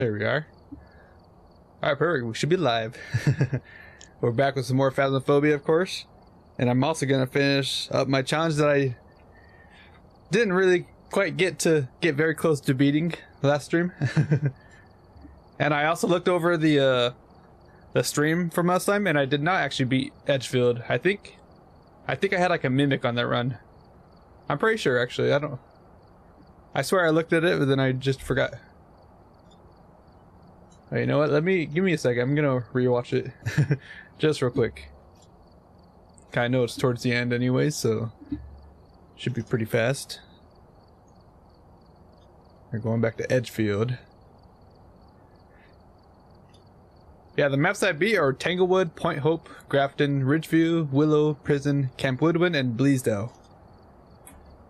There we are. Alright, perfect. We should be live. We're back with some more Phasmophobia, of course. And I'm also going to finish up my challenge that I didn't really quite get very close to beating last stream. And I also looked over the stream from last time, and I did not actually beat Edgefield. I think I had like a mimic on that run. I'm pretty sure, actually. I swear I looked at it, but then I just forgot. Oh, you know what? Give me a second. I'm gonna rewatch it just real quick. I know it's towards the end anyway, so should be pretty fast. We're going back to Edgefield. Yeah, the maps I beat are Tanglewood, Point Hope, Grafton, Ridgeview, Willow, Prison, Camp Woodwind, and Bleasdale.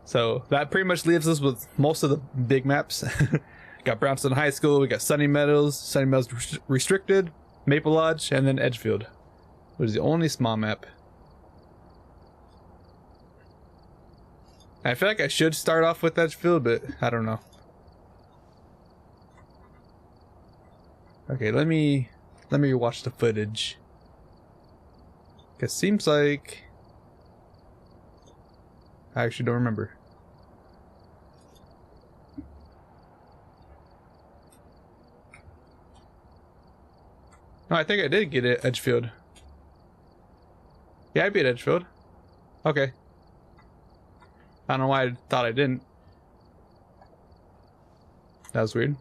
So that pretty much leaves us with most of the big maps. Got Brownstone High School, we got Sunny Meadows Restricted, Maple Lodge, and then Edgefield, which is the only small map. I feel like I should start off with Edgefield, but I don't know. Okay, let me watch the footage. It seems like I actually don't remember. No, I think I did get it Edgefield. Yeah, I beat Edgefield. Okay. I don't know why I thought I didn't. That was weird.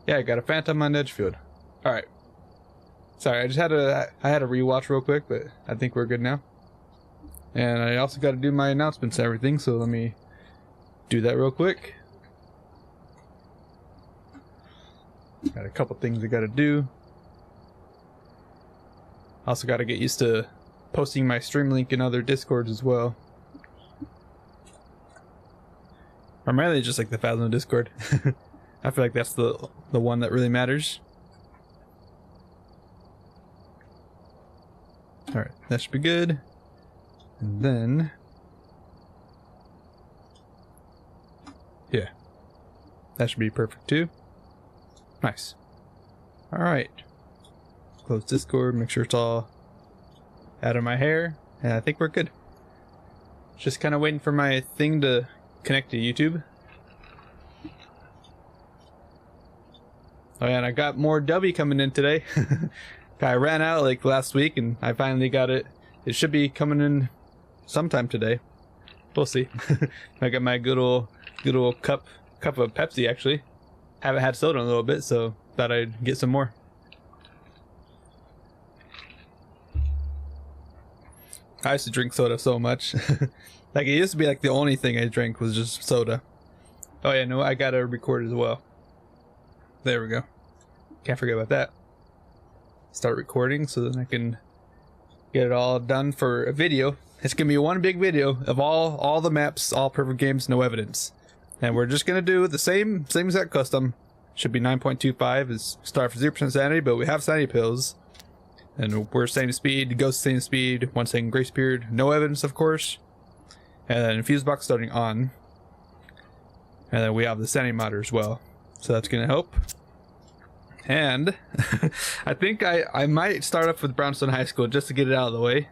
Yeah, I got a Phantom on Edgefield. Alright. Sorry, I had to rewatch real quick, but I think we're good now. And I also got to do my announcements and everything, so let me do that real quick. Got a couple things I got to do. Also got to get used to posting my stream link in other Discords as well. Primarily just like the Phasmo Discord. I feel like that's the one that really matters. Alright, that should be good. And then... yeah. That should be perfect too. Nice. Alright. Close Discord, make sure it's all out of my hair, and I think we're good. Just kind of waiting for my thing to connect to YouTube. Oh yeah, and I got more W coming in today. I ran out like last week, and I finally got it. It should be coming in sometime today. We'll see. I got my good old cup of Pepsi actually. Haven't had soda in a little bit, so thought I'd get some more. I used to drink soda so much. Like it used to be like the only thing I drank was just soda. Oh yeah, no, I gotta record as well. There we go. Can't forget about that. Start recording so then I can get it all done for a video. It's gonna be one big video of all the maps, all perfect games, no evidence. And we're just gonna do the same exact custom. Should be 9.25 is start for 0% sanity, but we have sanity pills. And we're same speed, ghost same speed, 1 second grace period, no evidence of course. And then fuse box starting on. And then we have the sanity monitor as well. So that's gonna help. And I think I might start off with Brownstone High School just to get it out of the way.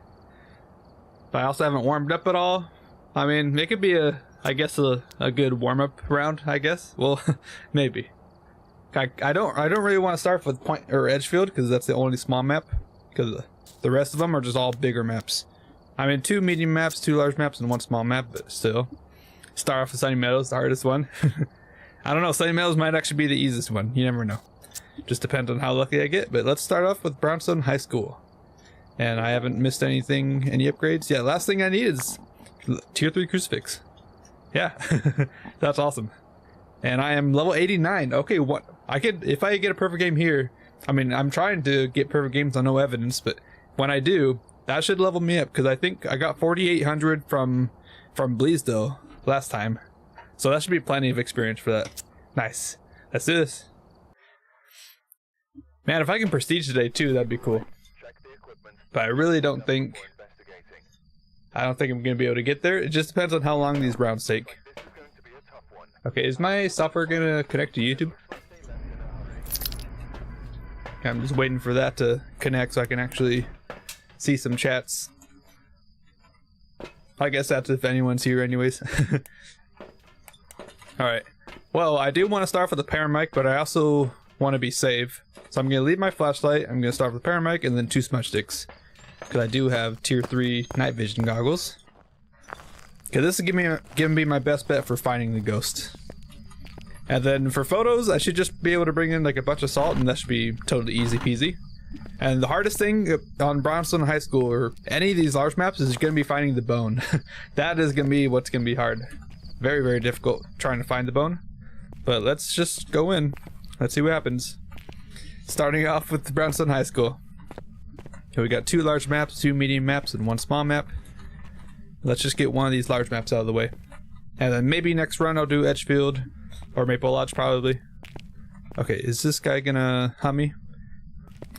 But I also haven't warmed up at all. I mean, it could be I guess a good warm-up round, I guess. Well, maybe. I don't really want to start with Point or Edgefield because that's the only small map. Because the rest of them are just all bigger maps. I mean, 2 medium maps, 2 large maps, and 1 small map, but still. Start off with Sunny Meadows, the hardest one. I don't know, Sunny Meadows might actually be the easiest one. You never know. Just depends on how lucky I get. But let's start off with Brownstone High School. And I haven't missed any upgrades. Yeah, last thing I need is Tier 3 Crucifix. Yeah, that's awesome. And I am level 89. Okay, what if I get a perfect game here. I mean, I'm trying to get perfect games on no evidence, but when I do, that should level me up because I think I got 4,800 from Bleasdale last time. So that should be plenty of experience for that. Nice. Let's do this. Man, if I can prestige today too, that'd be cool. But I really don't think I'm gonna be able to get there. It just depends on how long these rounds take. Okay, is my software gonna connect to YouTube? I'm just waiting for that to connect so I can actually see some chats. I guess that's if anyone's here anyways. Alright. Well, I do want to start with the paramedic, but I also want to be safe. So I'm going to leave my flashlight, I'm going to start with the paramedic, and then 2 smudge sticks. Because I do have tier 3 night vision goggles. Okay, this is giving me my best bet for finding the ghost. And then for photos, I should just be able to bring in like a bunch of salt, and that should be totally easy peasy. And the hardest thing on Brownstone High School or any of these large maps is going to be finding the bone. That is going to be what's going to be hard. Very, very difficult trying to find the bone. But let's just go in. Let's see what happens. Starting off with Brownstone High School. Okay, we got 2 large maps, 2 medium maps, and 1 small map. Let's just get one of these large maps out of the way. And then maybe next run I'll do Edgefield. Or Maple Lodge, probably. Okay, is this guy gonna hunt me?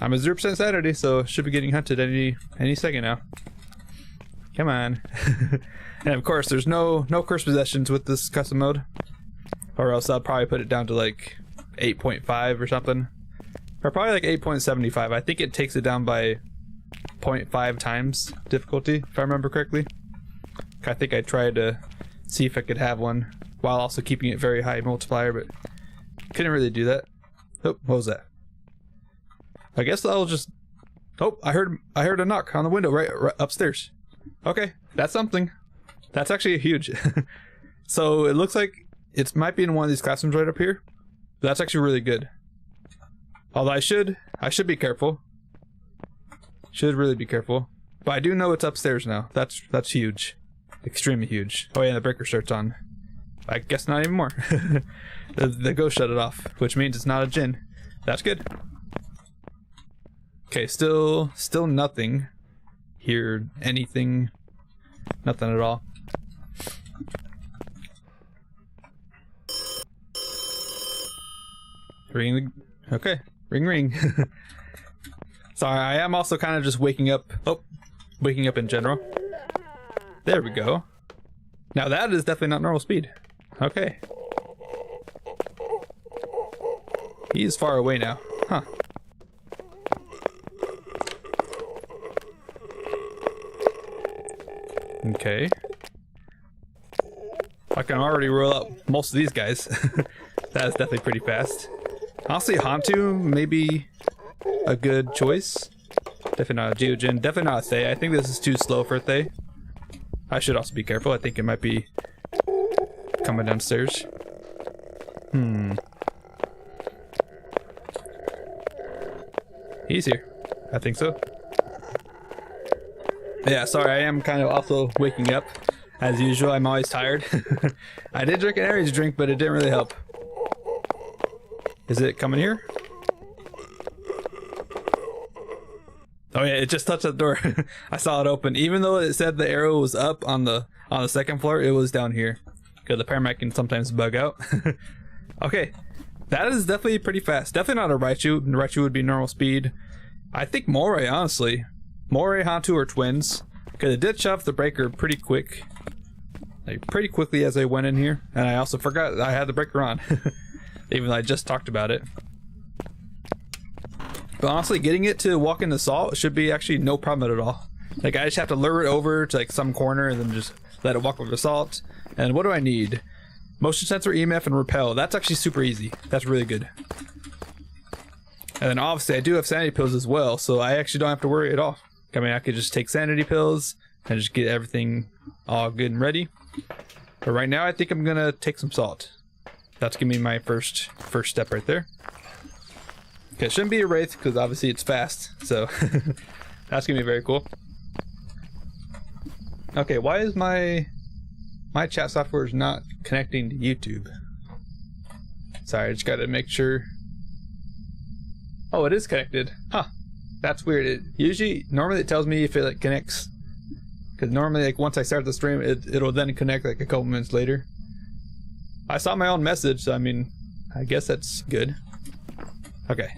I'm a 0% sanity, so should be getting hunted any second now. Come on. And of course, there's no cursed possessions with this custom mode. Or else I'll probably put it down to like 8.5 or something. Or probably like 8.75. I think it takes it down by 0.5 times difficulty, if I remember correctly. I think I tried to see if I could have one while also keeping it very high multiplier, but couldn't really do that. Oh, what was that? I guess I'll just... Oh, I heard a knock on the window right upstairs. Okay, that's something. That's actually huge. So it looks like it might be in one of these classrooms right up here. That's actually really good. Although I should be careful. Should really be careful. But I do know it's upstairs now. That's huge. Extremely huge. Oh yeah, the breaker starts on. I guess not anymore. the ghost shut it off, which means it's not a djinn. That's good. Okay, still nothing. Hear anything? Nothing at all. Ring. Okay, ring. Sorry, I am also kind of just waking up. Oh, waking up in general. There we go. Now that is definitely not normal speed. Okay. He's far away now. Huh. Okay. I can already roll up most of these guys. That is definitely pretty fast. Honestly, Hantu may be a good choice. Definitely not a Geojin. Definitely not a Thay. I think this is too slow for a Thay. I should also be careful. I think it might be coming downstairs. He's here. I think so. Yeah, sorry, I am kind of also waking up. As usual, I'm always tired. I did drink an energy drink, but it didn't really help. Is it coming here? Oh yeah, it just touched the door. I saw it open. Even though it said the arrow was up on the second floor, it was down here. Because the paramedic can sometimes bug out. Okay, that is definitely pretty fast. Definitely not a Raichu. Raichu would be normal speed. I think Moray, honestly. Moray, Hantu are twins. Because it did shove the breaker pretty quick. Like pretty quickly as I went in here. And I also forgot I had the breaker on. Even though I just talked about it. But honestly, getting it to walk into salt should be actually no problem at all. Like, I just have to lure it over to like some corner and then just let it walk over the salt. And what do I need? Motion sensor, EMF, and repel. That's actually super easy. That's really good. And then obviously I do have sanity pills as well, so I actually don't have to worry at all. I mean, I could just take sanity pills and just get everything all good and ready. But right now I think I'm gonna take some salt. That's gonna be my first step right there. Okay, it shouldn't be a wraith because obviously it's fast, so that's gonna be very cool. Okay, why is my chat software is not connecting to YouTube? Sorry, I just gotta make sure. Oh, it is connected. Huh. That's weird. Normally it tells me if it like connects. Because normally like once I start the stream, it'll then connect like a couple minutes later. I saw my own message, so I mean, I guess that's good. Okay.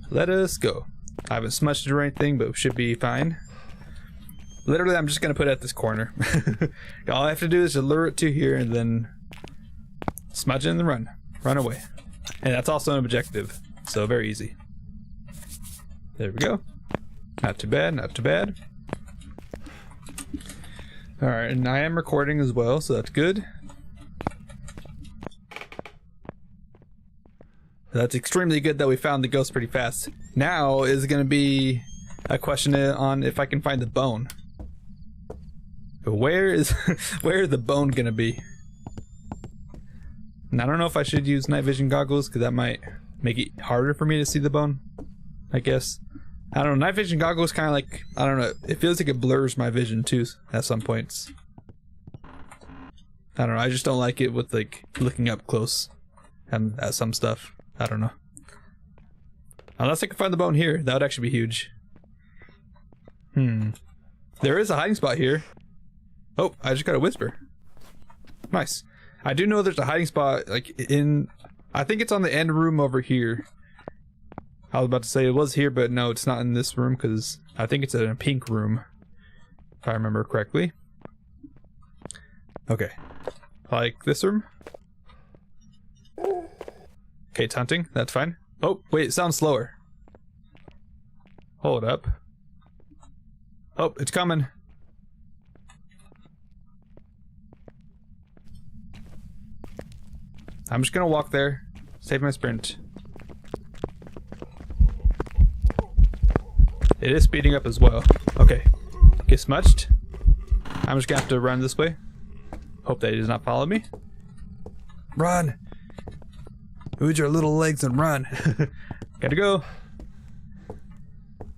Let us go. I haven't smudged it or anything, but it should be fine. Literally, I'm just gonna put it at this corner. All I have to do is to lure it to here and then Smudge and then run. Run away. And that's also an objective. So very easy. There we go. Not too bad, not too bad. Alright, and I am recording as well, so that's good. That's extremely good that we found the ghost pretty fast. Now is going to be a question on if I can find the bone. But where is the bone going to be? And I don't know if I should use night vision goggles because that might make it harder for me to see the bone, I guess. I don't know, night vision goggles kind of like, I don't know, it feels like it blurs my vision too at some points. I don't know, I just don't like it with like looking up close and at some stuff. I don't know. Unless I can find the bone here, that would actually be huge. There is a hiding spot here. Oh, I just got a whisper. Nice. I do know there's a hiding spot like in, I think it's on the end room over here. I was about to say it was here, but no, it's not in this room because I think it's in a pink room, if I remember correctly. Okay. Like this room? Okay, it's hunting. That's fine. Oh, wait, it sounds slower. Hold up. Oh, it's coming. I'm just gonna walk there. Save my sprint. It is speeding up as well. Okay. Get smudged. I'm just gonna have to run this way. Hope that he does not follow me. Run! Use your little legs and run. Gotta go.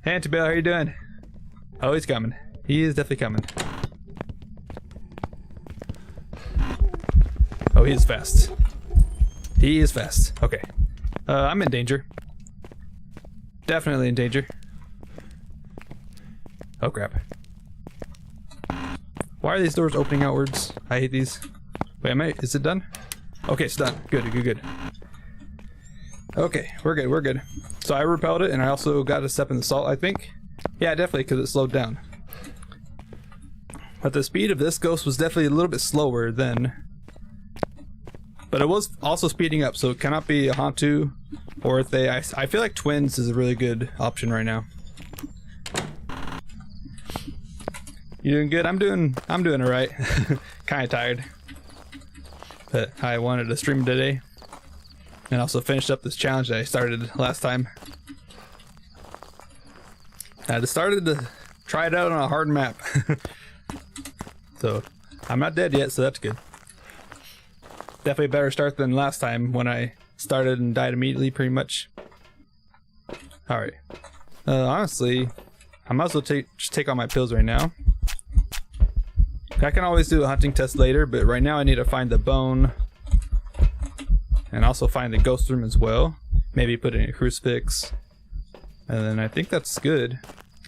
Hey, Antibale, how you doing? Oh, he's coming. He is definitely coming. Oh, he is fast. He is fast. Okay. I'm in danger. Definitely in danger. Oh crap. Why are these doors opening outwards? I hate these. Wait, is it done? Okay, it's done. Good, good, good. Okay, we're good, we're good. So I repelled it and I also got a step in the salt, I think. Yeah, definitely, because it slowed down. But the speed of this ghost was definitely a little bit slower than... But it was also speeding up, so it cannot be a Hantu. Or if they... I feel like twins is a really good option right now. You doing good? I'm doing alright. Kinda tired. But I wanted to stream today. And also finish up this challenge that I started last time. I decided to try it out on a hard map. So, I'm not dead yet, so that's good. Definitely a better start than last time when I started and died immediately, pretty much. Alright. Honestly, I might as well just take all my pills right now. I can always do a hunting test later, but right now I need to find the bone. And also find the ghost room as well. Maybe put in a crucifix. And then I think that's good.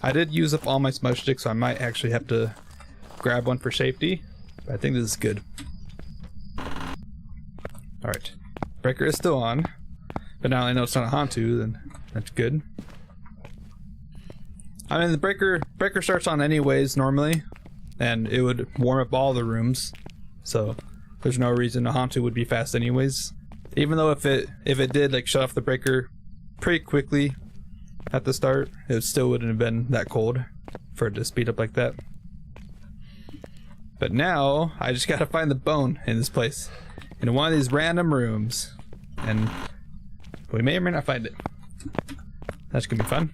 I did use up all my smudge sticks, so I might actually have to grab one for safety. But I think this is good. Alright. Breaker is still on. But now I know it's not a Hantu, then that's good. I mean, the breaker starts on anyways, normally. And it would warm up all the rooms. So, there's no reason a Hantu would be fast anyways. Even though if it did like shut off the breaker pretty quickly at the start, it still wouldn't have been that cold for it to speed up like that. But now I just gotta find the bone in this place, in one of these random rooms, and we may or may not find it. That's gonna be fun.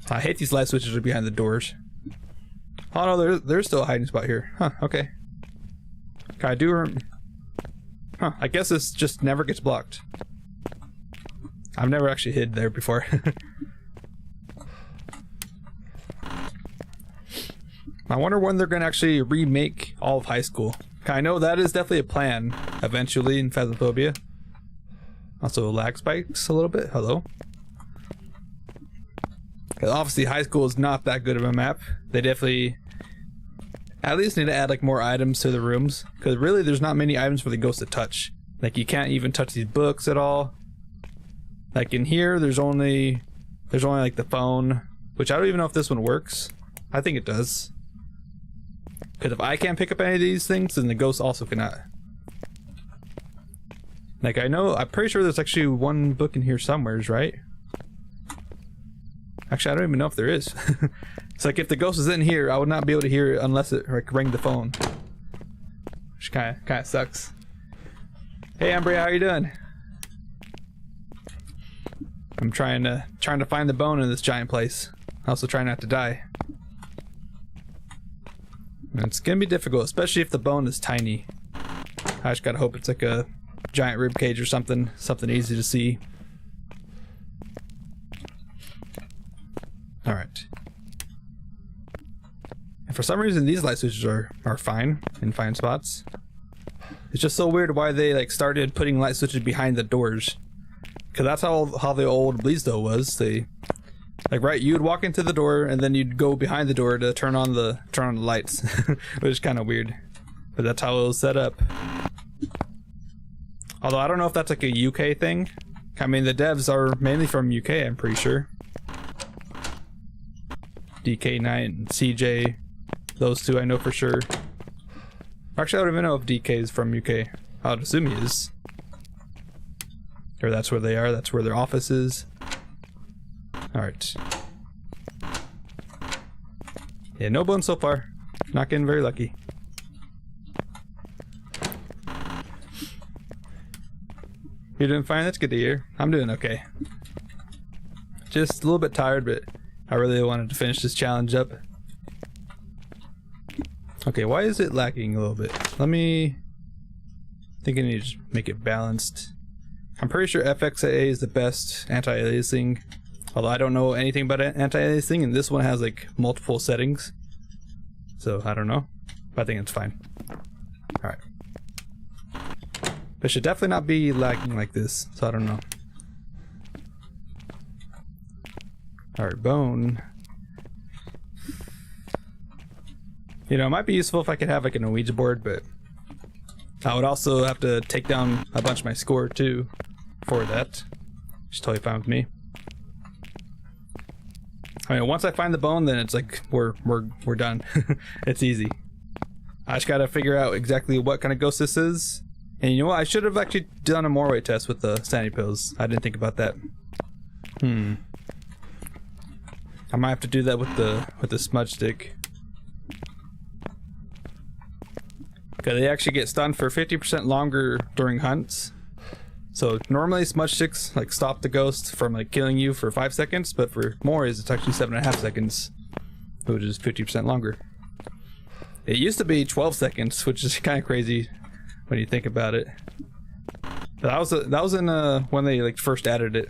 I hate these light switches are behind the doors. Oh no, there's still a hiding spot here. Huh? Okay. I do. Huh, I guess this just never gets blocked. I've never actually hid there before. I wonder when they're gonna actually remake all of high school. I know that is definitely a plan eventually in Phasmophobia. Also lag spikes a little bit. Hello. Because obviously high school is not that good of a map. They definitely at least need to add like more items to the rooms, because really there's not many items for the ghost to touch. Like you can't even touch these books at all. Like in here there's only like the phone, which I don't even know if this one works. I think it does, because if I can't pick up any of these things, then the ghost also cannot. Like, I'm pretty sure there's actually one book in here somewheres, right? Actually, I don't even know if there is. It's like if the ghost is in here, I would not be able to hear it unless it like rang the phone. Which kind of sucks. Hey, Ambria, how you doing? I'm trying to find the bone in this giant place. Also trying not to die. And it's gonna be difficult, especially if the bone is tiny. I just gotta hope it's like a giant rib cage or something easy to see. Alright. And for some reason these light switches are fine in fine spots. It's just so weird why they like started putting light switches behind the doors. Cause that's how the old Bleasdale was. They like you'd walk into the door and then you'd go behind the door to turn on the lights. Which is kinda weird. But that's how it was set up. Although I don't know if that's like a UK thing. I mean the devs are mainly from UK, I'm pretty sure. DK9 and CJ, those two I know for sure. Actually, I don't even know if DK is from UK. I would assume he is. Or that's where they are, that's where their office is. Alright. Yeah, no bones so far. Not getting very lucky. You're doing fine? That's good to hear. I'm doing okay. Just a little bit tired, but I really wanted to finish this challenge up. Okay, why is it lagging a little bit? Let me... I think I need to make it balanced. I'm pretty sure FXAA is the best anti-aliasing. Although I don't know anything about anti-aliasing, and this one has like multiple settings. So, I don't know. But I think it's fine. Alright. But it should definitely not be lagging like this, so I don't know. Alright, bone. You know, it might be useful if I could have like an Ouija board, but I would also have to take down a bunch of my score too for that. Which is totally fine with me. I mean, once I find the bone, then it's like we're done. It's easy. I just gotta figure out exactly what kind of ghost this is. And you know what? I should have actually done a Morway test with the sanity pills. I didn't think about that. I might have to do that with the smudge stick. Okay, they actually get stunned for 50% longer during hunts. So normally smudge sticks like stop the ghost from like killing you for 5 seconds, but for Morays it's actually 7.5 seconds, which is 50% longer. It used to be 12 seconds, which is kind of crazy when you think about it. But that was in when they like first added it.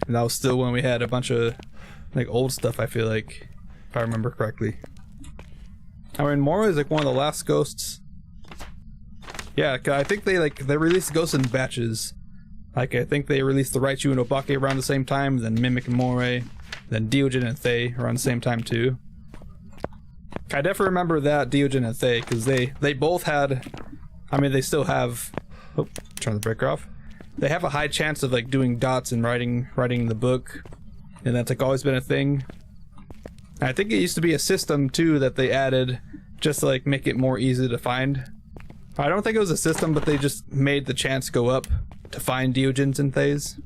And that was still when we had a bunch of like old stuff, I feel like, if I remember correctly. I mean, Mora is like one of the last ghosts. Yeah, I think they released ghosts in batches. Like I think they released the Raichu and Obake around the same time, then Mimic and Moray, then Deogen and Thay around the same time too. I definitely remember that, Deogen and Thay, because they both had, I mean they still have, oh, turn the breaker off. They have a high chance of like doing dots and writing the book, and that's like always been a thing. I think it used to be a system too that they added just to like make it more easy to find. I don't think it was a system, but they just made the chance go up to find Deogens and Thays.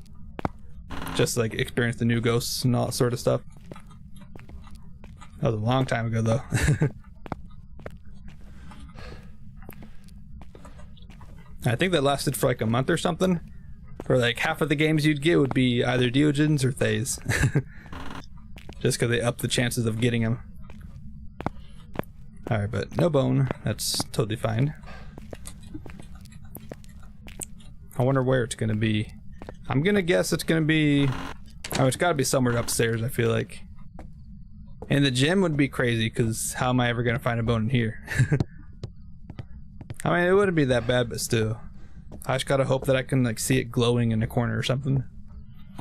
Just like experience the new ghosts and all that sort of stuff. That was a long time ago though. I think that lasted for like a month or something. For like half of the games you'd get would be either Deogens or Thays. Just because they up the chances of getting them. Alright, but no bone. That's totally fine. I wonder where it's gonna be. I'm gonna guess it's gonna be... oh, it's gotta be somewhere upstairs, I feel like. And the gym would be crazy, because how am I ever gonna find a bone in here? I mean, it wouldn't be that bad, but still. I just gotta hope that I can like see it glowing in a corner or something.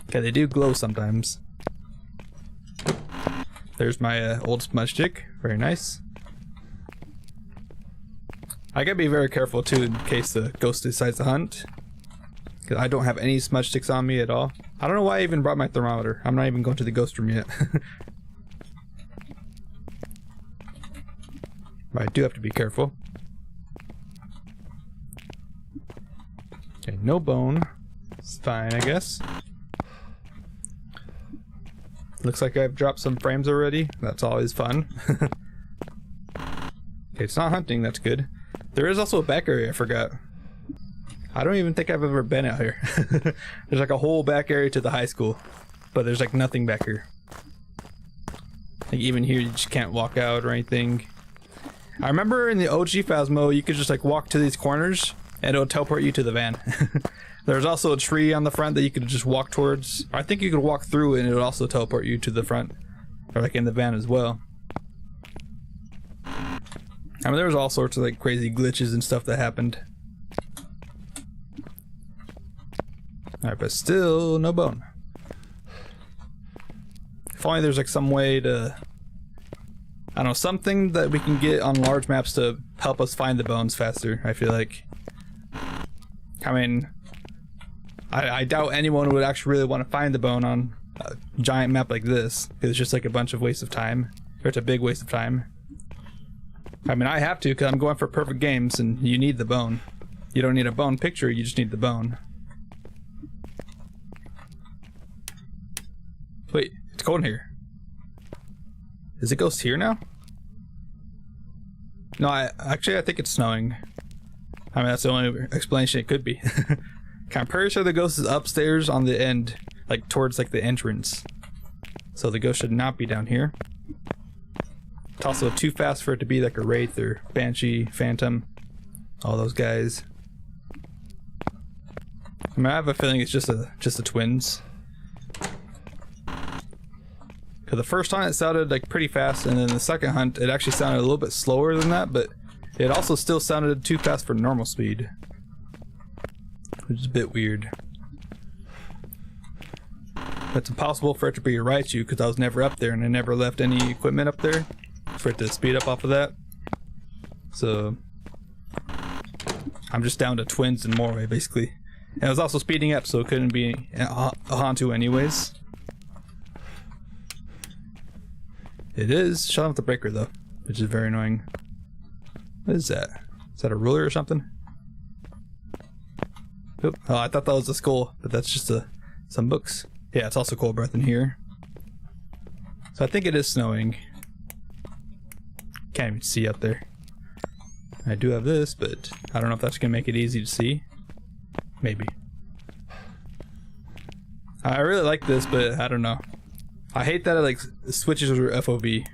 Okay, they do glow sometimes. There's my old smudge stick. Very nice. I gotta be very careful too in case the ghost decides to hunt. Because I don't have any smudge sticks on me at all. I don't know why I even brought my thermometer. I'm not even going to the ghost room yet. But I do have to be careful. no bone. It's fine, I guess. Looks like I've dropped some frames already. That's always fun. Okay, it's not hunting, that's good. There is also a back area I forgot. I don't even think I've ever been out here. There's like a whole back area to the high school, but there's like nothing back here. Like even here you just can't walk out or anything. I remember in the OG Phasmo you could just like walk to these corners and it'll teleport you to the van. There's also a tree on the front that you could just walk towards. I think you could walk through and it would also teleport you to the front, or like in the van as well. I mean, there was all sorts of like crazy glitches and stuff that happened. Alright, but still no bone. If only there's like some way to, I don't know, something that we can get on large maps to help us find the bones faster, I feel like. I mean, I doubt anyone would actually really want to find the bone on a giant map like this. It's just like a bunch of waste of time. Or it's a big waste of time. I mean, I have to because I'm going for perfect games and you need the bone. You don't need a bone picture, you just need the bone. Wait, it's cold in here. Is it ghost here now? No, I think it's snowing. I mean, that's the only explanation it could be. I'm pretty sure the ghost is upstairs on the end, like towards like the entrance. So the ghost should not be down here. It's also too fast for it to be like a Wraith or Banshee, Phantom, all those guys. I mean, I have a feeling it's just the twins. Cause the first hunt it sounded like pretty fast, and then the second hunt it actually sounded a little bit slower than that, but it also still sounded too fast for normal speed, which is a bit weird. It's impossible for it to be a Raichu because I was never up there and I never left any equipment up there for it to speed up off of that. So I'm just down to twins and Morway basically. And it was also speeding up, so it couldn't be a Hantu anyways. It is shut off the breaker though, which is very annoying. What is that? Is that a ruler or something? Oop. Oh, I thought that was a skull, but that's just some books. Yeah, it's also cold breath in here. So I think it is snowing. Can't even see up there. I do have this, but I don't know if that's gonna make it easy to see. Maybe. I really like this, but I don't know. I hate that it like switches your FOV.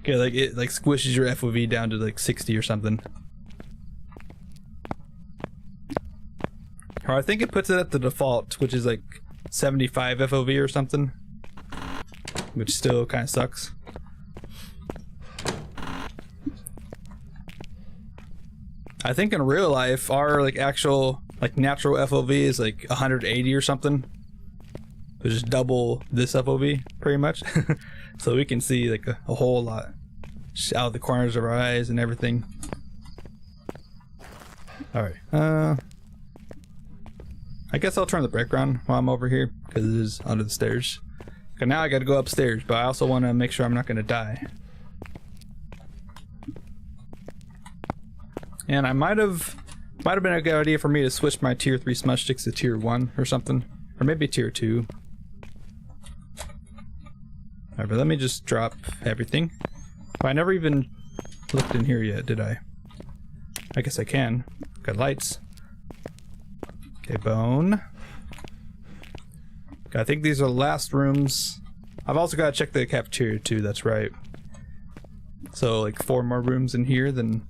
Okay, like it like squishes your FOV down to like 60 or something. Or I think it puts it at the default, which is like 75 FOV or something, which still kind of sucks. I think in real life our like actual like natural FOV is like 180 or something, which is double this FOV pretty much. So we can see like a whole lot out of the corners of our eyes and everything. Alright, I guess I'll turn the breaker on while I'm over here because it is under the stairs. Okay, now I gotta go upstairs, but I also want to make sure I'm not gonna die. And I might have been a good idea for me to switch my tier 3 smudge sticks to tier 1 or something, or maybe tier 2. Alright, but let me just drop everything. Oh, I never even looked in here yet, did I? I guess I can. Got lights. Okay, bone. Okay, I think these are the last rooms. I've also got to check the cafeteria too, that's right. So like 4 more rooms in here, then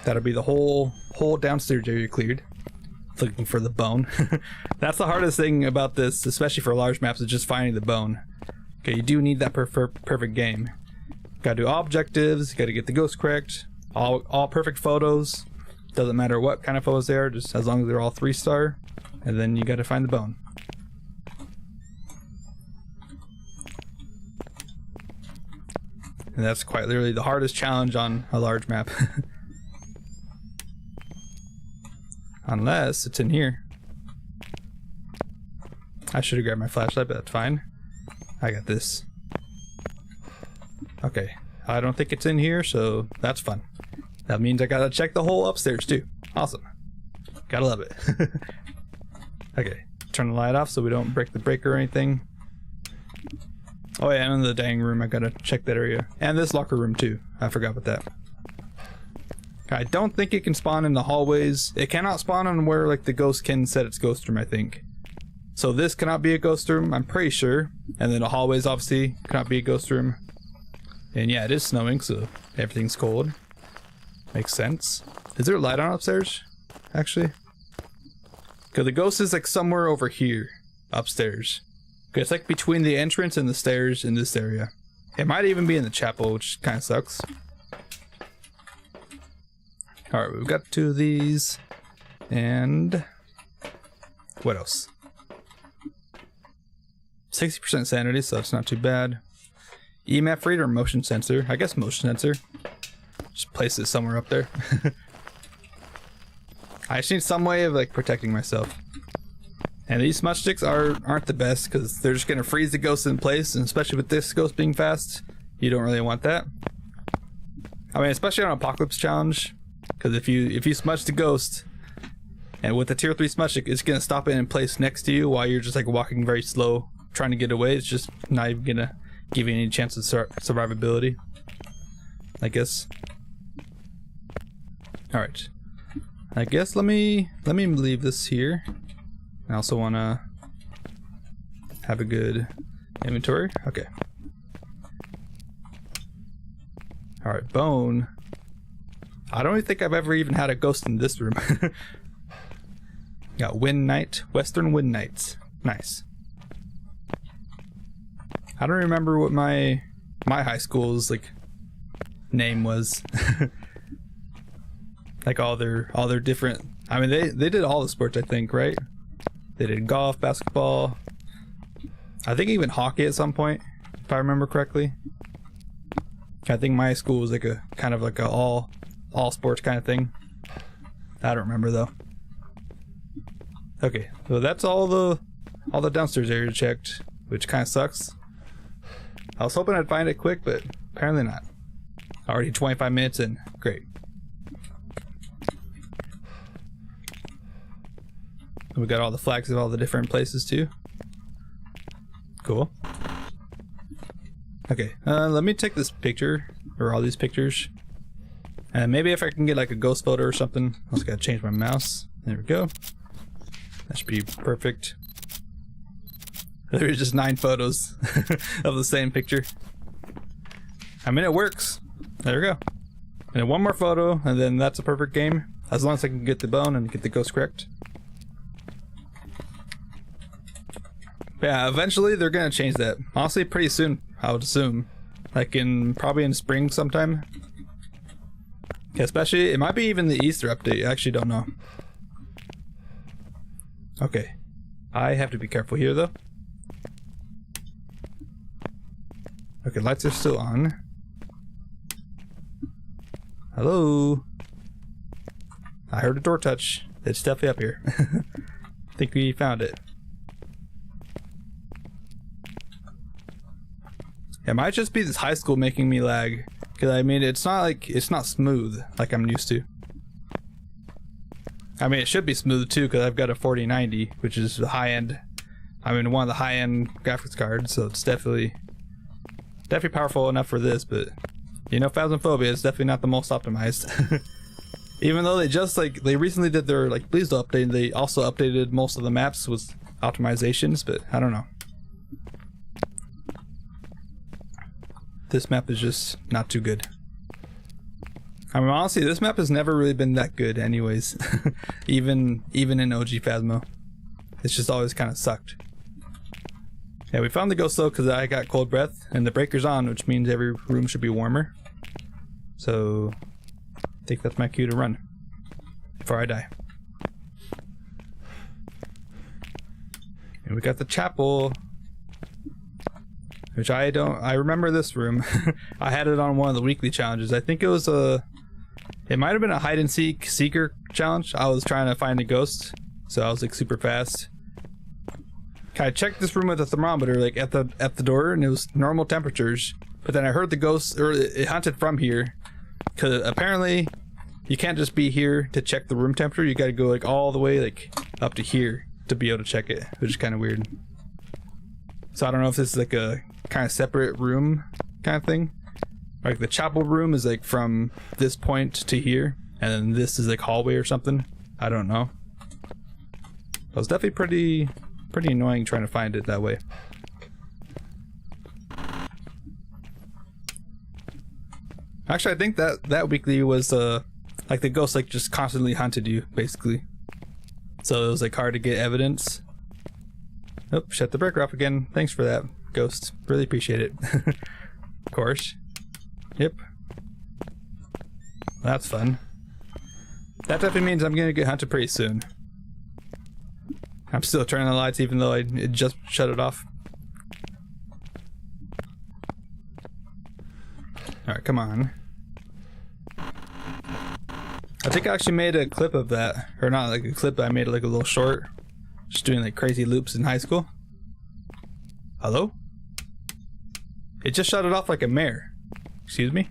that'll be the whole downstairs area cleared. Looking for the bone. That's the hardest thing about this, especially for large maps, is just finding the bone. Okay, you do need that perfect game. Gotta do all objectives, gotta get the ghost correct, all perfect photos. Doesn't matter what kind of photos they are, just as long as they're all 3-star, and then you gotta find the bone. And that's quite literally the hardest challenge on a large map. Unless it's in here. I should have grabbed my flashlight, but that's fine. I got this. Okay, I don't think it's in here, so that's fun. That means I gotta check the whole upstairs too. Awesome. Gotta love it. Okay, turn the light off so we don't break the breaker or anything. Oh yeah, and in the dining room, I gotta check that area. And this locker room too. I forgot about that. I don't think it can spawn in the hallways. It cannot spawn on where like the ghost can set its ghost room, I think. So this cannot be a ghost room, I'm pretty sure. And then the hallways obviously cannot be a ghost room. And yeah, it is snowing, so everything's cold. Makes sense. Is there a light on upstairs? Actually? Because the ghost is like somewhere over here, upstairs. Okay, it's like between the entrance and the stairs in this area. It might even be in the chapel, which kind of sucks. Alright, we've got 2 of these. And what else? 60% sanity, so it's not too bad. EMF reader or motion sensor? I guess motion sensor. Just place it somewhere up there. I just need some way of like protecting myself. And these smudge sticks aren't the best because they're just gonna freeze the ghost in place, and especially with this ghost being fast, you don't really want that. I mean, especially on Apocalypse Challenge, because if you smudge the ghost, and with the tier 3 smudge stick, it's gonna stop it in place next to you while you're just like walking very slow, trying to get away. It's just not even gonna give you any chance of survivability, I guess. All right, I guess let me leave this here. I also want to have a good inventory. Okay. Alright, bone. I don't even think I've ever even had a ghost in this room. Got Wind Knight, Western Wind Knights. Nice. I don't remember what my high school's like name was. Like all their different. I mean, they did all the sports, I think, right? They did golf, basketball, I think even hockey at some point, if I remember correctly. I think my school was like a kind of like a all sports kind of thing. I don't remember though. Okay, so that's all the downstairs area checked, which kind of sucks. I was hoping I'd find it quick, but apparently not. Already 25 minutes in. Great. We got all the flags of all the different places too. Cool. Okay, let me take this picture, or all these pictures. And maybe if I can get like a ghost photo or something. I just gotta change my mouse. There we go. That should be perfect. There's just 9 photos of the same picture. I mean, it works. There we go. And one more photo, and then that's a perfect game. As long as I can get the bone and get the ghost correct. Yeah, eventually they're gonna change that. Honestly, pretty soon, I would assume. Like probably in spring sometime. Yeah, especially, it might be even the Easter update. I actually don't know. Okay. I have to be careful here though. Okay, lights are still on. Hello? I heard a door touch. It's definitely up here. I think we found it. It might just be this high school making me lag. Because I mean, it's not smooth like I'm used to. I mean, it should be smooth too because I've got a 4090, which is the high end. I mean, one of the high end graphics cards, so it's definitely powerful enough for this. But you know, Phasmophobia is definitely not the most optimized. Even though they recently did their like Bleasdale update, and they also updated most of the maps with optimizations, but I don't know. This map is just not too good. I mean, honestly, this map has never really been that good anyways. even in OG Phasmo. It's just always kind of sucked. Yeah, we found the ghost though because I got cold breath and the breaker's on, which means every room should be warmer. So I think that's my cue to run before I die. And we got the chapel, which I remember this room. I had it on one of the weekly challenges. I think it was it might have been a hide and seeker challenge. I was trying to find a ghost, so I was like super fast. I checked this room with a thermometer like at the door, and it was normal temperatures. But then I heard the ghost, or it hunted from here, because apparently you can't just be here to check the room temperature. You gotta go like all the way like up to here to be able to check it, which is kind of weird. So I don't know if this is like a kind of separate room kind of thing. Like the chapel room is like from this point to here, and then this is like hallway or something. I don't know. It was definitely pretty annoying trying to find it that way. Actually, I think that weekly was like the ghost like just constantly hunted you basically. So it was like hard to get evidence. Oh, shut the breaker off again. Thanks for that, ghost. Really appreciate it. Of course. Yep. Well, that's fun. That definitely means I'm gonna get hunted pretty soon. I'm still turning the lights even though it just shut it off. Alright, come on. I think I actually made a clip of that. Or not like a clip, but I made like a little short. Just doing like crazy loops in high school. Hello? It just shut it off like a mare. Excuse me?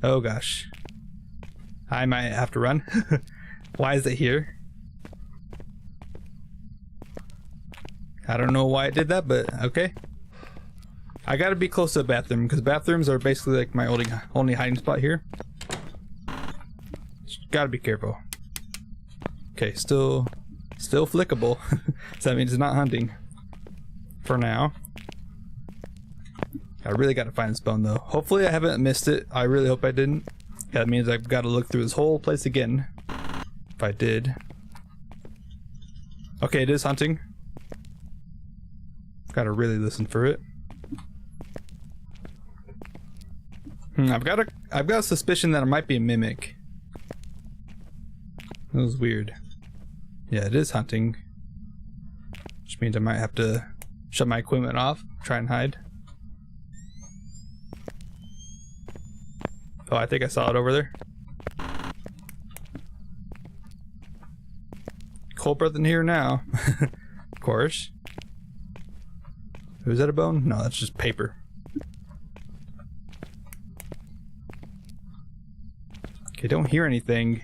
Oh gosh. I might have to run. Why is it here? I don't know why it did that, but okay. I gotta be close to the bathroom because bathrooms are basically like my only hiding spot here. Just gotta be careful. Okay, still flickable. So that means it's not hunting. For now. I really gotta find this bone though. Hopefully I haven't missed it. I really hope I didn't. That means I've gotta look through this whole place again. If I did. Okay, it is hunting. Gotta really listen for it. I've got a suspicion that it might be a mimic. That was weird. Yeah, it is hunting. Which means I might have to shut my equipment off, try and hide. Oh, I think I saw it over there. Cold breath in here now. Of course. Is that a bone? No, that's just paper. Okay, don't hear anything.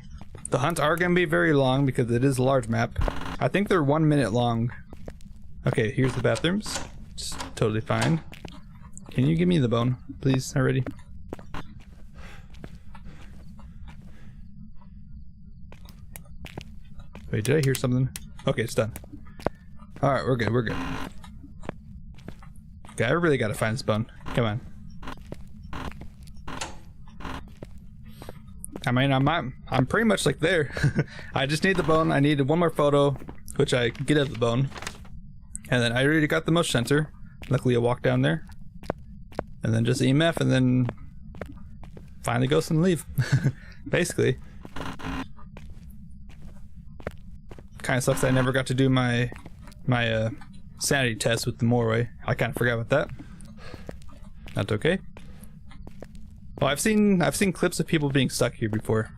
The hunts are going to be very long because it is a large map. I think they're 1 minute long. Okay, here's the bathrooms. It's totally fine. Can you give me the bone, please, already? Wait, did I hear something? Okay, it's done. Alright, we're good, we're good. Okay, I really gotta find this bone. Come on. I mean, I'm pretty much like there. I just need the bone. I needed one more photo, which I get of the bone. And then I already got the motion sensor. Luckily I walked down there. And then just EMF and then find the ghost and leave. Basically. Kinda sucks that I never got to do my sanity test with the Morway. I kinda forgot about that. That's okay. Well, I've seen clips of people being stuck here before.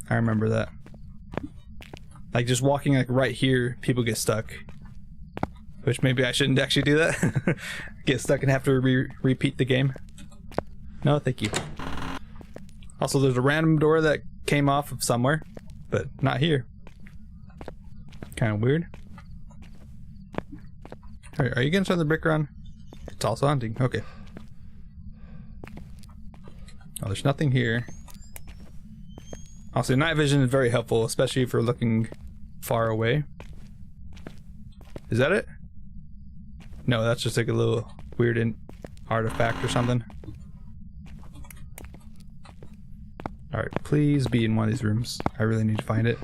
I remember that. Like just walking like right here, people get stuck. Which maybe I shouldn't actually do that. Get stuck and have to repeat the game. No, thank you. Also, there's a random door that came off of somewhere, but not here. Kind of weird. Are you gonna turn the brick around? It's also hunting. Okay. Oh, there's nothing here. Also, night vision is very helpful, especially if you're looking far away. Is that it? No, that's just like a little weird artifact or something. Alright, please be in one of these rooms. I really need to find it.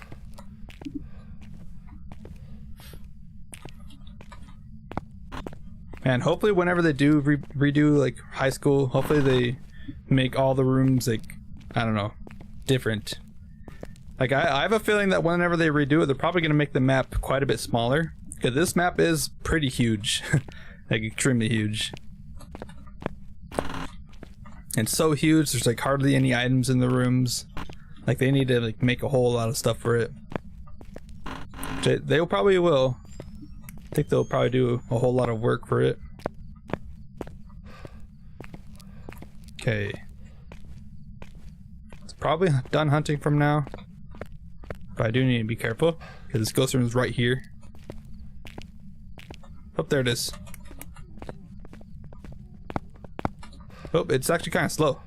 And hopefully whenever they do redo like high school, hopefully they make all the rooms like, I don't know, different. Like I have a feeling that whenever they redo it, they're probably going to make the map quite a bit smaller. Because this map is pretty huge. Like extremely huge. And so huge, there's like hardly any items in the rooms. Like they need to like make a whole lot of stuff for it. They probably will. I think they'll probably do a whole lot of work for it. Okay. probably done hunting from now. But I do need to be careful, because this ghost room is right here. Oh, there it is. Oh, it's actually kind of slow.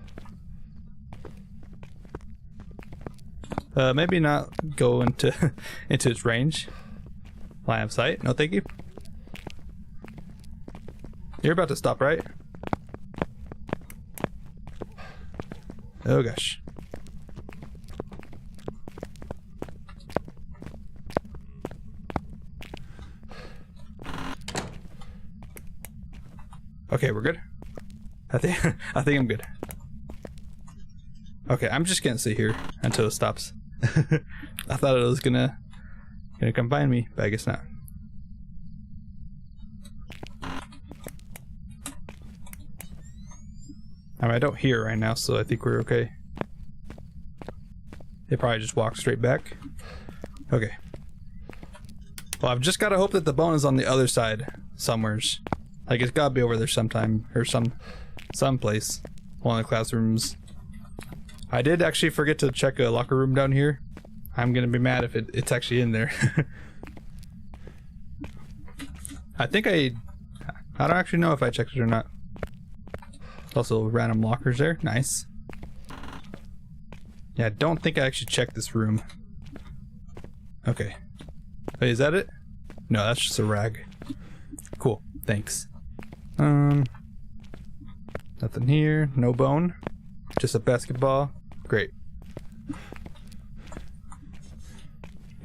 Maybe not go into into its range. Line of sight. No, thank you. You're about to stop, right? Oh gosh. Okay, we're good. I think I'm good. Okay, I'm just gonna sit here until it stops. I thought it was gonna come find me, but I guess not. I mean, I don't hear it right now, so I think we're okay. It probably just walks straight back. Okay. Well, I've just gotta hope that the bone is on the other side somewheres. Like, it's gotta be over there sometime, or someplace. One of the classrooms. I did actually forget to check a locker room down here. I'm gonna be mad if it's actually in there. I think I don't actually know if I checked it or not. Also, random lockers there. Nice. Yeah, I don't think I actually checked this room. Okay. Wait, is that it? No, that's just a rag. Cool. Thanks. Nothing here. No bone. Just a basketball. Great.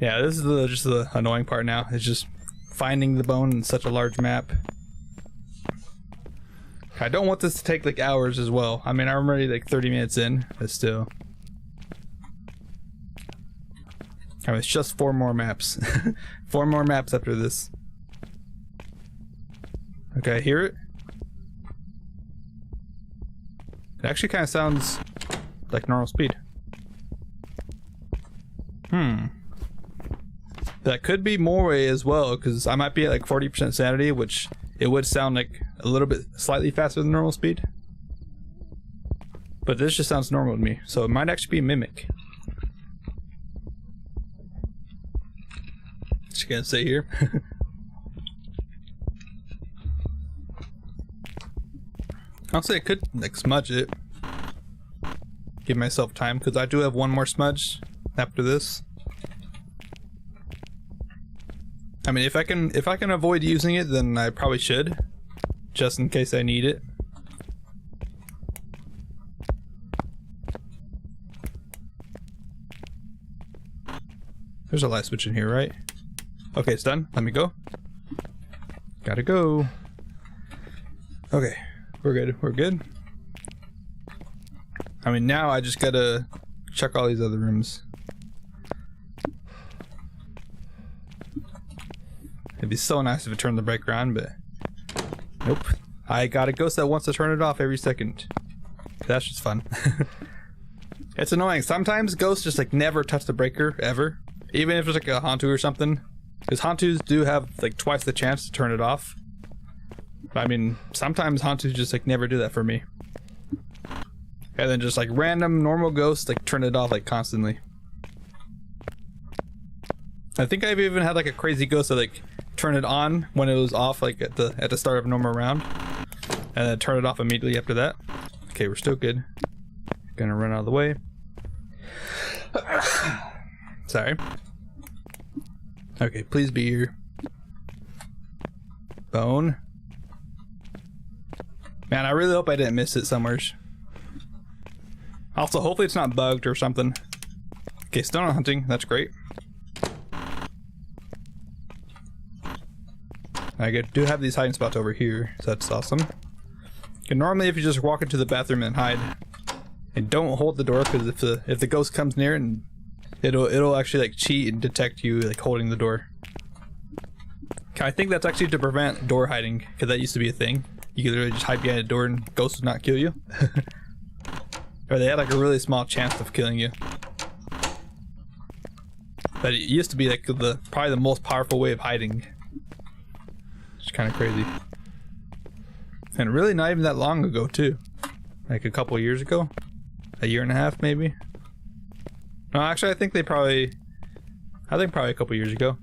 Yeah, this is just the annoying part now. It's just finding the bone in such a large map. I don't want this to take like hours as well. I mean, I'm already like 30 minutes in, but still. I mean, it's just 4 more maps. 4 more maps after this. Okay, I hear it. It actually kind of sounds like normal speed. That could be more way as well, because I might be at like 40% sanity, which it would sound like a little bit slightly faster than normal speed. But this just sounds normal to me, so it might actually be Mimic. Just gonna sit here. I'll say I could like smudge it. Give myself time, because I do have 1 more smudge after this. I mean, if I can avoid using it, then I probably should, just in case I need it. There's a light switch in here, right? Okay, it's done. Let me go. Gotta go. Okay, we're good. We're good. I mean, now I just gotta check all these other rooms. It'd be so nice if it turned the breaker on, but nope. I got a ghost that wants to turn it off every second. That's just fun. It's annoying. Sometimes ghosts just like never touch the breaker ever, even if it's like a Hantu or something. Because Hantus do have like twice the chance to turn it off. But I mean, sometimes Hantus just like never do that for me. And then just like random normal ghosts like turn it off like constantly. I think I've even had like a crazy ghost that like turn it on when it was off like at the start of a normal round, and then turn it off immediately after that. Okay, we're still good. Gonna run out of the way. Sorry. Okay, please be here. Bone. Man, I really hope I didn't miss it somewhere. Also, hopefully it's not bugged or something. Okay, still not hunting. That's great. I do have these hiding spots over here, so that's awesome. And normally, if you just walk into the bathroom and hide, and don't hold the door, because if the ghost comes near, and it'll actually like cheat and detect you like holding the door. I think that's actually to prevent door hiding, because that used to be a thing. You could literally just hide behind a door and ghosts would not kill you. Or they had like a really small chance of killing you. But it used to be like probably the most powerful way of hiding. It's kind of crazy. And really not even that long ago too. Like a couple years ago. A year and a half maybe. No, actually, I think probably a couple years ago.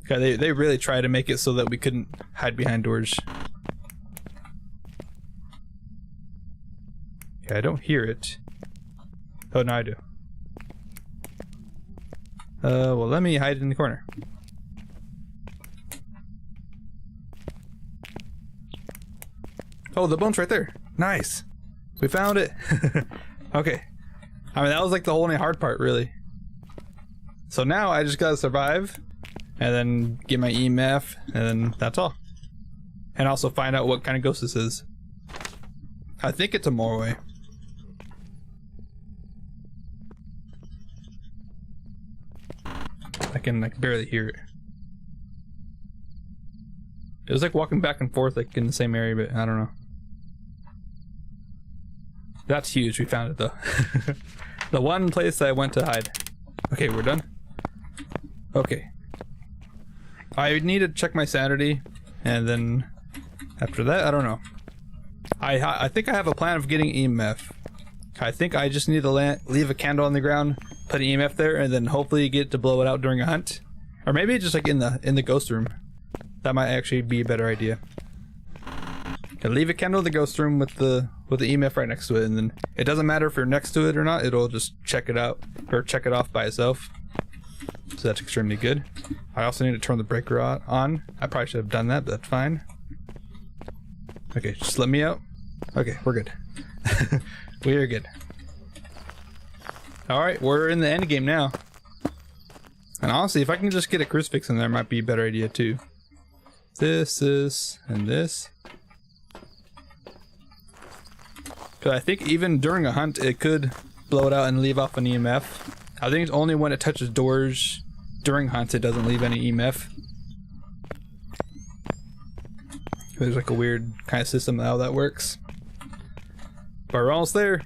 Okay, they really tried to make it so that we couldn't hide behind doors. Okay, I don't hear it. Oh, no, I do. Well, let me hide in the corner. Oh, the bone's right there. Nice. We found it. Okay. I mean, that was like the only hard part, really. So now I just gotta survive, and then get my EMF, and then that's all. And also find out what kind of ghost this is. I think it's a Morway. I can like barely hear it. It was like walking back and forth like in the same area, but I don't know. That's huge. We found it though. The one place I went to hide. Okay, we're done. Okay. I need to check my sanity, and then after that, I don't know. I think I have a plan of getting EMF. I think I just need to leave a candle on the ground, put an EMF there, and then hopefully get to blow it out during a hunt, or maybe just like in the ghost room. That might actually be a better idea. Okay, leave a candle in the ghost room with the EMF right next to it, and then it doesn't matter if you're next to it or not. It'll just check it out or check it off by itself. So that's extremely good. I also need to turn the breaker on. I probably should have done that, but that's fine. Okay, just let me out. Okay, we're good. We are good. Alright, we're in the end game now. And honestly, if I can just get a crucifix in there, might be a better idea too. This, and this. Because I think even during a hunt, it could blow it out and leave off an EMF. I think it's only when it touches doors during hunts it doesn't leave any EMF. There's like a weird kind of system how that works. But we're almost there.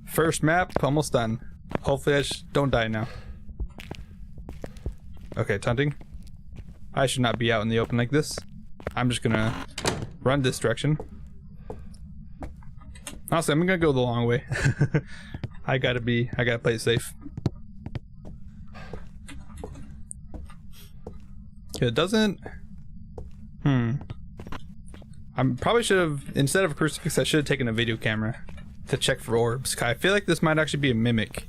First map, almost done. Hopefully I just don't die now. Okay, it's hunting. I should not be out in the open like this. I'm just gonna run this direction. Honestly, I'm gonna go the long way. I gotta play it safe. It doesn't... I probably should have, instead of a crucifix, I should have taken a video camera to check for orbs. I feel like this might actually be a mimic.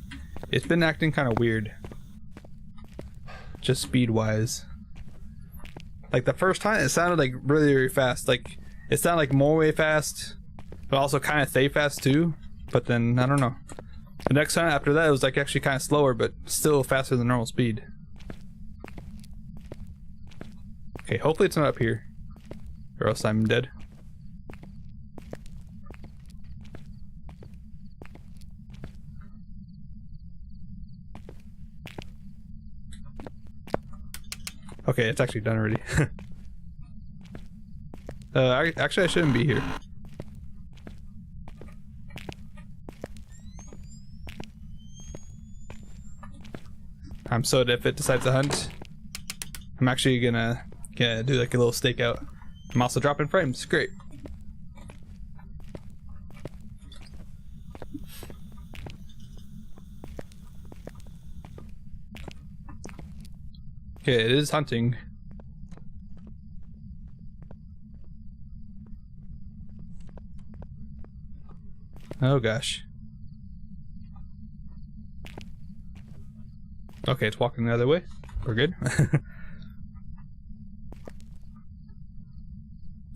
It's been acting kind of weird. Just speed-wise. Like the first time, it sounded like really, really fast. Like, it sounded like more way fast, but also kind of stay fast too. But then, I don't know. The next time after that, it was like actually kind of slower, but still faster than normal speed. Okay, hopefully it's not up here, or else I'm dead. Okay, it's actually done already. Actually, I shouldn't be here. I'm so dead if it decides to hunt. I'm actually gonna do like a little stakeout. I'm also dropping frames. Great. Okay, it is hunting. Oh gosh. Okay, it's walking the other way. We're good.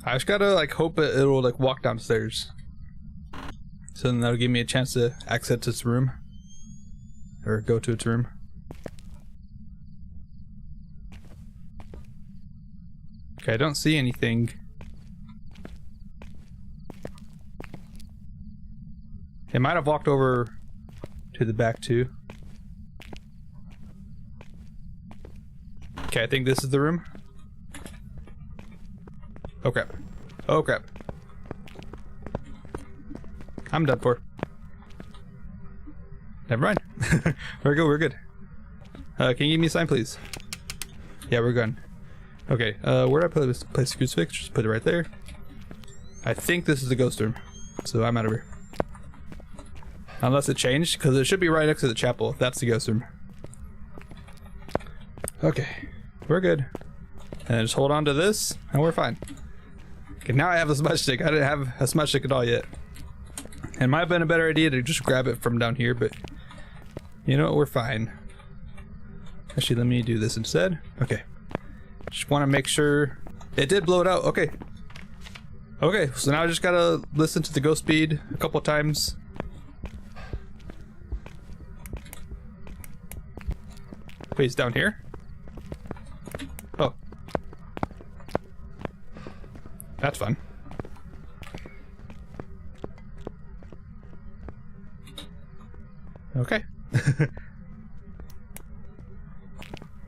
I just gotta like hope it'll like walk downstairs. So then that'll give me a chance to access its room. Or go to its room. Okay, I don't see anything. It might have walked over to the back too. Okay, I think this is the room. Oh crap. Oh crap. I'm done for. Never mind. We're good, we're good. Can you give me a sign, please? Yeah, we're good. Okay, where did I place the crucifix? Just put it right there. I think this is the ghost room. So I'm out of here. Unless it changed, because it should be right next to the chapel. That's the ghost room. Okay, we're good. And just hold on to this, and we're fine. Okay, now I have a smudge stick. I didn't have a smudge stick at all yet. It might have been a better idea to just grab it from down here, but you know what, we're fine. Actually, let me do this instead. Okay. Just want to make sure it did blow it out. Okay. Okay, so now I just gotta listen to the ghost speed a couple times. Wait, it's down here? Oh. That's fun. Okay.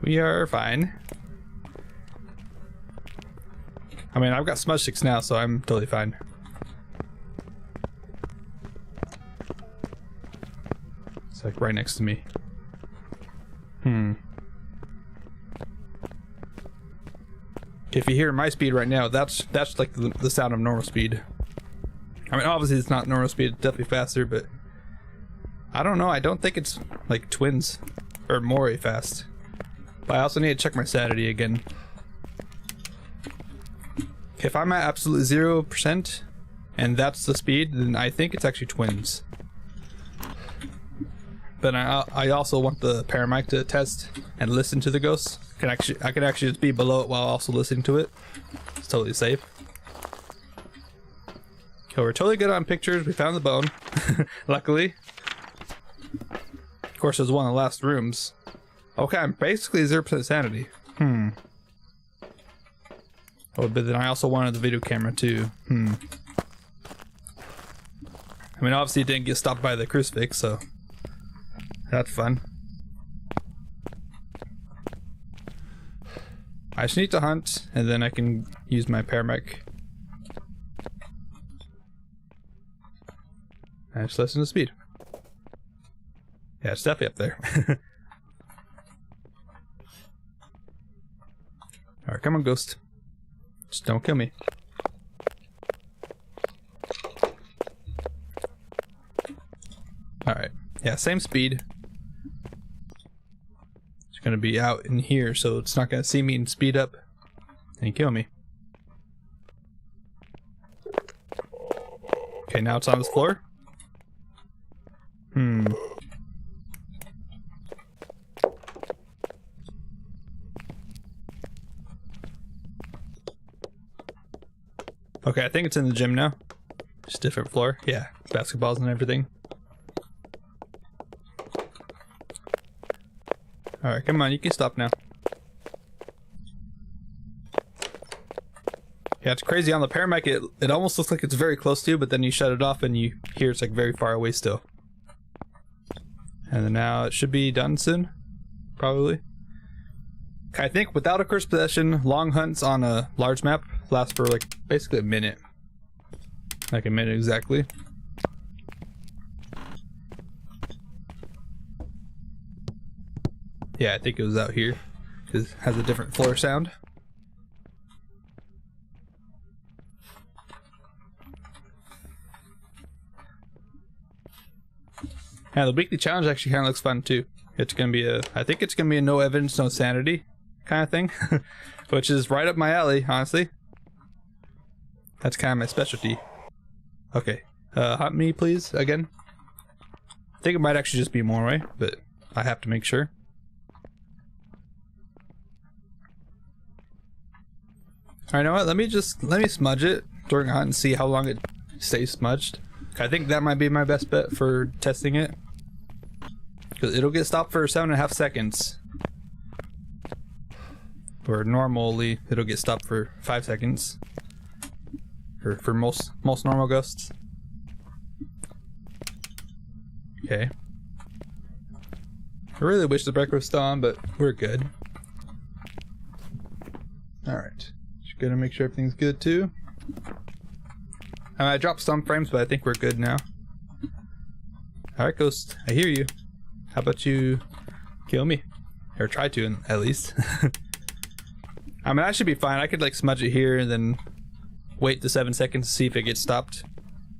We are fine. I mean, I've got smudge sticks now, so I'm totally fine. It's like right next to me. If you hear my speed right now, that's like the sound of normal speed. I mean, obviously it's not normal speed, it's definitely faster, but I don't know, I don't think it's like twins or more fast. But I also need to check my sanity again. If I'm at absolute 0% and that's the speed, then I think it's actually twins. But I also want the paramic to test and listen to the ghosts. I can actually just be below it while also listening to it. It's totally safe. Okay, we're totally good on pictures. We found the bone, luckily. Of course, it was one of the last rooms. Okay, I'm basically 0% sanity. Oh, but then I also wanted the video camera too. I mean, obviously it didn't get stopped by the crucifix, so that's fun. I just need to hunt, and then I can use my paramedic. And just listen to speed. Yeah, it's definitely up there. Alright, come on, ghost. Just don't kill me. Alright. Yeah, same speed. It's gonna be out in here, so it's not gonna see me and speed up and kill me. Okay, now it's on this floor. Okay, I think it's in the gym now. Just different floor. Yeah, basketballs and everything. Alright, come on, you can stop now. Yeah, it's crazy. On the paramedic, it almost looks like it's very close to you, but then you shut it off and you hear it's like very far away still. And then now it should be done soon. Probably. I think without a cursed possession, long hunts on a large map last for like basically a minute. Like a minute exactly. Yeah, I think it was out here because it has a different floor sound. Yeah, the weekly challenge actually kind of looks fun too. It's gonna be I think it's gonna be a no evidence, no sanity kind of thing, which is right up my alley, honestly. That's kind of my specialty. Okay, hunt me please again. I think it might actually just be Morway, but I have to make sure. Alright, you know what? Let me smudge it during a hunt and see how long it stays smudged. I think that might be my best bet for testing it. Because it'll get stopped for 7.5 seconds. Or normally it'll get stopped for 5 seconds. For most normal ghosts. Okay. I really wish the breaker was still on, but we're good. Alright. Just gotta make sure everything's good too. I dropped some frames, but I think we're good now. Alright, Ghost, I hear you. How about you kill me? Or try to, at least. I mean, I should be fine. I could like smudge it here and then wait the 7 seconds to see if it gets stopped.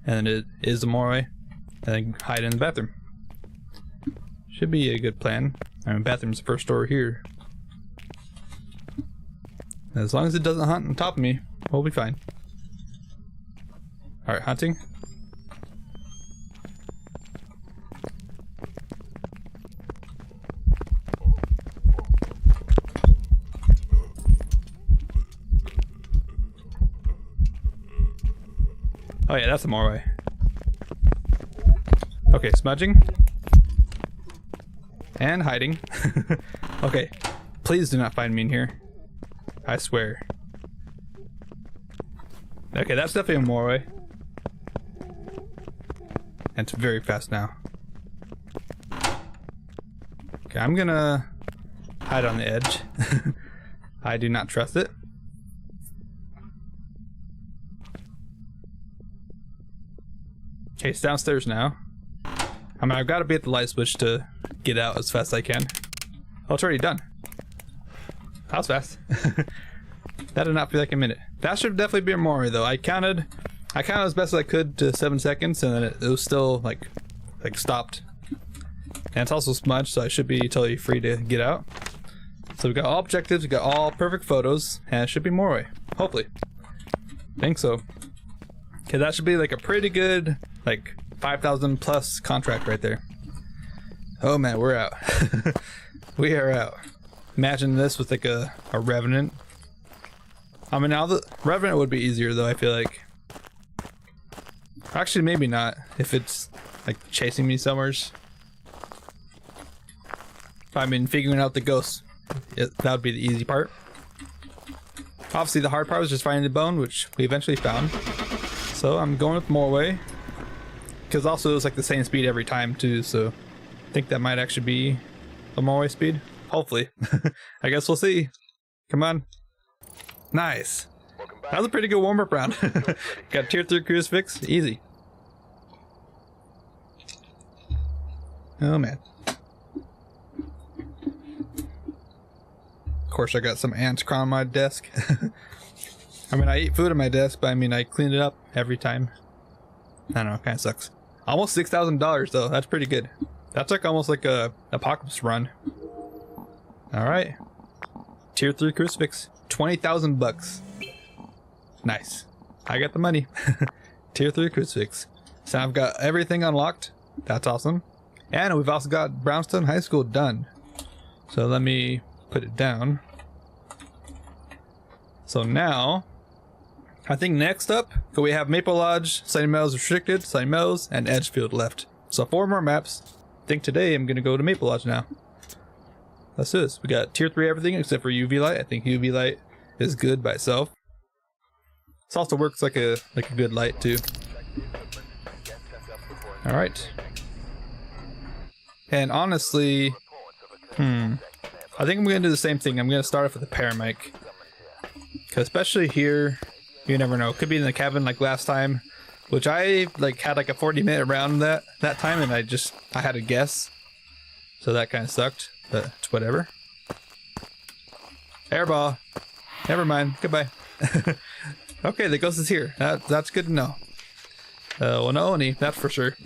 And then it is the Morway. and then hide in the bathroom. Should be a good plan. I mean, bathroom's the first door here. As long as it doesn't hunt on top of me, we'll be fine. Alright, hunting. Oh yeah, that's a Morway. Okay, smudging. And hiding. Okay, please do not find me in here. I swear. Okay, that's definitely a Morway. And it's very fast now. Okay, I'm gonna hide on the edge. I do not trust it. Okay, it's downstairs now. I mean, I've got to be at the light switch to get out as fast as I can. Oh, it's already done. That was fast. That did not feel like a minute. That should definitely be a Mori though. I counted as best as I could to 7 seconds, and then it was still like stopped. And it's also smudged, so I should be totally free to get out. So we got all objectives, we got all perfect photos, and it should be Mori. Hopefully. Think so. Okay, that should be like a pretty good, like 5,000 plus contract right there. Oh man, we're out. We are out. Imagine this with like a Revenant. I mean, now the Revenant would be easier though, I feel like. Actually, maybe not, if it's like chasing me somewheres. I mean, figuring out the ghosts, that would be the easy part. Obviously, the hard part was just finding the bone, which we eventually found. So I'm going with Morway, because also it was like the same speed every time too, so I think that might actually be the Morway speed. Hopefully. I guess we'll see. Come on. Nice. That was a pretty good warm-up round. Got tier 3 crucifix. Easy. Oh man. Of course I got some ants crawling on my desk. I mean, I eat food on my desk, but I mean, I clean it up every time. I don't know, it kind of sucks. Almost $6,000 though, that's pretty good. That's like almost like a apocalypse run. Alright. Tier 3 crucifix. 20,000 bucks. Nice. I got the money. Tier 3 crucifix. So I've got everything unlocked. That's awesome. And we've also got Brownstone High School done. So let me put it down. So now, I think next up, we have Maple Lodge, Sunny Meadows Restricted, Sunny Meadows, and Edgefield left. So 4 more maps. I think today I'm going to go to Maple Lodge now. Let's do this. We got tier 3 everything except for UV light. I think UV light is good by itself. This also works like a good light too. All right. And honestly, I think I'm gonna do the same thing. I'm gonna start off with a paramedic, because especially here, you never know. Could be in the cabin like last time, which I had like a 40-minute round that time, and I had to guess, so that kind of sucked. But it's whatever. Airball. Never mind. Goodbye. Okay, the ghost is here. That's good to know. Well, no Oni, that's for sure.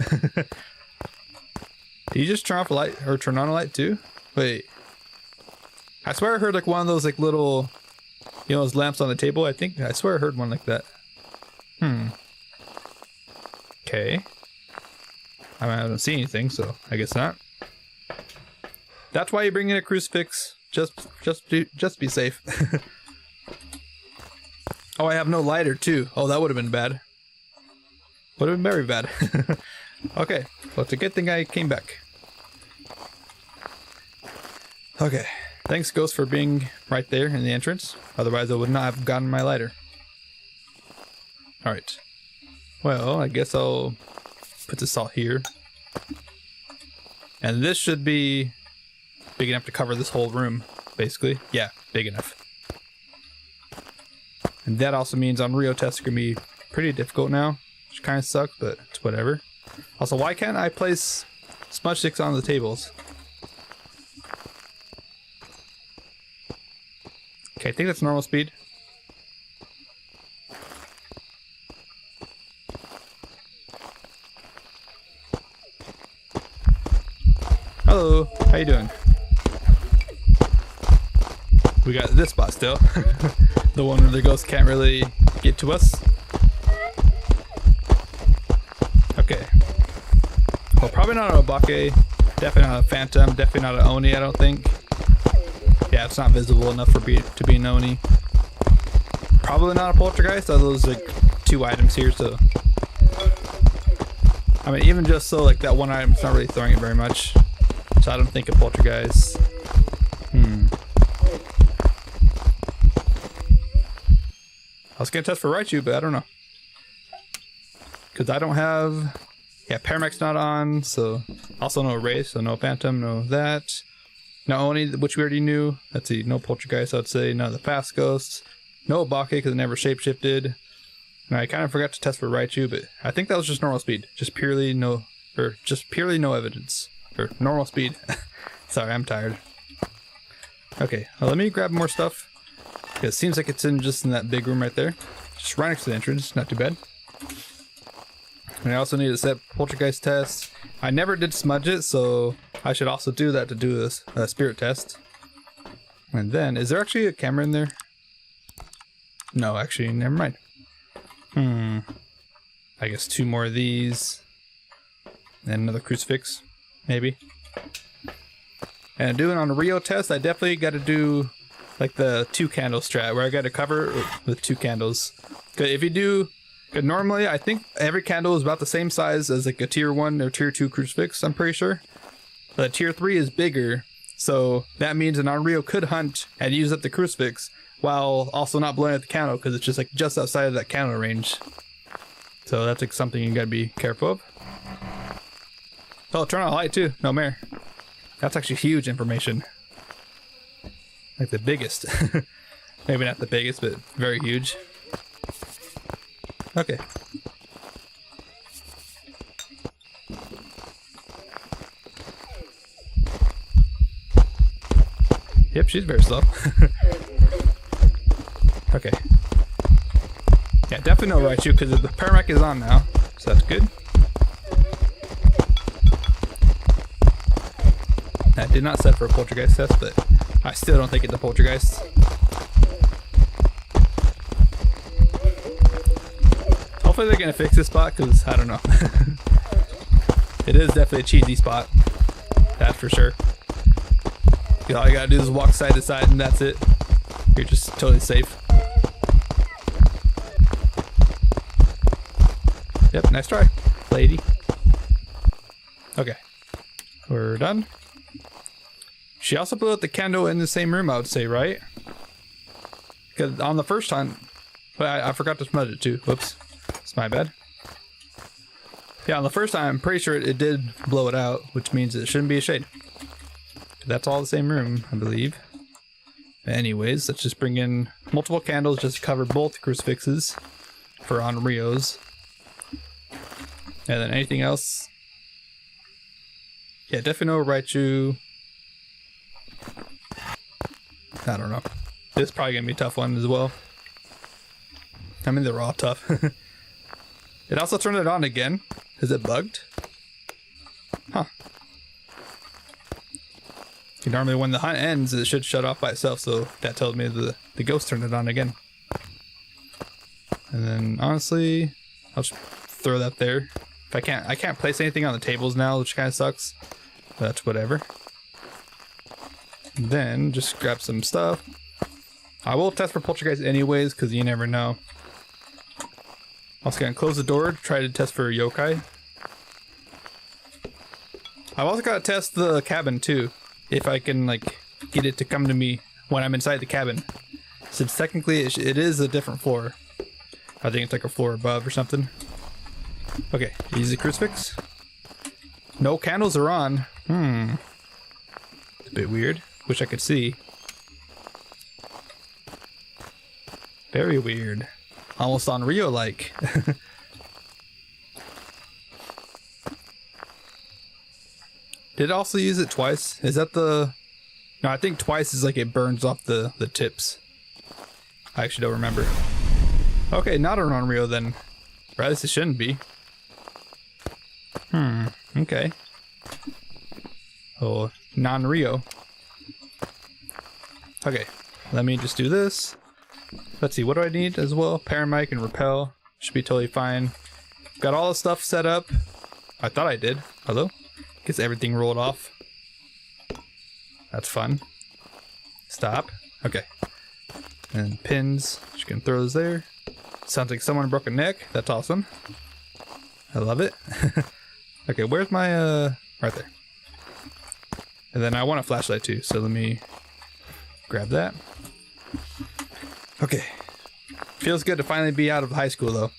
Did you just turn off a light or turn on a light too? Wait. I swear I heard like one of those like little, you know, those lamps on the table. I swear I heard one like that. Okay. I mean, I don't see anything, so I guess not. That's why you bring in a crucifix. Just be safe. Oh, I have no lighter too. Oh, that would have been bad. Would have been very bad. Okay, well, it's a good thing I came back. Okay, thanks Ghost for being right there in the entrance. Otherwise I would not have gotten my lighter. Alright. Well, I guess I'll put this all here. And this should be big enough to cover this whole room, basically. Yeah, big enough. And that also means on Rio tests are gonna be pretty difficult now, which kind of sucks, but it's whatever. Also, why can't I place smudge sticks on the tables? Okay, I think that's normal speed. you doing? We got this spot still. The one where the ghost can't really get to us. Okay. Well, probably not a Obake. Definitely not a Phantom. Definitely not an Oni, I don't think. Yeah, it's not visible enough for to be an Oni. Probably not a Poltergeist, although there's like 2 items here, so... I mean, even just so, like, that one item's not really throwing it very much. So I don't think a Poltergeist. I was gonna test for Raichu, but I don't know. Because I don't have... Yeah, Paramec's not on, so... Also no Wraith, so no Phantom, no that. No Oni, which we already knew. Let's see, no Poltergeist, I'd say. None of the Fast Ghosts. No Obake, because it never shapeshifted. And I kind of forgot to test for Raichu, but I think that was just normal speed. Just purely no evidence. Or normal speed. Sorry, I'm tired. Okay, well, let me grab more stuff. Because it seems like it's just in that big room right there. Just right next to the entrance, not too bad. And I also need to set Poltergeist test. I never did smudge it, so I should also do that to do this spirit test. And then, is there actually a camera in there? No, actually, never mind. I guess 2 more of these. And another crucifix, maybe. And doing on a Rio test, I definitely got to do like the 2 candle strat, where I got to cover with 2 candles. Cause if you do, normally I think every candle is about the same size as like a tier 1 or tier 2 crucifix, I'm pretty sure. But tier 3 is bigger, so that means an Onryo could hunt and use up the crucifix while also not blowing at the candle, because it's just like just outside of that candle range. So that's like something you gotta be careful of. Oh, turn on a light too. No mare. That's actually huge information. Like the biggest. Maybe not the biggest, but very huge. Okay. Yep, she's very slow. Okay. Yeah, definitely no Raichu, because the Paramec is on now, so that's good. I did not set for a Poltergeist test, but I still don't think it's a Poltergeist. Hopefully they're gonna fix this spot, because I don't know. It is definitely a cheesy spot. That's for sure. All you gotta do is walk side to side and that's it. You're just totally safe. Yep, nice try, lady. Okay. We're done. She also blew out the candle in the same room, I would say, right? Because on the first time... But I forgot to smudge it too. Whoops. It's my bad. Yeah, on the first time, I'm pretty sure it did blow it out, which means it shouldn't be a shade. That's all the same room, I believe. Anyways, let's just bring in multiple candles just to cover both crucifixes for Onryos. And then anything else? Yeah, definitely no Raichu. I don't know. This is probably gonna be a tough one as well. I mean, they're all tough. It also turned it on again. Is it bugged? Huh. Normally when the hunt ends, it should shut off by itself, so that tells me the ghost turned it on again. And then honestly, I'll just throw that there. If I can't place anything on the tables now, which kind of sucks. But that's whatever. And then just grab some stuff. I will test for Poltergeist anyways, because you never know. Also gonna close the door to try to test for yokai. I've also got to test the cabin too, if I can like get it to come to me when I'm inside the cabin, since technically it is a different floor. I think it's like a floor above or something. Okay, easy crucifix. No candles are on. It's a bit weird. Wish I could see. Very weird. Almost on Rio like. Did it also use it twice? Is that the... No, I think twice is like it burns off the tips. I actually don't remember. Okay, not an Onryo then. Or at least it shouldn't be. Okay. Oh, non-Rio. Okay, let me just do this. Let's see, what do I need as well? Paramic and Repel. Should be totally fine. Got all the stuff set up. I thought I did. Hello? Gets everything rolled off. That's fun. Stop. Okay. And pins. Just gonna throw those there. Sounds like someone broke a neck. That's awesome. I love it. Okay, where's my, right there. And then I want a flashlight too, so let me grab that. Okay. Feels good to finally be out of high school though.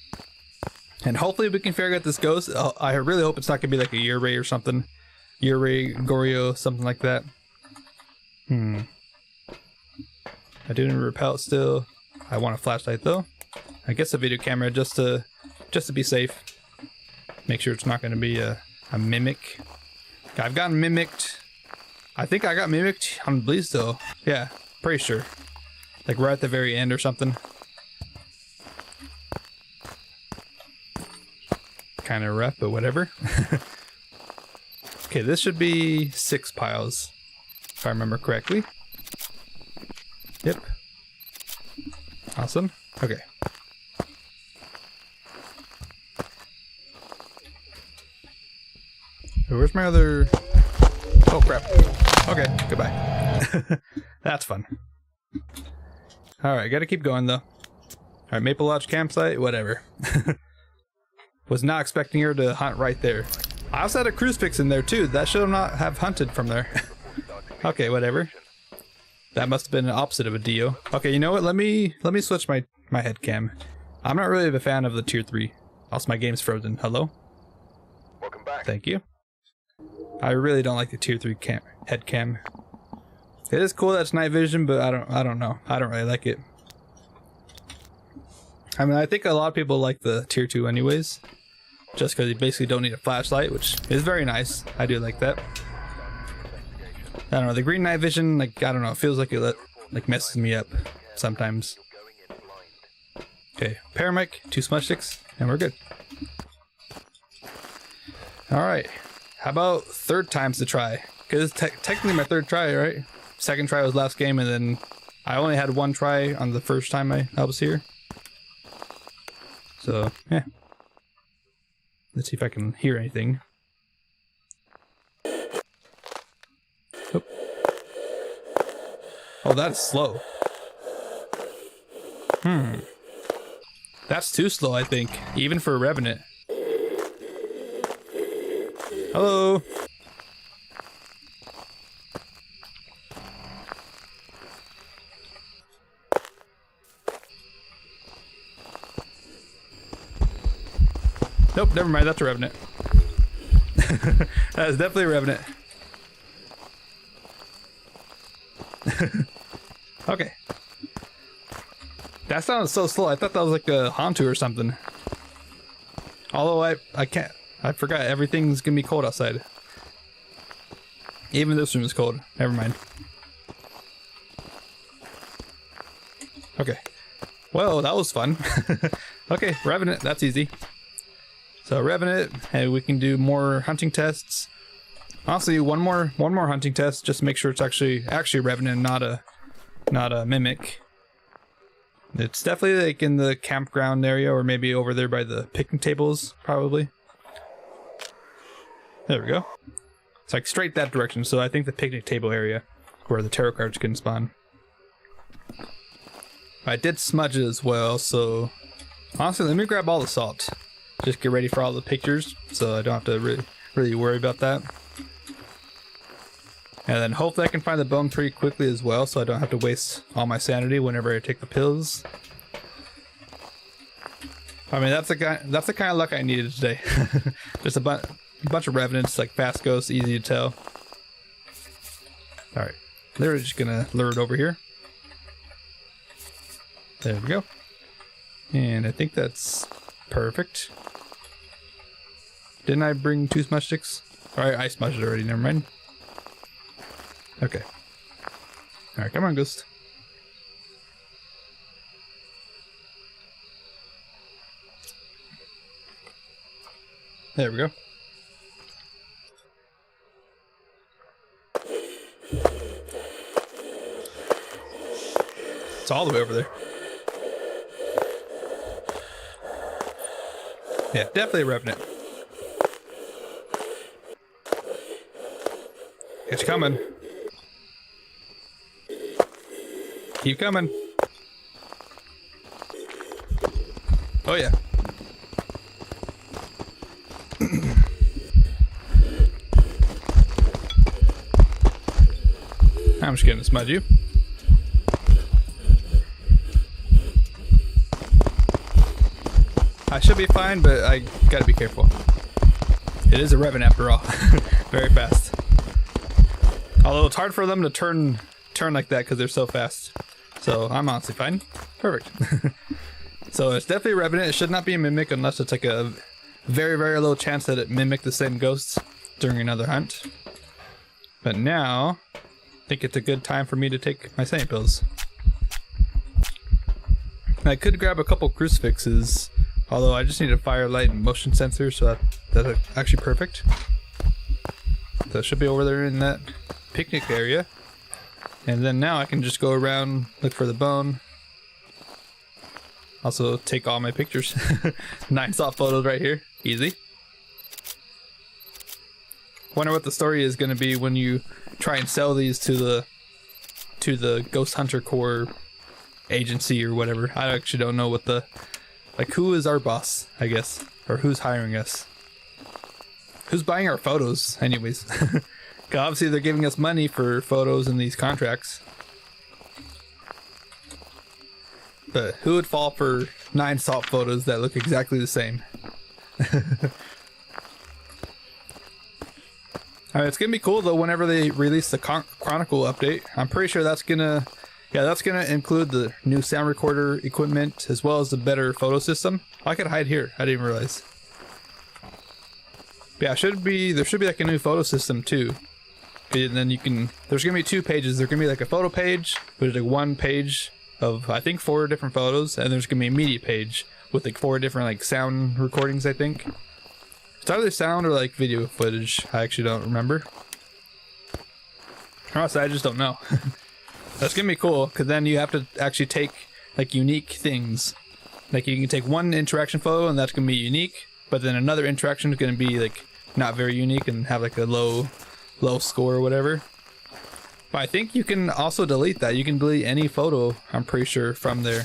And hopefully we can figure out this ghost. I really hope it's not gonna be like a Yurei or something. Yurei, Goryo, something like that. I do need to repel it still. I want a flashlight though. I guess a video camera just to be safe. Make sure it's not gonna be a mimic. I've gotten mimicked. I think I got mimicked on Bleeds though. Yeah, pretty sure. Like right at the very end or something. Kind of rough, but whatever. Okay, this should be 6 piles, if I remember correctly. Yep. Awesome. Okay. Where's my other... Oh, crap. Okay, goodbye. That's fun. Alright, gotta keep going, though. Alright, Maple Lodge campsite, whatever. Was not expecting her to hunt right there. I also had a crucifix in there, too. That should not have hunted from there. Okay, whatever. That must have been the opposite of a Dio. Okay, you know what? Let me switch my head cam. I'm not really a fan of the tier 3. Also, my game's frozen. Hello? Welcome back. Thank you. I really don't like the tier 3 head cam. It is cool that it's night vision, but I don't know. I don't really like it. I mean, I think a lot of people like the tier 2 anyways. Just because you basically don't need a flashlight, which is very nice. I do like that. I don't know, the green night vision, like, I don't know, it feels like it like messes me up sometimes. Okay, Paramic, 2 smudge sticks, and we're good. Alright, how about third time's the try? Because it's technically my third try, right? Second try was last game, and then I only had 1 try on the first time I was here. So, yeah. Let's see if I can hear anything. Oh, oh, that's slow. That's too slow, I think. Even for a Revenant. Hello? Nope, never mind, that's a Revenant. That is definitely a Revenant. Okay. That sounded so slow. I thought that was like a Hantu or something. Although I forgot everything's gonna be cold outside. Even this room is cold. Never mind. Okay. Well, that was fun. Okay, Revenant, that's easy. So Revenant, and we can do more hunting tests. Honestly, one more hunting test, just to make sure it's actually Revenant, not a mimic. It's definitely like in the campground area, or maybe over there by the picnic tables, probably. There we go. It's like straight that direction, so I think the picnic table area, where the tarot cards can spawn. I did smudge it as well, so honestly, let me grab all the salt. Just get ready for all the pictures, so I don't have to really worry about that. And then hopefully I can find the bone pretty quickly as well, so I don't have to waste all my sanity whenever I take the pills. I mean, that's the kind of luck I needed today. Just a bunch of Revenants, like fast ghosts, easy to tell. Alright, they're just gonna lure it over here. There we go. And I think that's perfect. Didn't I bring 2 smudge sticks? Alright, I smudged it already, never mind. Okay. Alright, come on, Ghost. There we go. It's all the way over there. Yeah, definitely a Revenant. It's coming. Keep coming. Oh yeah. I'm just gonna smudge you. I should be fine, but I gotta be careful. It is a Revenant after all. Very fast. Although it's hard for them to turn like that because they're so fast. So I'm honestly fine. Perfect. So it's definitely a Revenant. It should not be a Mimic unless it's like a very, very low chance that it mimicked the same ghosts during another hunt. But now, I think it's a good time for me to take my saint pills. I could grab a couple crucifixes, although I just need a firelight and motion sensor, so that's actually perfect. So it should be over there in that picnic area. And then now I can just go around, look for the bone. Also take all my pictures. 9 soft photos right here. Easy. Wonder what the story is going to be when you try and sell these to the Ghost Hunter Corps agency or whatever. I actually don't know what the... Like, who is our boss, I guess? Or who's hiring us? Who's buying our photos, anyways? Because obviously they're giving us money for photos in these contracts. But who would fall for 9 salt photos that look exactly the same? Alright, it's gonna be cool though whenever they release the Chronicle update. I'm pretty sure that's gonna... Yeah, that's gonna include the new sound recorder equipment as well as the better photo system. I could hide here. I didn't even realize. But yeah, there should be like a new photo system too. And then you can... There's gonna be 2 pages. There's gonna be like a photo page, which is like 1 page of I think 4 different photos, and there's gonna be a media page with like 4 different like sound recordings, I think. It's either sound or like video footage. I actually don't remember. Honestly, I just don't know. That's gonna be cool, because then you have to actually take like unique things. Like you can take 1 interaction photo and that's gonna be unique, but then another interaction is gonna be like not very unique and have like a low score or whatever. But I think you can also delete that. You can delete any photo, I'm pretty sure, from there.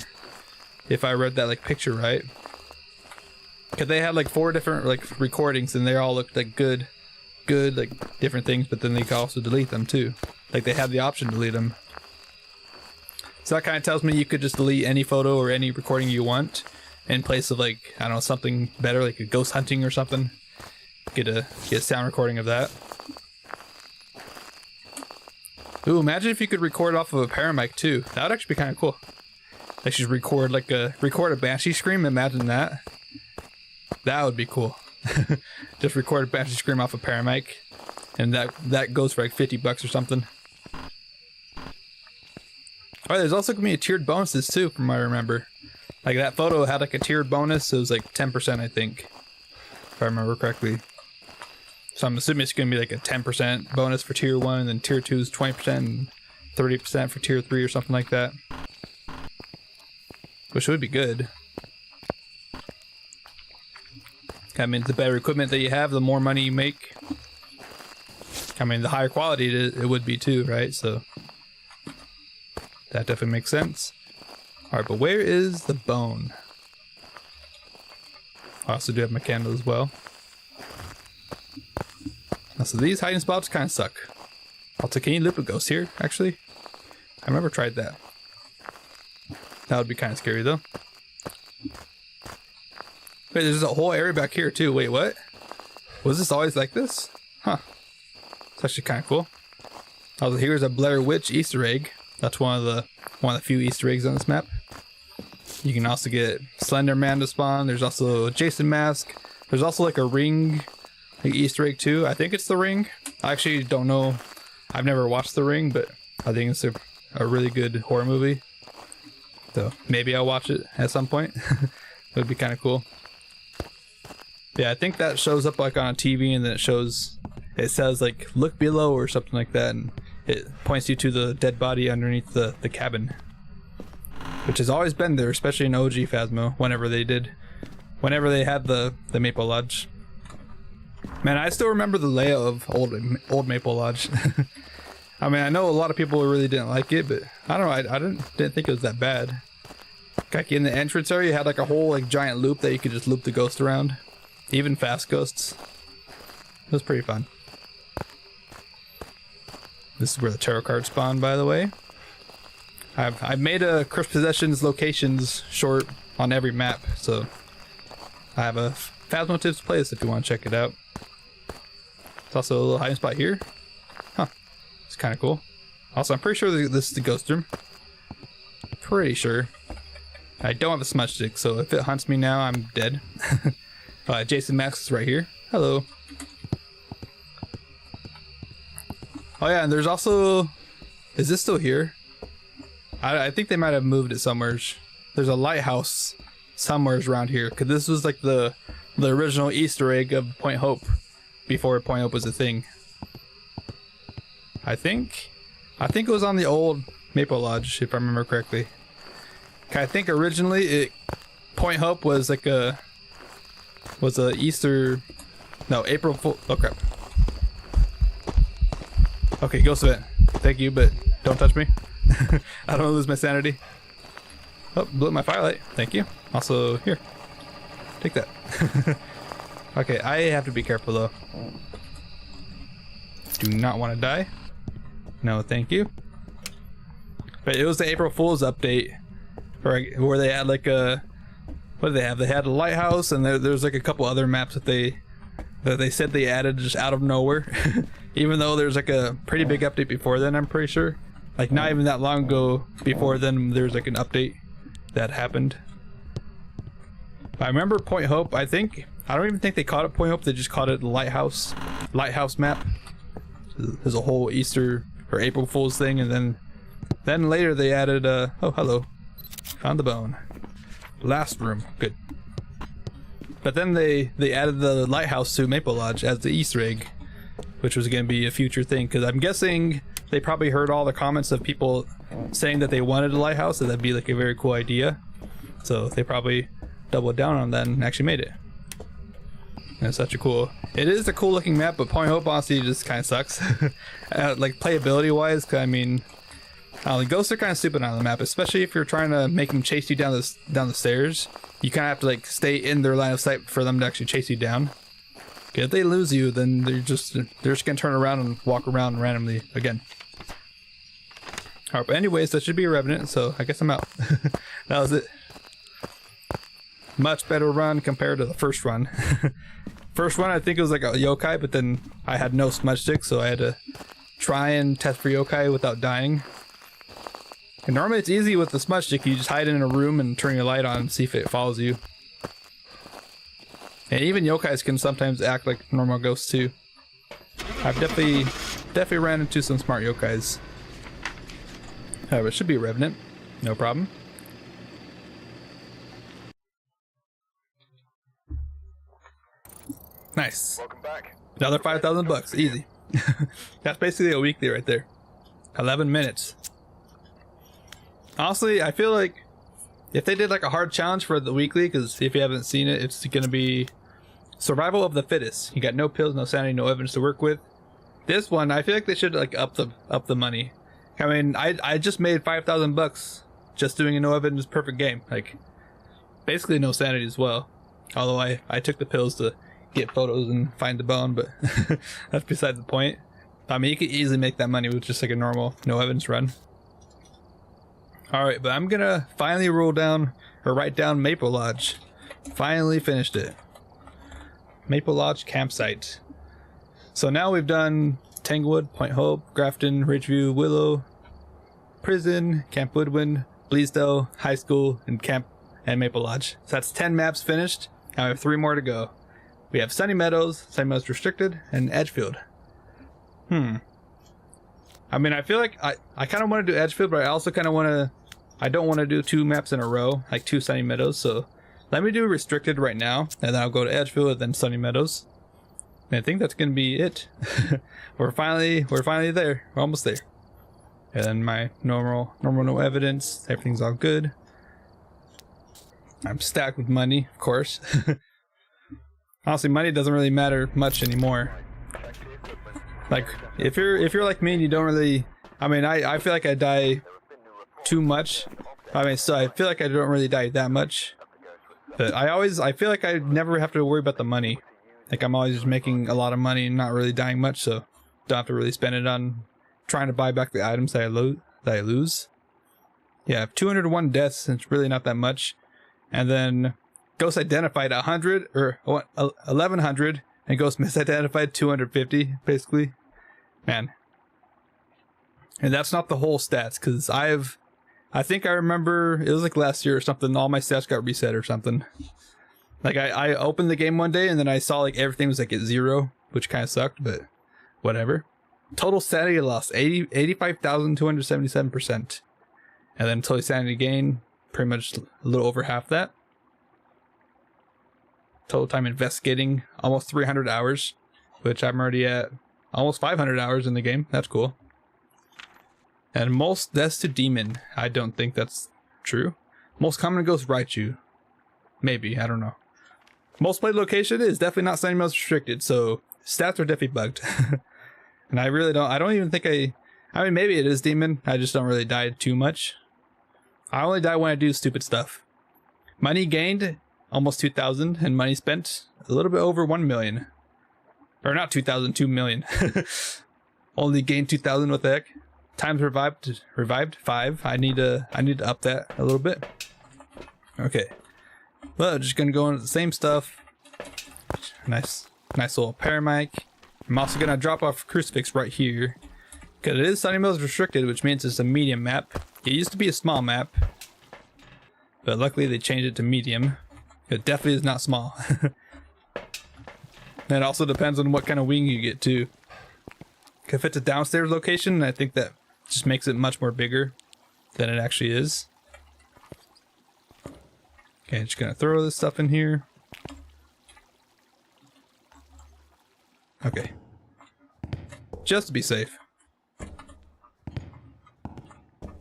If I read that like picture right. Because they had like 4 different like recordings and they all looked like good like different things, but then they could also delete them too. Like they had the option to delete them. So that kind of tells me you could just delete any photo or any recording you want in place of like, I don't know, something better like a ghost hunting or something. Get a sound recording of that. Ooh, imagine if you could record off of a paramic too. That would actually be kind of cool. Like just record a banshee scream. Imagine that. That would be cool. Just record a banshee scream off a paramic, and that goes for like $50 or something. Oh, there's also gonna be a tiered bonuses too, from what I remember. Like that photo had like a tiered bonus. It was like 10%, I think, if I remember correctly. So I'm assuming it's gonna be like a 10% bonus for tier 1, and then tier 2 is 20%, and 30% for tier 3 or something like that. Which would be good. I mean, the better equipment that you have, the more money you make. I mean, the higher quality it would be too, right? So that definitely makes sense. Alright, but where is the bone? I also do have my candle as well. So these hiding spots kind of suck. Also, can you loop a ghost here, actually? I've never tried that. That would be kind of scary, though. Wait, there's a whole area back here, too. Wait, what? Was this always like this? Huh. It's actually kind of cool. Also, here's a Blair Witch Easter egg. That's one of the few Easter eggs on this map. You can also get Slender Man to spawn. There's also a Jason mask. There's also like a ring Easter egg too. I think it's the ring. I actually don't know. I've never watched The Ring, but I think it's a really good horror movie. So maybe I'll watch it at some point. It would be kind of cool. Yeah, I think that shows up like on a TV, and then it says like look below or something like that, and it points you to the dead body underneath the cabin. which has always been there, especially in OG Phasmo. Whenever they had the Maple Lodge. Man, I still remember the layout of old Maple Lodge. I mean, I know a lot of people really didn't like it, but I don't know. I didn't think it was that bad. Like in the entrance area, you had like a whole like giant loop that you could just loop the ghost around, even fast ghosts. It was pretty fun. This is where the tarot cards spawn, by the way. I've made a Cursed Possessions locations short on every map, so I have a Phasmo Tips playlist if you want to check it out. There's also a little hiding spot here. Huh. It's kind of cool. Also, I'm pretty sure this is the ghost room. Pretty sure. I don't have a smudge stick, so if it hunts me now, I'm dead. Jason Max is right here. Hello. Oh yeah, and there's also... Is this still here? I think they might have moved it somewhere. There's a lighthouse somewhere around here, because this was like the original Easter egg of Point Hope before Point Hope was a thing. I think it was on the old Maple Lodge, if I remember correctly. I think originally Point Hope was like a Easter, no, April Fool. Oh crap. Okay, Ghost Event. Thank you, but don't touch me. I don't want to lose my sanity. Oh, blew up my firelight. Thank you. Also, here. Take that. Okay, I have to be careful though. Do not want to die. No, thank you. But it was the April Fool's update where they had like a... What did they have? They had a lighthouse, and there's like a couple other maps that they said they added just out of nowhere. Even though there's like a pretty big update before then, I'm pretty sure. Like not even that long ago before then, there's like an update that happened. I remember Point Hope, I don't even think they called it Point Hope, they just called it the lighthouse map. There's a whole Easter or April Fool's thing, and then later they added oh hello. Found the bone. Last room. Good. But then they added the lighthouse to Maple Lodge as the Easter egg, which was going to be a future thing, because I'm guessing they probably heard all the comments of people saying that they wanted a lighthouse, and that'd be like a very cool idea. So they probably doubled down on that and actually made it. And it's such a cool... It is a cool looking map, but Point Hope honestly just kind of sucks. Like playability wise, cause I mean... the ghosts are kind of stupid on the map, especially if you're trying to make them chase you down the stairs. You kind of have to like stay in their line of sight for them to actually chase you down. Okay, if they lose you, then they're just gonna turn around and walk around randomly again. Alright, but anyways, that should be a Revenant, so I guess I'm out. That was it. Much better run compared to the first run. First run, I think it was like a yokai, but then I had no smudge stick, so I had to try and test for yokai without dying. And normally it's easy with the smudge stick, you just hide in a room and turn your light on and see if it follows you. And even yokais can sometimes act like normal ghosts too. I've definitely ran into some smart yokais. However, it should be a Revenant, no problem. Nice. Welcome back. Another 5,000 bucks, easy. That's basically a weekly right there. 11 minutes. Honestly, I feel like if they did like a hard challenge for the weekly, because if you haven't seen it, it's gonna be survival of the fittest. You got no pills, no sanity, no evidence to work with. This one, I feel like they should like up the money. I mean, I just made 5,000 bucks just doing a no evidence perfect game. Like, basically no sanity as well. Although I took the pills to get photos and find the bone, but that's beside the point. I mean, you could easily make that money with just like a normal no evidence run. Alright, but I'm gonna finally write down Maple Lodge. Finally finished it. Maple Lodge campsite. So now we've done Tanglewood, Point Hope, Grafton, Ridgeview, Willow, Prison, Camp Woodwind, Bleasdale, High School, and Maple Lodge. So that's 10 maps finished, and we have 3 more to go. We have Sunny Meadows Restricted, and Edgefield. I mean, I feel like I kind of want to do Edgefield, but I also kind of want to... I don't want to do 2 maps in a row, like 2 Sunny Meadows, so let me do Restricted right now, and then I'll go to Edgefield and then Sunny Meadows. And I think that's going to be it. We're finally there. We're almost there. And then my normal no evidence. Everything's all good. I'm stacked with money, of course. Honestly, money doesn't really matter much anymore. Like, if you're like me and you don't really... I mean, I feel like I die too much. I mean, so I feel like I don't really die that much. But I feel like I never have to worry about the money. Like, I'm always just making a lot of money and not really dying much, so don't have to really spend it on trying to buy back the items that I lose. Yeah, I have 201 deaths, and it's really not that much. And then Ghost identified 100 or 1100, and Ghost misidentified 250, basically. Man. And that's not the whole stats, because I think I remember, it was like last year or something, all my stats got reset or something. Like, I opened the game one day, and then I saw, like, everything was, like, at 0, which kind of sucked, but whatever. Total sanity loss, 85,277%. And then total sanity gain, pretty much a little over half that. Total time investigating, almost 300 hours, which I'm already at almost 500 hours in the game. That's cool. And most deaths to demon. I don't think that's true. Most common ghost Raichu. Maybe, I don't know. Most played location is definitely not Sunny Mills restricted, so stats are definitely bugged. And I don't even think I mean, maybe it is demon. I just don't really die too much. I only die when I do stupid stuff. Money gained, almost 2,000, and money spent, a little bit over 1 million. Or not 2,000, 2 million. Only gained 2,000, what the heck? Times revived 5. I need to up that a little bit. Okay. Well, just gonna go into the same stuff. Nice little paramic. I'm also gonna drop off Crucifix right here, because it is Sunny Mills restricted, which means it's a medium map. It used to be a small map, but luckily they changed it to medium. It definitely is not small. It also depends on what kind of wing you get too. If it's a downstairs location, I think that just makes it much more bigger than it actually is. Okay, just gonna throw this stuff in here. Okay. Just to be safe.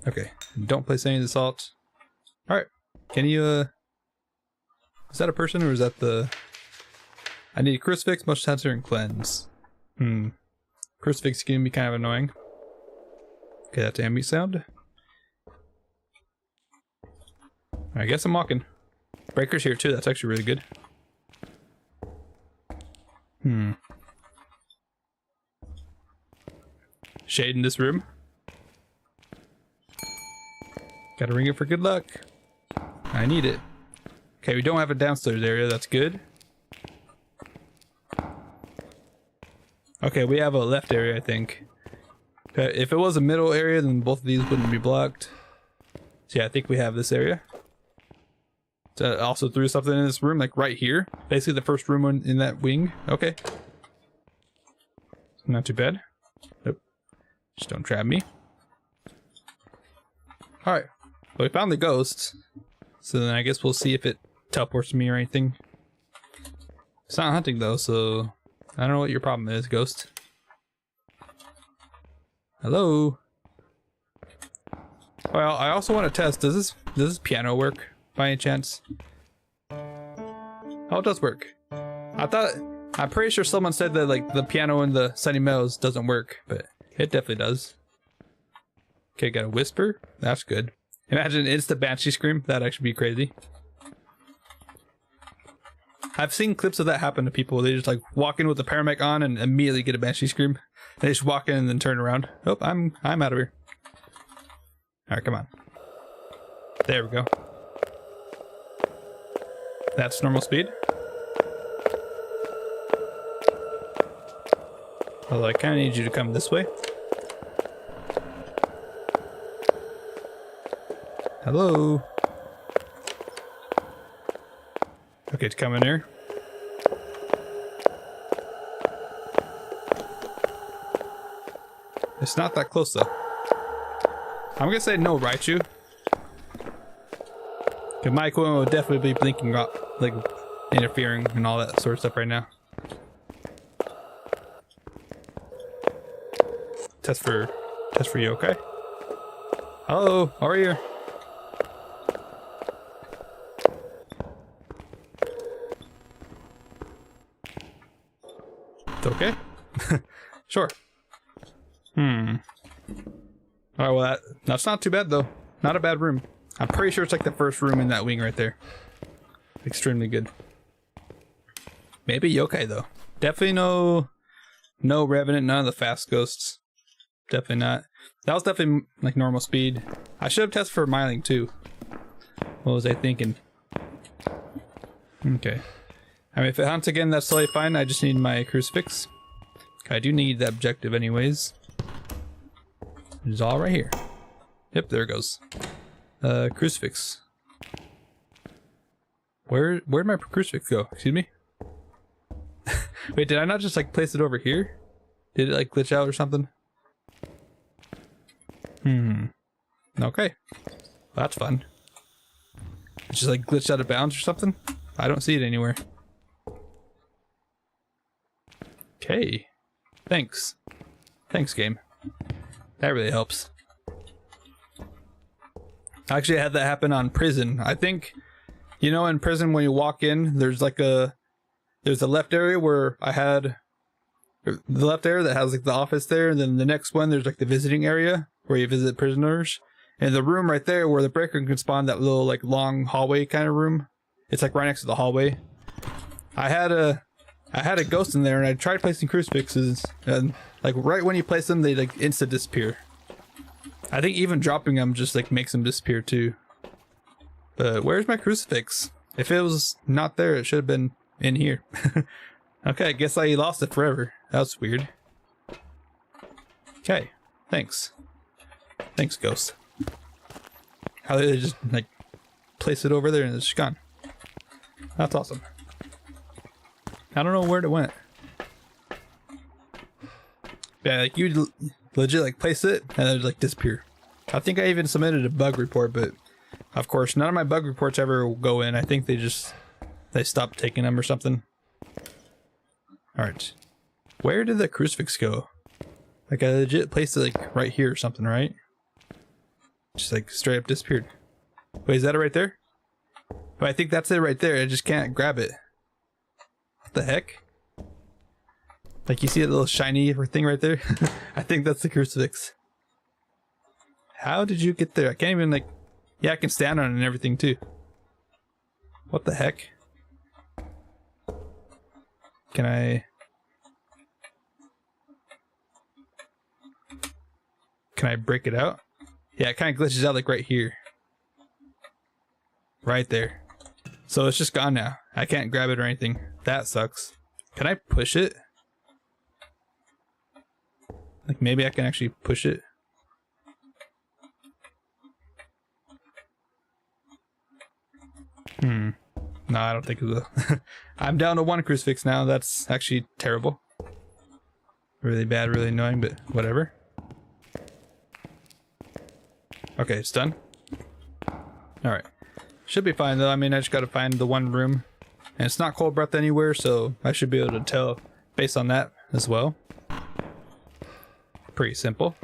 Okay, don't place any of the salt. Alright, can you, is that a person or is that the... I need a Crucifix, Motion Sensor, and Cleanse. Crucifix can be kind of annoying. Okay, that's ambient sound. I guess I'm walking. Breaker's here too, that's actually really good. Shade in this room. Gotta ring it for good luck. I need it. Okay, we don't have a downstairs area, that's good. Okay, we have a left area, I think. Okay, if it was a middle area, then both of these wouldn't be blocked. So yeah, I think we have this area. So I also threw something in this room, like right here. Basically the first room in that wing. Okay. Not too bad. Nope. Just don't trap me. Alright. Well, we found the ghost. So then I guess we'll see if it teleports me or anything. It's not hunting though, so I don't know what your problem is, ghost. Hello? Well, I also want to test, does this piano work by any chance? Oh, it does work. I'm pretty sure someone said that like the piano in the Sunny Meadows doesn't work, but it definitely does. Okay, got a whisper. That's good. Imagine it's the Banshee scream. That'd actually be crazy. I've seen clips of that happen to people. They just like walk in with the paramedic on and immediately get a Banshee scream. They just walk in and then turn around. Oh, I'm out of here. Alright, come on. There we go. That's normal speed. Well, I kind of need you to come this way. Hello. Okay, to come in here. It's not that close though. I'm gonna say no, Raichu. Cause my equipment would definitely be blinking, like interfering and all that sort of stuff right now. Test for you, okay? Hello, how are you? Sure. Alright, well that's not too bad though. Not a bad room. I'm pretty sure it's like the first room in that wing right there. Extremely good. Maybe yokai though. Definitely no revenant, none of the fast ghosts. Definitely not. That was definitely like normal speed. I should have tested for miling too. What was I thinking? Okay. I mean, if it hunts again, that's totally fine. I just need my crucifix. I do need that objective anyways. It's all right here. Yep, there it goes. Crucifix. Where'd my crucifix go? Excuse me? Wait, did I not just like place it over here? Did it like glitch out or something? Okay. Well, that's fun. It just like glitched out of bounds or something? I don't see it anywhere. Okay. Thanks. Thanks, game. That really helps. Actually, I had that happen on prison. I think, you know, in prison when you walk in, there's a left area where I had the left area that has like the office there, and then the next one there's like the visiting area where you visit prisoners. And the room right there where the breaker can spawn, that little like long hallway kind of room. It's like right next to the hallway. I had a ghost in there, and I tried placing crucifixes, and like right when you place them, they like insta disappear. I think even dropping them just like makes them disappear too. But where's my crucifix? If it was not there, it should have been in here. Okay, I guess I lost it forever. That was weird. Okay, thanks. Thanks, ghost. How did they just like place it over there and it's just gone? That's awesome. I don't know where it went. Yeah, like you legit like place it and then it like disappear. I think I even submitted a bug report, but of course none of my bug reports ever go in. I think they stopped taking them or something. Alright. Where did the crucifix go? Like I legit placed it like right here or something, right? Just like straight up disappeared. Wait, is that it right there? Oh, I think that's it right there. I just can't grab it. What the heck? Like you see that little shiny thing right there? I think that's the crucifix. How did you get there? I can't even like... Yeah, I can stand on it and everything too. What the heck? Can I break it out? Yeah, it kind of glitches out like right here. Right there. So it's just gone now. I can't grab it or anything. That sucks. Can I push it? Like maybe I can actually push it. No, I don't think it will. I'm down to one crucifix now. That's actually terrible. Really bad, really annoying, but whatever. Okay, it's done. Alright. Should be fine though. I mean, I just gotta find the one room. And it's not cold breath anywhere, so I should be able to tell based on that as well. Pretty simple.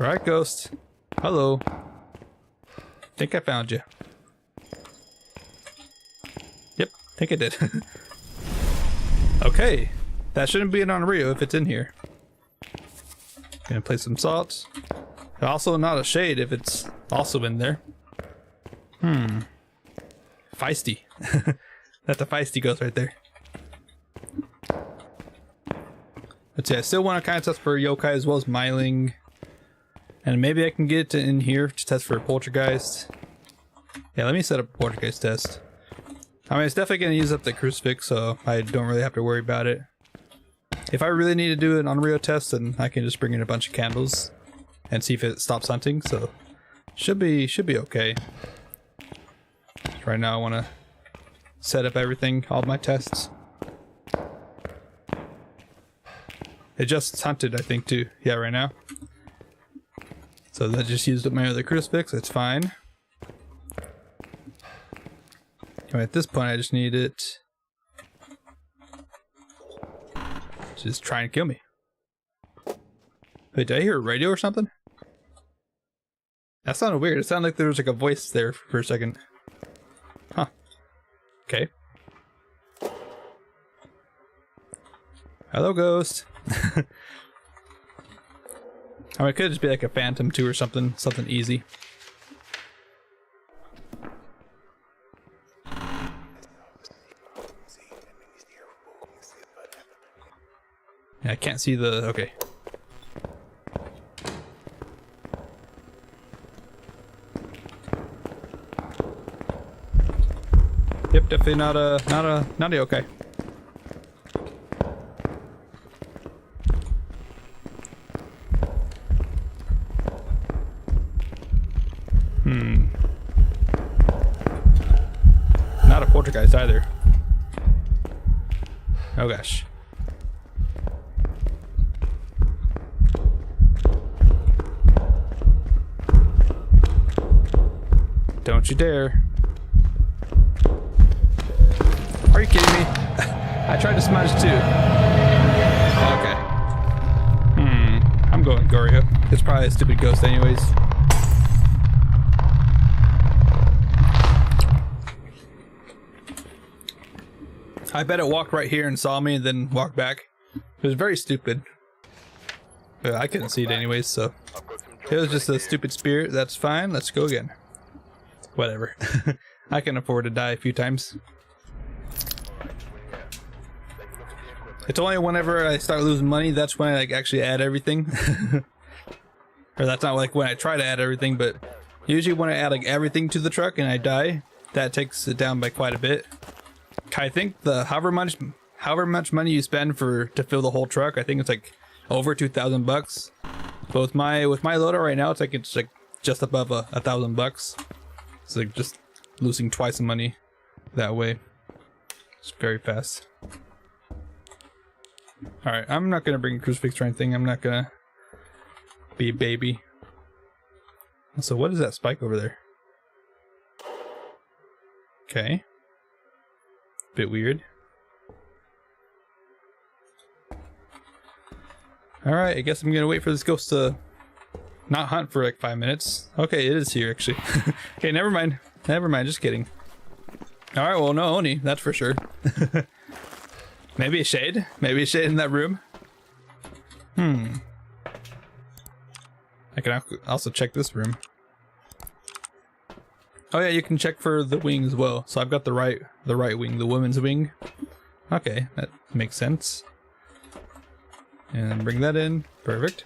Alright, ghost. Hello. Think I found you. Yep, think I did. Okay. That shouldn't be an Onryo if it's in here. Gonna place some salt. Also not a shade if it's also in there. Feisty. That's a feisty ghost right there. Let's see, I still want to kind of test for yokai as well as miling. And maybe I can get it in here to test for poltergeist. Yeah, let me set up a poltergeist test. I mean, it's definitely going to use up the crucifix, so I don't really have to worry about it. If I really need to do an Onryo test, then I can just bring in a bunch of candles and see if it stops hunting, so should be okay. Right now I want to set up everything, all my tests. It just hunted, I think, too. Yeah, right now. So that just used up my other crucifix, that's fine. At this point I just need it just try and kill me. Wait, did I hear a radio or something? That sounded weird. It sounded like there was like a voice there for a second. Huh. Okay. Hello, ghost. I mean, it could just be like a Phantom 2 or something easy. Yeah, I can't see the... okay. Yep, definitely not a okay. Not a poltergeist either. Oh gosh. Don't you dare. Are you kidding me? I tried to smudge too. Okay. I'm going Gorio. It's probably a stupid ghost anyways. I bet it walked right here and saw me and then walked back. It was very stupid. But I couldn't see it anyways, so it was just a stupid spirit. That's fine. Let's go again. Whatever. I can afford to die a few times. It's only whenever I start losing money that's when I like actually add everything. Or that's not like when I try to add everything, but usually when I add like everything to the truck and I die, that takes it down by quite a bit. I think the however much money you spend to fill the whole truck, I think it's like over $2,000. But with my loader right now, it's like just above $1,000. It's like just losing twice the money that way. It's very fast. Alright, I'm not gonna bring a crucifix or anything. I'm not gonna be a baby. So what is that spike over there? Okay. Bit weird. Alright, I guess I'm gonna wait for this ghost to not hunt for like 5 minutes. Okay, it is here actually. Okay, never mind. Never mind, just kidding. Alright, well, no Oni, that's for sure. Maybe a shade? Maybe a shade in that room? I can also check this room. Oh yeah, you can check for the wing as well. So I've got the right wing, the woman's wing. Okay, that makes sense. And bring that in. Perfect.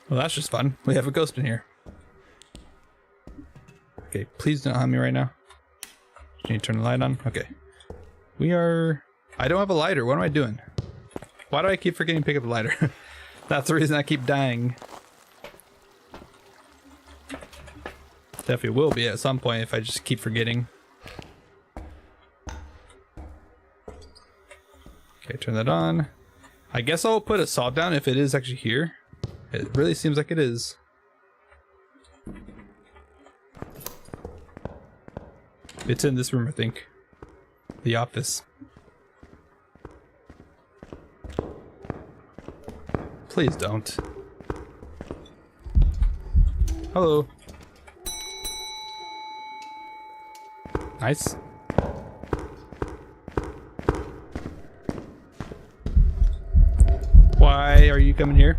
Well, that's just fun. We have a ghost in here. Okay, please don't hunt me right now. Just need to turn the light on. Okay. We are... I don't have a lighter. What am I doing? Why do I keep forgetting to pick up a lighter? That's the reason I keep dying. Definitely will be at some point if I just keep forgetting. Okay, turn that on. I guess I'll put a saw down if it is actually here. It really seems like it is. It's in this room, I think. The office. Please don't. Hello. Nice. Why are you coming here?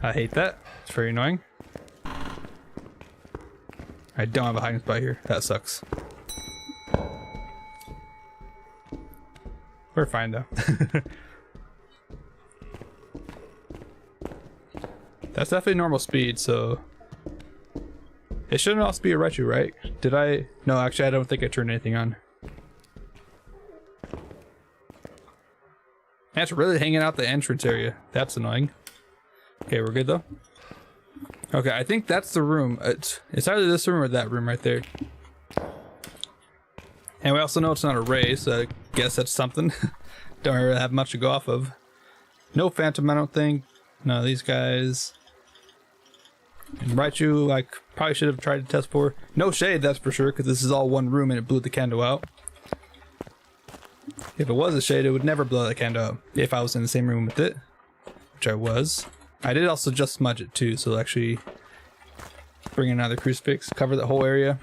I hate that. It's very annoying. I don't have a hiding spot here. That sucks. We're fine though. That's definitely normal speed, so... It shouldn't also be a retro, right? Did I? No, actually I don't think I turned anything on. That's really hanging out the entrance area. That's annoying. Okay, we're good though. Okay, I think that's the room. It's either this room or that room right there. And we also know it's not a ray, so I guess that's something. Don't really have much to go off of. No phantom, I don't think. No, these guys. And Raichu, I probably should have tried to test for. No shade, that's for sure, because this is all one room and it blew the candle out. If it was a shade, it would never blow the candle out if I was in the same room with it, which I was. I did also just smudge it too, so actually bring another crucifix, cover the whole area,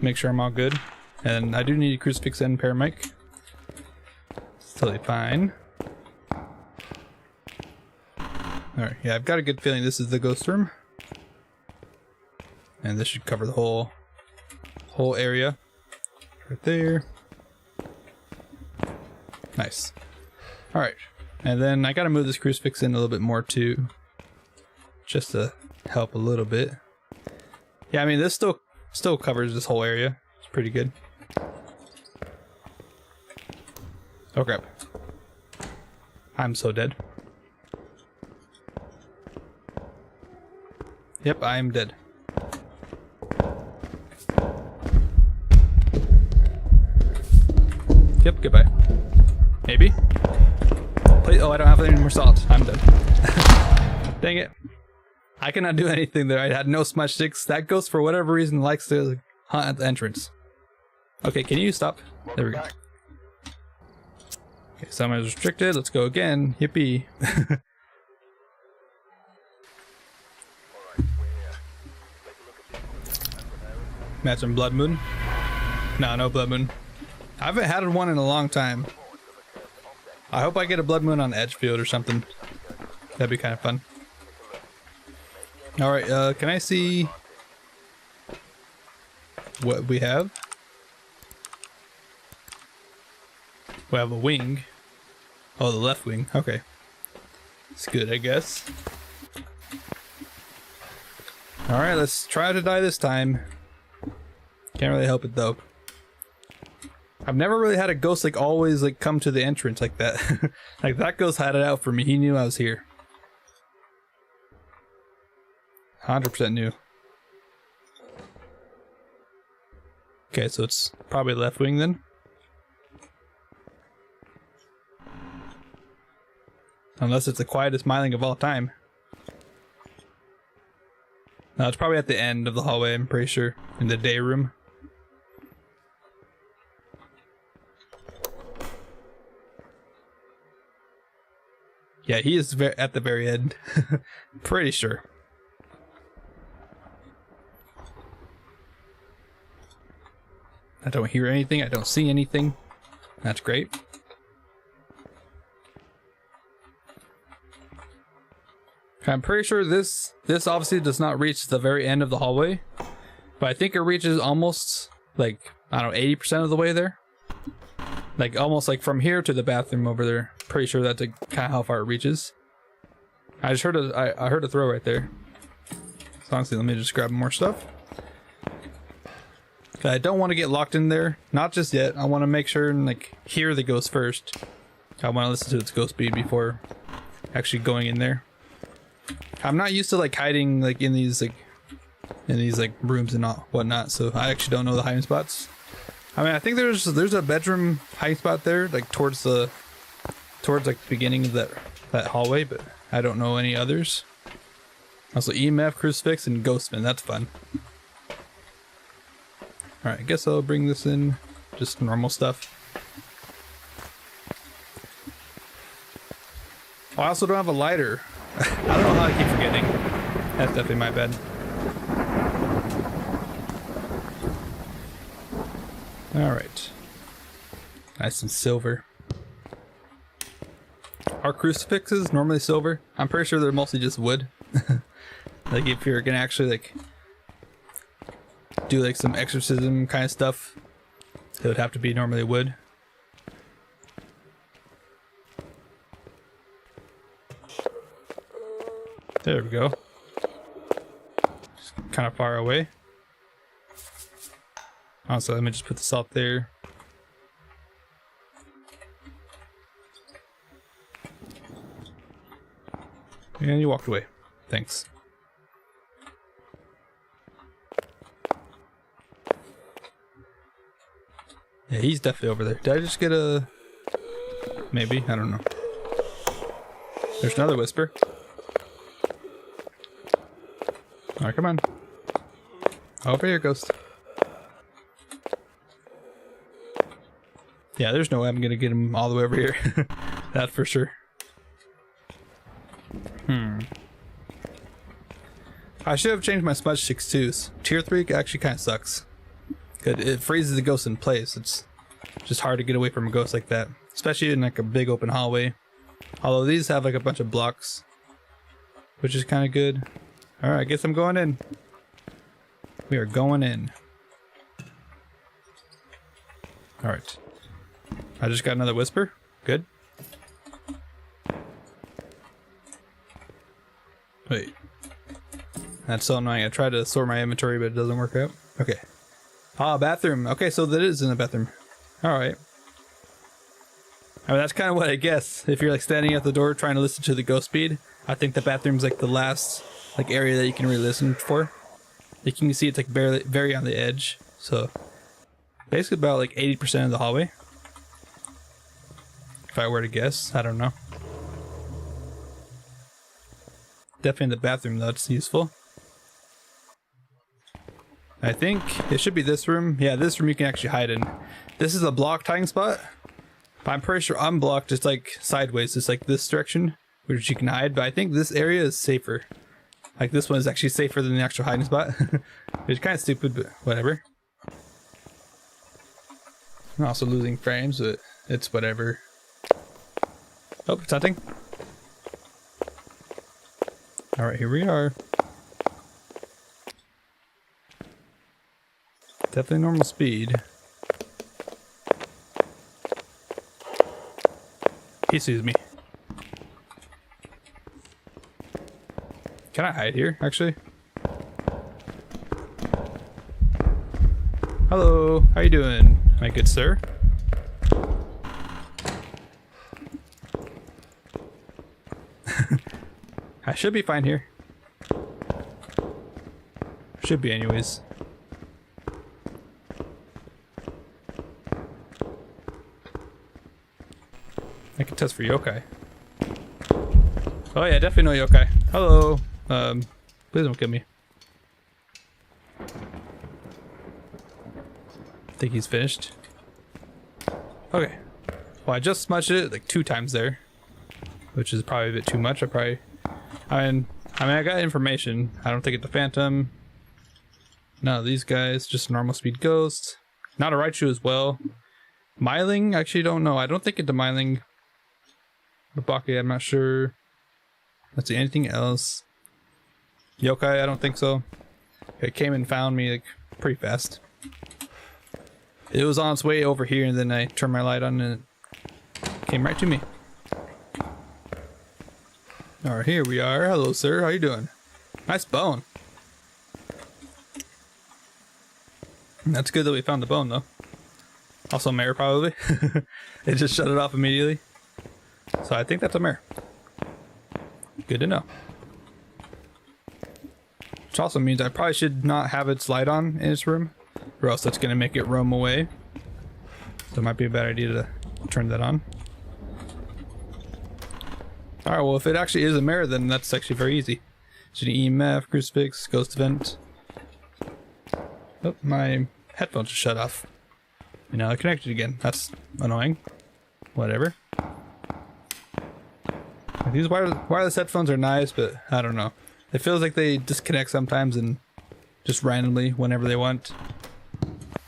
make sure I'm all good. And I do need a crucifix and paramedic. totally fine. Alright, yeah, I've got a good feeling this is the ghost room. And this should cover the whole area. Right there. Nice. Alright. And then I gotta move this crucifix in a little bit more too. Just to help a little bit. Yeah, I mean this still covers this whole area. It's pretty good. Oh crap. I'm so dead. Yep, I am dead. Yep, goodbye. Maybe? Please, oh, I don't have any more salt. I'm dead. Dang it. I cannot do anything there. I had no smudge sticks. That ghost, for whatever reason, likes to hunt at the entrance. Okay, can you stop? There we go. Okay, summon is restricted. Let's go again. Yippee. Imagine Blood Moon. No Blood Moon. I haven't had one in a long time. I hope I get a Blood Moon on Edgefield or something. That'd be kind of fun. Alright, can I see what we have? We have a wing. Oh, the left wing. Okay. It's good, I guess. Alright, let's try to die this time. Can't really help it though. I've never really had a ghost like always like come to the entrance like that. Like that ghost had it out for me. He knew I was here. 100% knew. Okay, so it's probably left wing then. Unless it's the quietest myling of all time. No, it's probably at the end of the hallway, I'm pretty sure. In the day room. Yeah, he is at the very end. Pretty sure. I don't hear anything. I don't see anything. That's great. I'm pretty sure this obviously does not reach the very end of the hallway. But I think it reaches almost, like, I don't know, 80% of the way there. Like, almost like from here to the bathroom over there. Pretty sure that's kind of how far it reaches. I just heard I heard a throw right there. So honestly, let me just grab more stuff. I don't want to get locked in there. Not just yet. I want to make sure and like hear the ghost first. I want to listen to its ghost beat before actually going in there. I'm not used to like hiding like in these rooms and whatnot, so I actually don't know the hiding spots. I mean, I think there's a bedroom hiding spot there, like towards like the beginning of that hallway, but I don't know any others. Also, EMF, crucifix, and ghostman. That's fun. All right, I guess I'll bring this in. Just normal stuff. Oh, I also don't have a lighter. I don't know how I keep forgetting. That's definitely my bad. Alright. Nice and silver. Are crucifixes normally silver? I'm pretty sure they're mostly just wood. Like if you're gonna actually like do like some exorcism kind of stuff, it would have to be normally wood. There we go. Just kind of far away. Also, let me just put the salt there. And you walked away. Thanks. Yeah, he's definitely over there. Did I just get a... Maybe? I don't know. There's another whisper. Alright, come on. Over here, ghost. Yeah, there's no way I'm gonna get him all the way over here. That's for sure. I should have changed my smudge sticks too. Tier 3 actually kind of sucks. It freezes the ghost in place. It's just hard to get away from a ghost like that. especially in like a big open hallway. Although these have like a bunch of blocks, which is kind of good. All right, I guess I'm going in. We are going in. All right. I just got another whisper. Good. Wait. That's so annoying. I tried to sort my inventory, but it doesn't work out. Okay. Ah, bathroom. Okay, so that is in the bathroom. Alright. I mean, that's kind of what I guess. If you're like standing at the door trying to listen to the ghost speed, I think the bathroom's like the last like area that you can really listen for. You can see it's like barely, very on the edge. So basically about like 80% of the hallway. If I were to guess, I don't know. Definitely in the bathroom though, it's useful. I think it should be this room. Yeah, this room you can actually hide in. This is a blocked hiding spot. But I'm pretty sure unblocked, it's like sideways. It's like this direction, which you can hide. But I think this area is safer. Like this one is actually safer than the actual hiding spot. It's kind of stupid, but whatever. I'm also losing frames, but it's whatever. Oh, it's hunting. Alright, here we are. Definitely normal speed. He sees me. Can I hide here, actually? Hello, how you doing, my good sir? I should be fine here. Should be anyways. I can test for yokai. Oh yeah, definitely no yokai. Hello. Please don't kill me. Think he's finished. Okay. Well, I just smudged it like 2 times there, which is probably a bit too much. I mean, I got information. I don't think it's a phantom. None of these guys. Just a normal speed ghost. Not a Raichu as well. Myling, actually don't know. I don't think it's a Myling. Babaki, I'm not sure. Let's see, anything else? Yokai, I don't think so. It came and found me like pretty fast. It was on its way over here, and then I turned my light on and it came right to me. Alright, here we are. Hello, sir. How you doing? Nice bone. That's good that we found the bone, though. Also a mare, probably. It just shut it off immediately. So I think that's a mare. Good to know. Which also means I probably should not have its light on in its room, or else that's going to make it roam away. So it might be a bad idea to turn that on. Alright, well if it actually is a mare, then that's actually very easy. Should EMF, crucifix, ghost event. Oh, my headphones just shut off. And now they're connected again. That's annoying. Whatever. These wireless headphones are nice, but I don't know. It feels like they disconnect sometimes and just randomly whenever they want.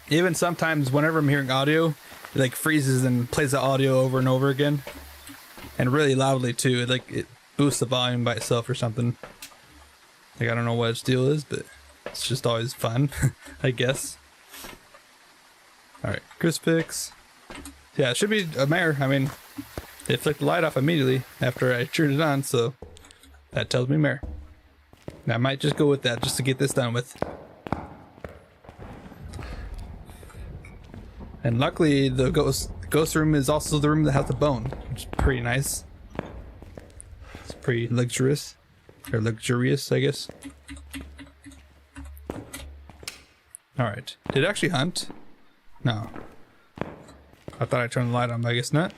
Even sometimes whenever I'm hearing audio, it like freezes and plays the audio over and over again. And really loudly too. It boosts the volume by itself or something. Like I don't know what its deal is, but it's just always fun, I guess. Alright, crucifix. Yeah, it should be a mare. I mean, it flicked the light off immediately after I turned it on, so that tells me mare. I might just go with that just to get this done with. And luckily, the ghost room is also the room that has the bone, which is pretty nice. It's pretty luxurious, or luxurious, I guess. All right, did it actually hunt? No. I thought I turned the light on, but I guess not.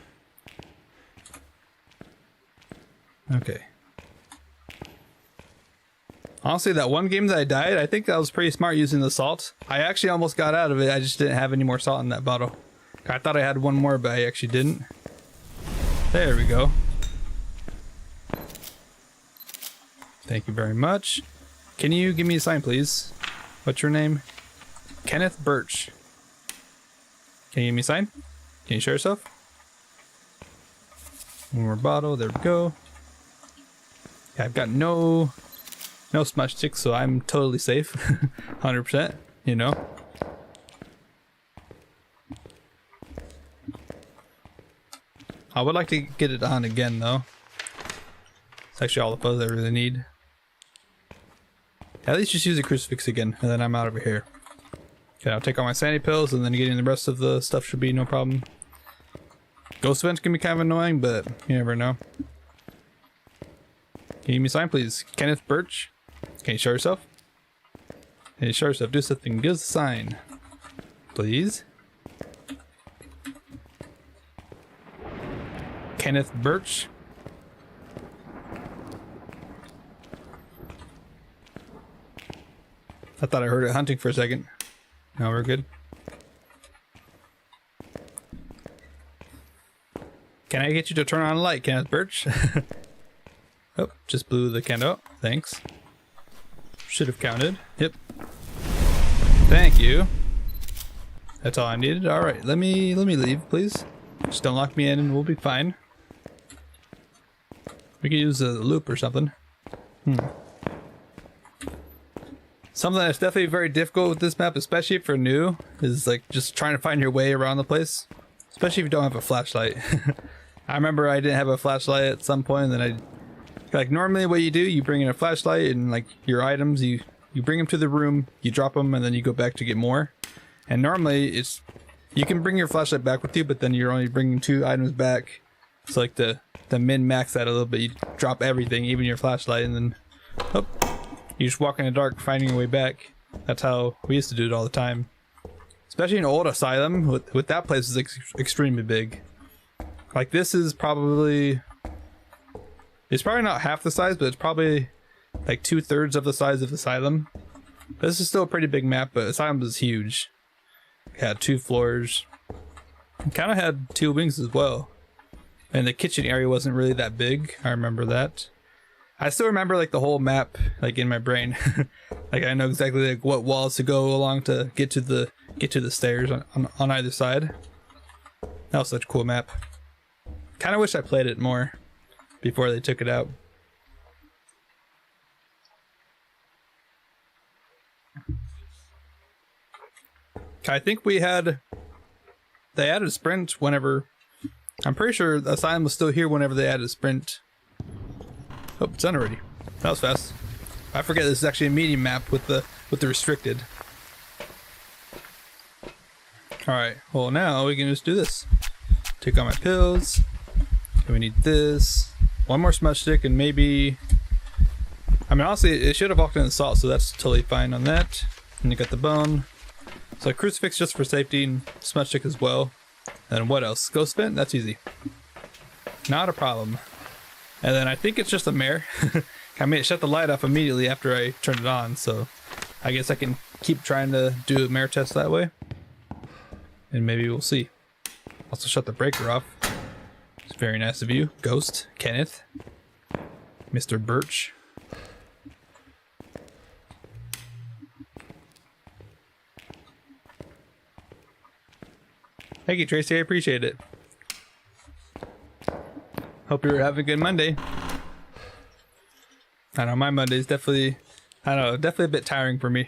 Okay. Honestly, that one game that I died, I think that was pretty smart using the salt. I actually almost got out of it. I just didn't have any more salt in that bottle. I thought I had one more, but I actually didn't. There we go. Thank you very much. Can you give me a sign, please? What's your name? Kenneth Birch. Can you give me a sign? Can you show yourself? One more bottle. There we go. Okay, I've got no smudge sticks, so I'm totally safe. 100%, you know. I would like to get it on again, though. It's actually all the fuzz I really need. At least just use a crucifix again, and then I'm out over here. Okay, I'll take all my sanity pills, and then getting the rest of the stuff should be no problem. Ghost events can be kind of annoying, but you never know. Can you give me a sign, please? Kenneth Birch? Can you show yourself? Can you show yourself? Do something. Give us a sign. Please. Kenneth Birch? I thought I heard it hunting for a second. No, we're good. Can I get you to turn on a light, Kenneth Birch? Oh, just blew the candle out. Thanks. Should have counted. Yep. Thank you. That's all I needed. All right, let me leave, please. Just don't lock me in, and we'll be fine. We could use a loop or something. Something that's definitely very difficult with this map, especially if you're new, is like just trying to find your way around the place. Especially if you don't have a flashlight. I remember I didn't have a flashlight at some point, and then like normally what you do, you bring in a flashlight and like your items, you bring them to the room, you drop them, and then you go back to get more. And normally it's, you can bring your flashlight back with you, but then you're only bringing 2 items back. So like the min-max that a little bit, you drop everything, even your flashlight, and then oh, you just walk in the dark finding your way back. That's how we used to do it all the time. Especially in old asylum, with that place is extremely big. Like this is probably, it's probably not half the size, but it's probably like 2/3 of the size of asylum. This is still a pretty big map, but asylum is huge. It had 2 floors. It kind of had 2 wings as well. And the kitchen area wasn't really that big. I remember that. I still remember like the whole map like in my brain. Like I know exactly like what walls to go along to get to the stairs on either side. That was such a cool map. Kind of wish I played it more before they took it out. I think they added a sprint whenever, I'm pretty sure the Asylum was still here whenever they added a sprint. Oh, it's done already. That was fast. I forget this is actually a medium map with the restricted. Alright, well now we can just do this. Take all my pills. And we need this. 1 more smudge stick and maybe, I mean honestly it should have walked in the salt, so that's totally fine on that. And you got the bone. So a crucifix just for safety and smudge stick as well. And what else? Ghost vent? That's easy. Not a problem. And then I think it's just a mare. I made it shut the light off immediately after I turned it on, so I guess I can keep trying to do a mare test that way. And maybe we'll see. Also shut the breaker off. It's very nice of you. Ghost, Kenneth, Mr. Birch. Thank you, Tracy. I appreciate it. Hope you're having a good Monday. I know my Monday's definitely, definitely a bit tiring for me.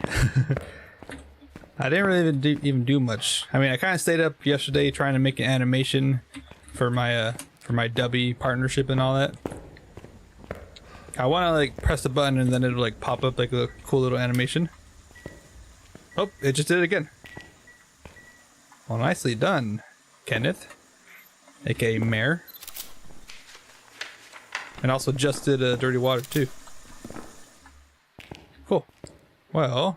I didn't really even do much. I mean, I kind of stayed up yesterday trying to make an animation for my Dubby partnership and all that. I want to like press the button and then it'll like pop up like a cool little animation. Oh, it just did it again. Well, nicely done, Kenneth, aka Mare. And also just did dirty water too. Cool. Well,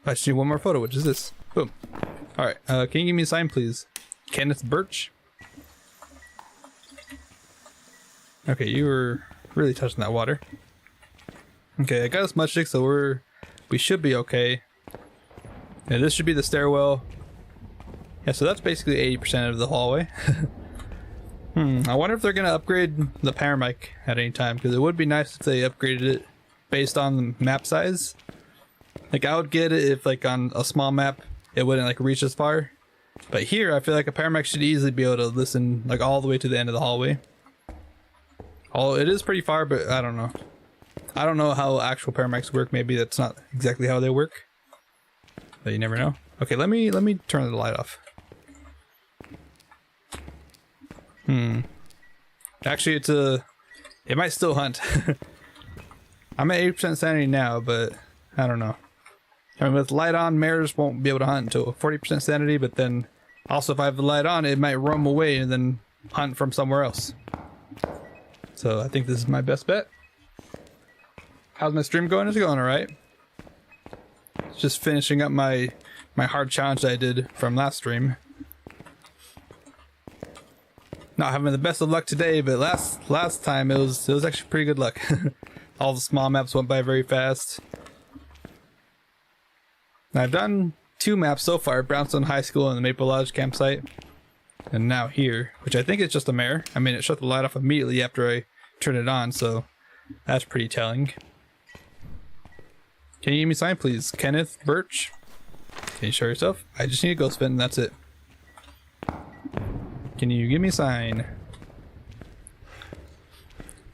I just need 1 more photo, which is this. Boom. Alright, can you give me a sign, please? Kenneth Birch? Okay, you were really touching that water. Okay, I got a smudge stick, so we should be okay. And this should be the stairwell. Yeah, so that's basically 80% of the hallway. I wonder if they're gonna upgrade the power mic at any time, because it would be nice if they upgraded it based on the map size. Like I would get it if like on a small map it wouldn't like reach as far, but here I feel like a power mic should easily be able to listen like all the way to the end of the hallway. Oh, it is pretty far, but I don't know. I don't know how actual paramedics work. Maybe that's not exactly how they work. But you never know. Okay, let me turn the light off. Actually, it might still hunt. I'm at 80% sanity now, but I don't know. I mean, with light on, mares won't be able to hunt until 40% sanity, but then also if I have the light on, it might roam away and then hunt from somewhere else. So I think this is my best bet. How's my stream going? Is it going alright? Just finishing up my hard challenge that I did from last stream. Not having the best of luck today, but last time it was actually pretty good luck. All the small maps went by very fast. Now, I've done 2 maps so far, Brownstone High School and the Maple Lodge campsite. And now here, which I think is just a mare. I mean, it shut the light off immediately after I turned it on, so that's pretty telling. Can you give me a sign, please? Kenneth Birch? Can you show yourself? I just need a ghost spin, and that's it. Can you give me a sign?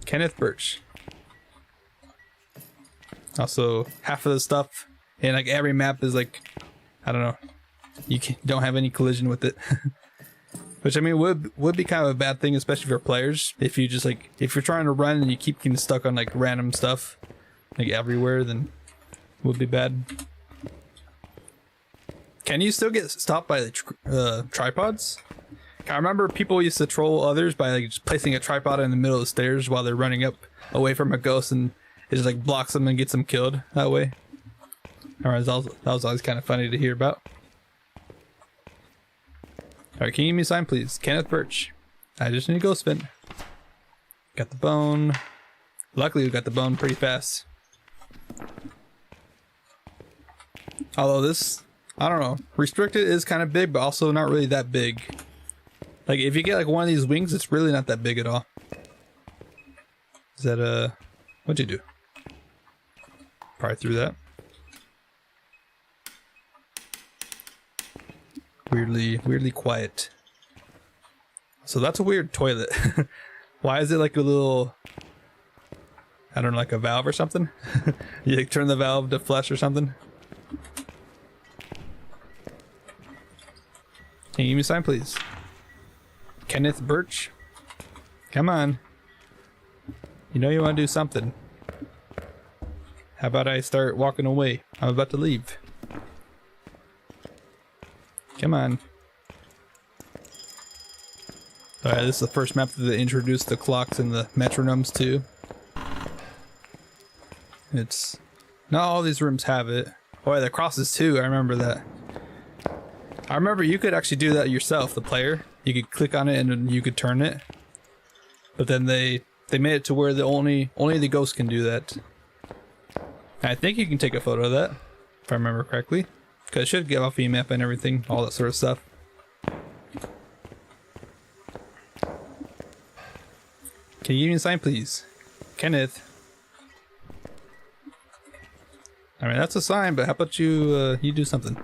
Kenneth Birch. Also, half of the stuff in like every map is like, I don't know, you don't have any collision with it. Which I mean would be kind of a bad thing, especially for players. If you just like, if you're trying to run and you keep getting stuck on like random stuff, like everywhere, then it would be bad. Can you still get stopped by the tripods? I remember people used to troll others by like just placing a tripod in the middle of the stairs while they're running up away from a ghost, and it just like blocks them and gets them killed that way. Alright, that was always kind of funny to hear about. Alright, can you give me a sign, please? Kenneth Birch. I just need to go spin. Got the bone. Luckily, we got the bone pretty fast. Although this, I don't know, restricted is kind of big, but also not really that big. Like, if you get like one of these wings, it's really not that big at all. Is that, what'd you do? Probably threw that. Weirdly quiet. So that's a weird toilet. Why is it like a little, I don't know, like a valve or something? You like turn the valve to flush or something? Can you give me a sign, please? Kenneth Birch? Come on. You know you want to do something. How about I start walking away? I'm about to leave. Come on. Alright, this is the first map that they introduced the clocks and the metronomes to. It's... not all these rooms have it. Oh yeah, the crosses too, I remember that. I remember you could actually do that yourself, the player. You could click on it and then you could turn it. But then they made it to where only the ghost can do that. And I think you can take a photo of that, if I remember correctly. Because it should give off EMF and everything, all that sort of stuff. Can you give me a sign, please? Kenneth. I mean, that's a sign, but how about you, you do something?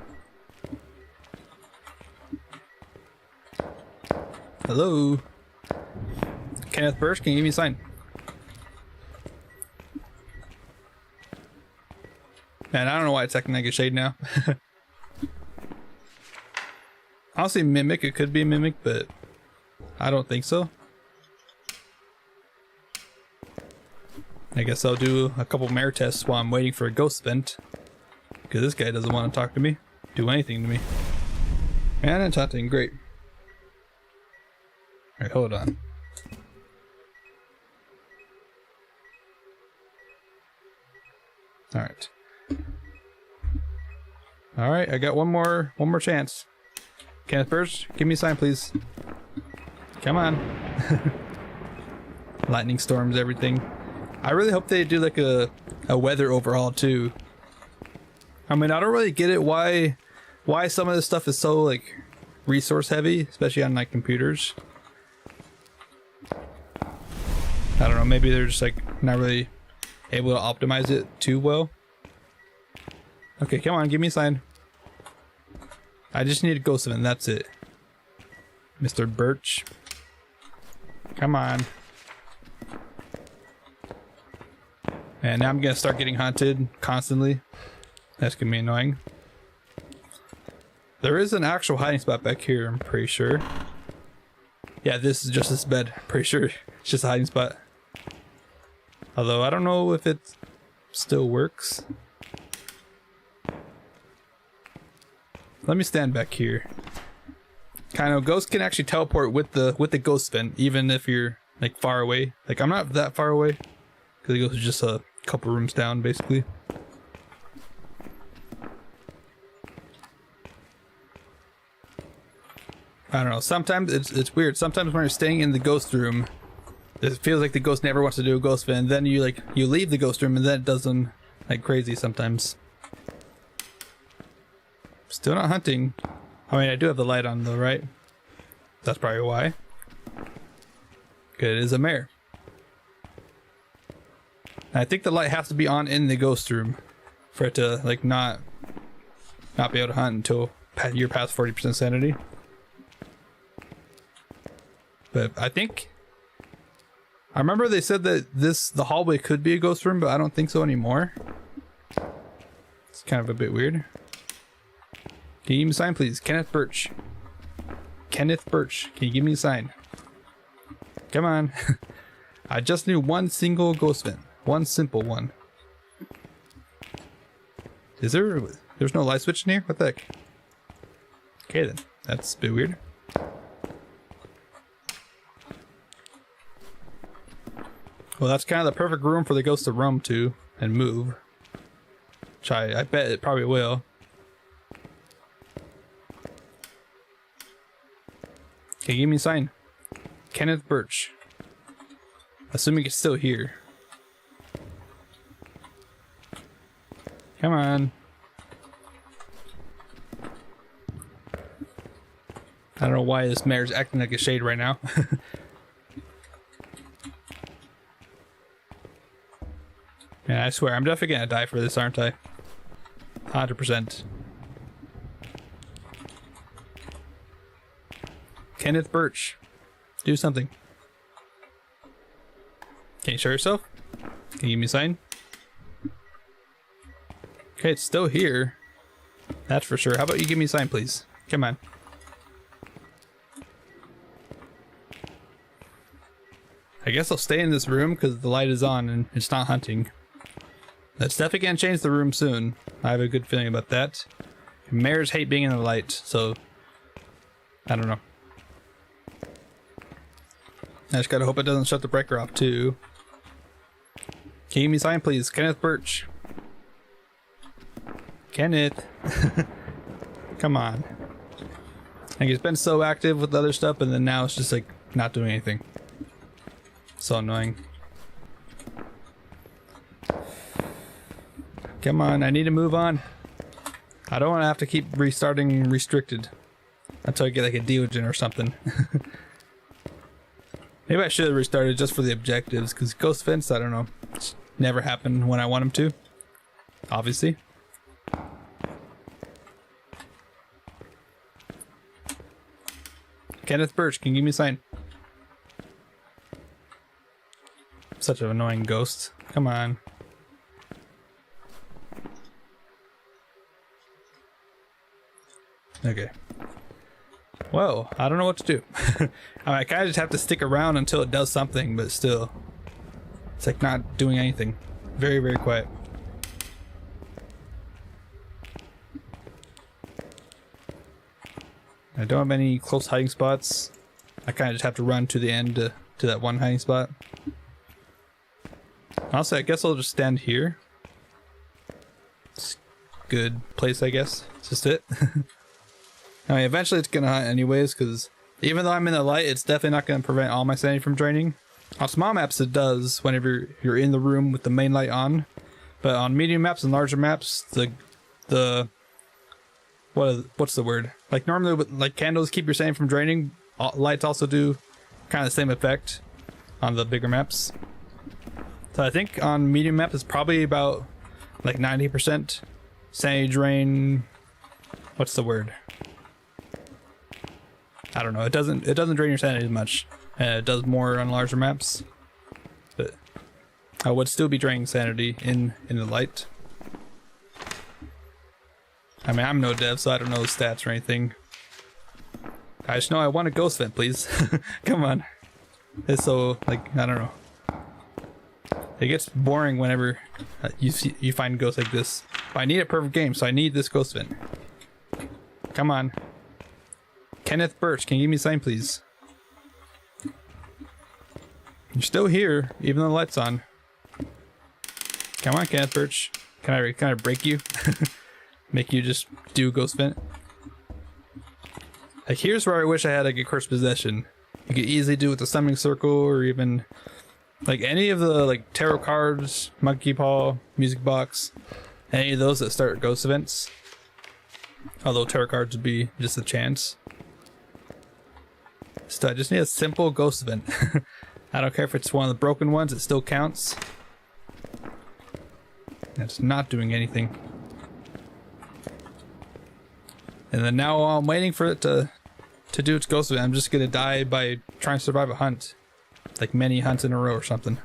Hello? Kenneth Birch, can you give me a sign? Man, I don't know why it's acting like a shade now. Honestly, Mimic, it could be a Mimic, but I don't think so. I guess I'll do a couple mare tests while I'm waiting for a ghost vent. Because this guy doesn't want to talk to me, do anything to me. And it's hunting, great. Alright, hold on. Alright. Alright, I got one more chance. Kenneth Birch, give me a sign, please. Come on. Lightning storms, everything. I really hope they do like a weather overhaul too. I mean, I don't really get it why some of this stuff is so like resource heavy, especially on like computers. I don't know, maybe they're just like not really able to optimize it too well. Okay, come on, give me a sign. I just need a ghost event, that's it. Mr. Birch. Come on. And now I'm gonna start getting hunted constantly. That's gonna be annoying. There is an actual hiding spot back here, I'm pretty sure. Yeah, this is just this bed. Pretty sure it's just a hiding spot. Although I don't know if it still works. Let me stand back here. Kind of, ghosts can actually teleport with the ghost vent, even if you're like far away. Like I'm not that far away, because it goes just a couple rooms down, basically. I don't know. Sometimes it's weird. Sometimes when you're staying in the ghost room, it feels like the ghost never wants to do a ghost vent. And then you leave the ghost room, and then it does them like crazy sometimes. Still not hunting. I mean, I do have the light on though, right? That's probably why. Good, it is a mare. And I think the light has to be on in the ghost room for it to like not be able to hunt until you're past 40% sanity. But I remember they said that the hallway could be a ghost room, but I don't think so anymore. It's kind of a bit weird. Can you give me a sign, please? Kenneth Birch. Kenneth Birch, can you give me a sign? Come on. I just knew one single ghost vent. One simple one. There's no light switch in here? What the heck? Okay then. That's a bit weird. Well, that's kind of the perfect room for the ghost to roam to and move. Which I bet it probably will. Okay, give me a sign. Kenneth Birch. Assuming it's still here. Come on. I don't know why this mare's acting like a shade right now. Man, I swear, I'm definitely gonna die for this, aren't I? 100%. Kenneth Birch. Do something. Can you show yourself? Can you give me a sign? Okay, it's still here. That's for sure. How about you give me a sign, please? Come on. I guess I'll stay in this room because the light is on and it's not hunting. That's definitely gonna change the room soon. I have a good feeling about that. Mares hate being in the light, so I don't know. I just gotta hope it doesn't shut the breaker off too. Can you give me a sign, please? Kenneth Birch. Kenneth. Come on. Like, it's been so active with other stuff, and then now it's just like not doing anything. So annoying. Come on, I need to move on. I don't want to have to keep restarting restricted until I get like a Deogen or something. Maybe I should have restarted just for the objectives, because ghost vents, I don't know, never happen when I want them to. Obviously. Kenneth Birch, can you give me a sign? Such an annoying ghost. Come on. Okay. Well, I don't know what to do. I kind of just have to stick around until it does something, but still. It's like not doing anything. Very, very quiet. I don't have any close hiding spots. I kind of just have to run to the end to that one hiding spot. Honestly, I guess I'll just stand here. It's a good place, I guess. It's just it. I mean, eventually it's gonna hunt anyways, because even though I'm in the light, it's definitely not gonna prevent all my sanity from draining. On small maps it does whenever you're in the room with the main light on, but on medium maps and larger maps, what's the word? Like normally with like candles keep your sanity from draining, lights also do kind of the same effect on the bigger maps. So I think on medium map it's probably about like 90% sanity drain. What's the word? I don't know. It doesn't drain your sanity as much. It does more on larger maps. But I would still be draining sanity in the light. I mean, I'm no dev, so I don't know the stats or anything. I just know I want a ghost vent, please. Come on. It's so, like, I don't know. It gets boring whenever you find ghosts like this. But I need a perfect game, so I need this ghost vent. Come on. Kenneth Birch, can you give me a sign, please? You're still here, even though the light's on. Come on, Kenneth Birch. Can I break you? Make you just do ghost vent? Like, here's where I wish I had like a cursed possession. You could easily do it with the summoning circle, or even like any of the like tarot cards, monkey paw, music box, any of those that start ghost events. Although tarot cards would be just a chance. So I just need a simple ghost event. I don't care if it's one of the broken ones, it still counts. It's not doing anything. And then now I'm waiting for it to do its ghost event. I'm just gonna die by trying to survive a hunt. Like many hunts in a row or something.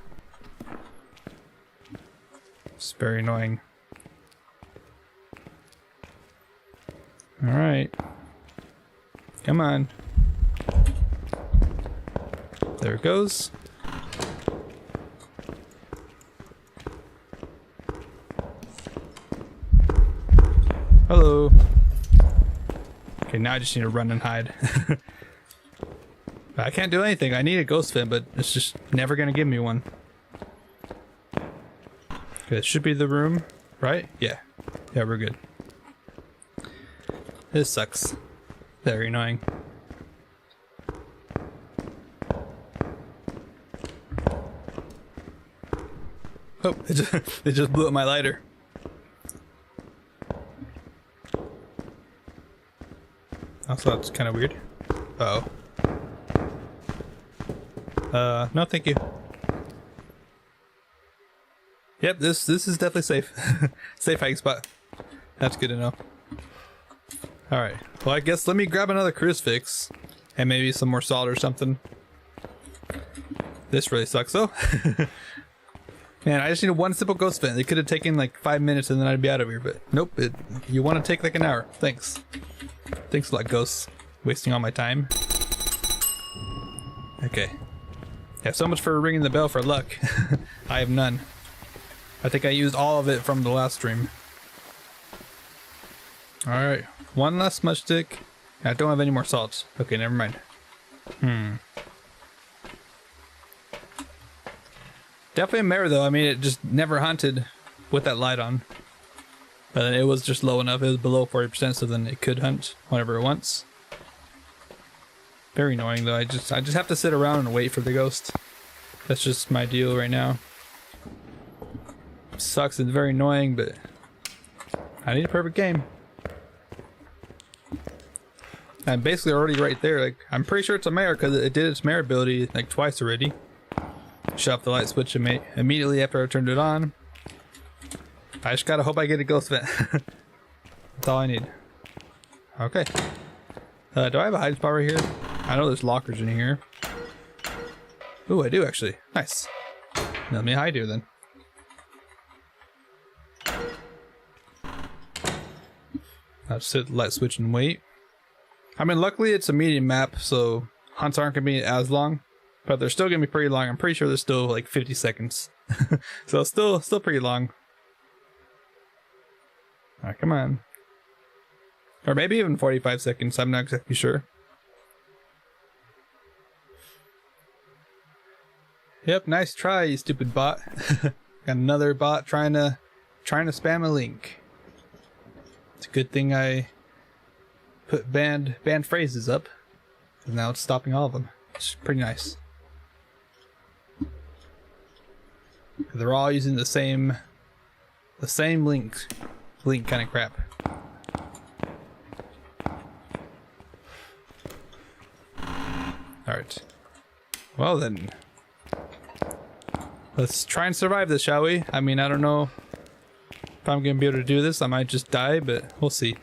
It's very annoying. Alright. Come on. There it goes. Hello. Okay, now I just need to run and hide. I can't do anything. I need a ghost vent, but it's just never gonna give me one. Okay, it should be the room, right? Yeah. Yeah, we're good. This sucks. Very annoying. Oh, it just blew up my lighter. Also, that's kind of weird. Uh-oh. No thank you. Yep, this is definitely safe. Safe hiding spot. That's good to know. Alright, well I guess let me grab another crucifix. And maybe some more salt or something. This really sucks though. Man, I just needed one simple ghost vent. It could have taken like 5 minutes and then I'd be out of here, but nope, you want to take like an hour. Thanks. Thanks a lot, ghosts. Wasting all my time. Okay. Yeah, so much for ringing the bell for luck. I have none. I think I used all of it from the last stream. Alright, one last smudge stick. I don't have any more salts. Okay, never mind. Definitely a mare though. I mean, it just never hunted with that light on. But then it was just low enough. It was below 40%, so then it could hunt whenever it wants. Very annoying though. I just have to sit around and wait for the ghost. That's just my deal right now. Sucks. It's very annoying, but I need a perfect game. I'm basically already right there. Like, I'm pretty sure it's a mare because it did its mare ability like twice already. Shut off the light switch immediately after I turned it on. I just gotta hope I get a ghost vent. That's all I need. Okay. Do I have a hiding spot right here? I know there's lockers in here. Ooh, I do actually. Nice. Let me hide here then. I'll just hit the light switch and wait. I mean, luckily it's a medium map, so hunts aren't gonna be as long, but they're still gonna be pretty long. I'm pretty sure they're still like 50 seconds. So still pretty long. Alright, come on. Or maybe even 45 seconds, I'm not exactly sure. Yep, nice try, you stupid bot. Got another bot trying to spam a link. It's a good thing I put banned phrases up, because now it's stopping all of them. It's pretty nice. They're all using the same link kind of crap. Alright. Well then. Let's try and survive this, shall we? I mean, I don't know if I'm gonna be able to do this. I might just die, but we'll see.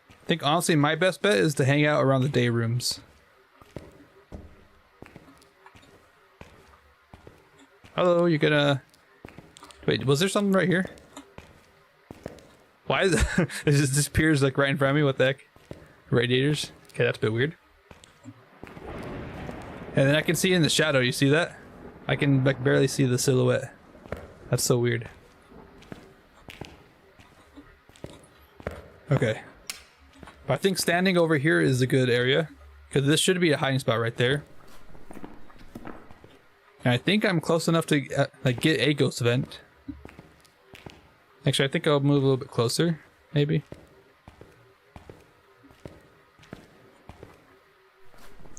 I think honestly my best bet is to hang out around the day rooms. Hello, you gonna... Wait, was there something right here? Why is it... it just disappears like right in front of me? What the heck? Radiators? Okay, that's a bit weird. And then I can see in the shadow, you see that? I can like barely see the silhouette. That's so weird. Okay. But I think standing over here is a good area. Because this should be a hiding spot right there. And I think I'm close enough to like get a ghost vent. Actually, I think I'll move a little bit closer, maybe.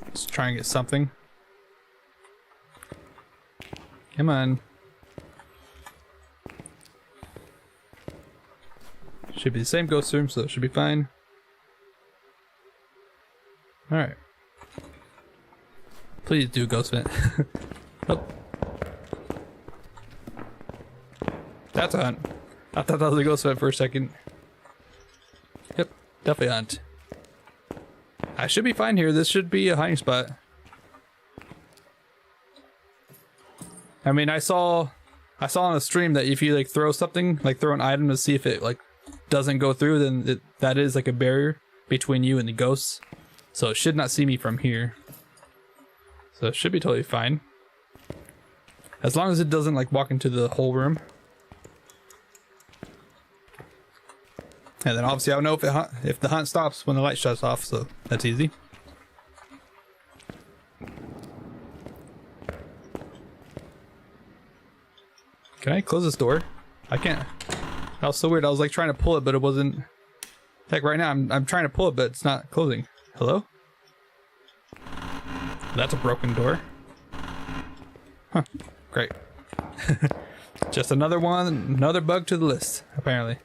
Let's try and get something. Come on. Should be the same ghost room, so it should be fine. Alright. Please do ghost vent. Oh. That's a hunt. I thought that was a ghost vent for a second. Yep, definitely a hunt. I should be fine here. This should be a hiding spot. I mean, I saw on a stream that if you like throw something, like throw an item to see if it like doesn't go through, then that is like a barrier between you and the ghosts. So it should not see me from here. So it should be totally fine. As long as it doesn't like walk into the whole room. And then obviously I'll know if the hunt stops when the light shuts off, so that's easy. Can I close this door? I can't. That was so weird. I was like trying to pull it, but it wasn't. Like right now, I'm trying to pull it, but it's not closing. Hello? That's a broken door. Huh. Great. Just another one, another bug to the list, apparently.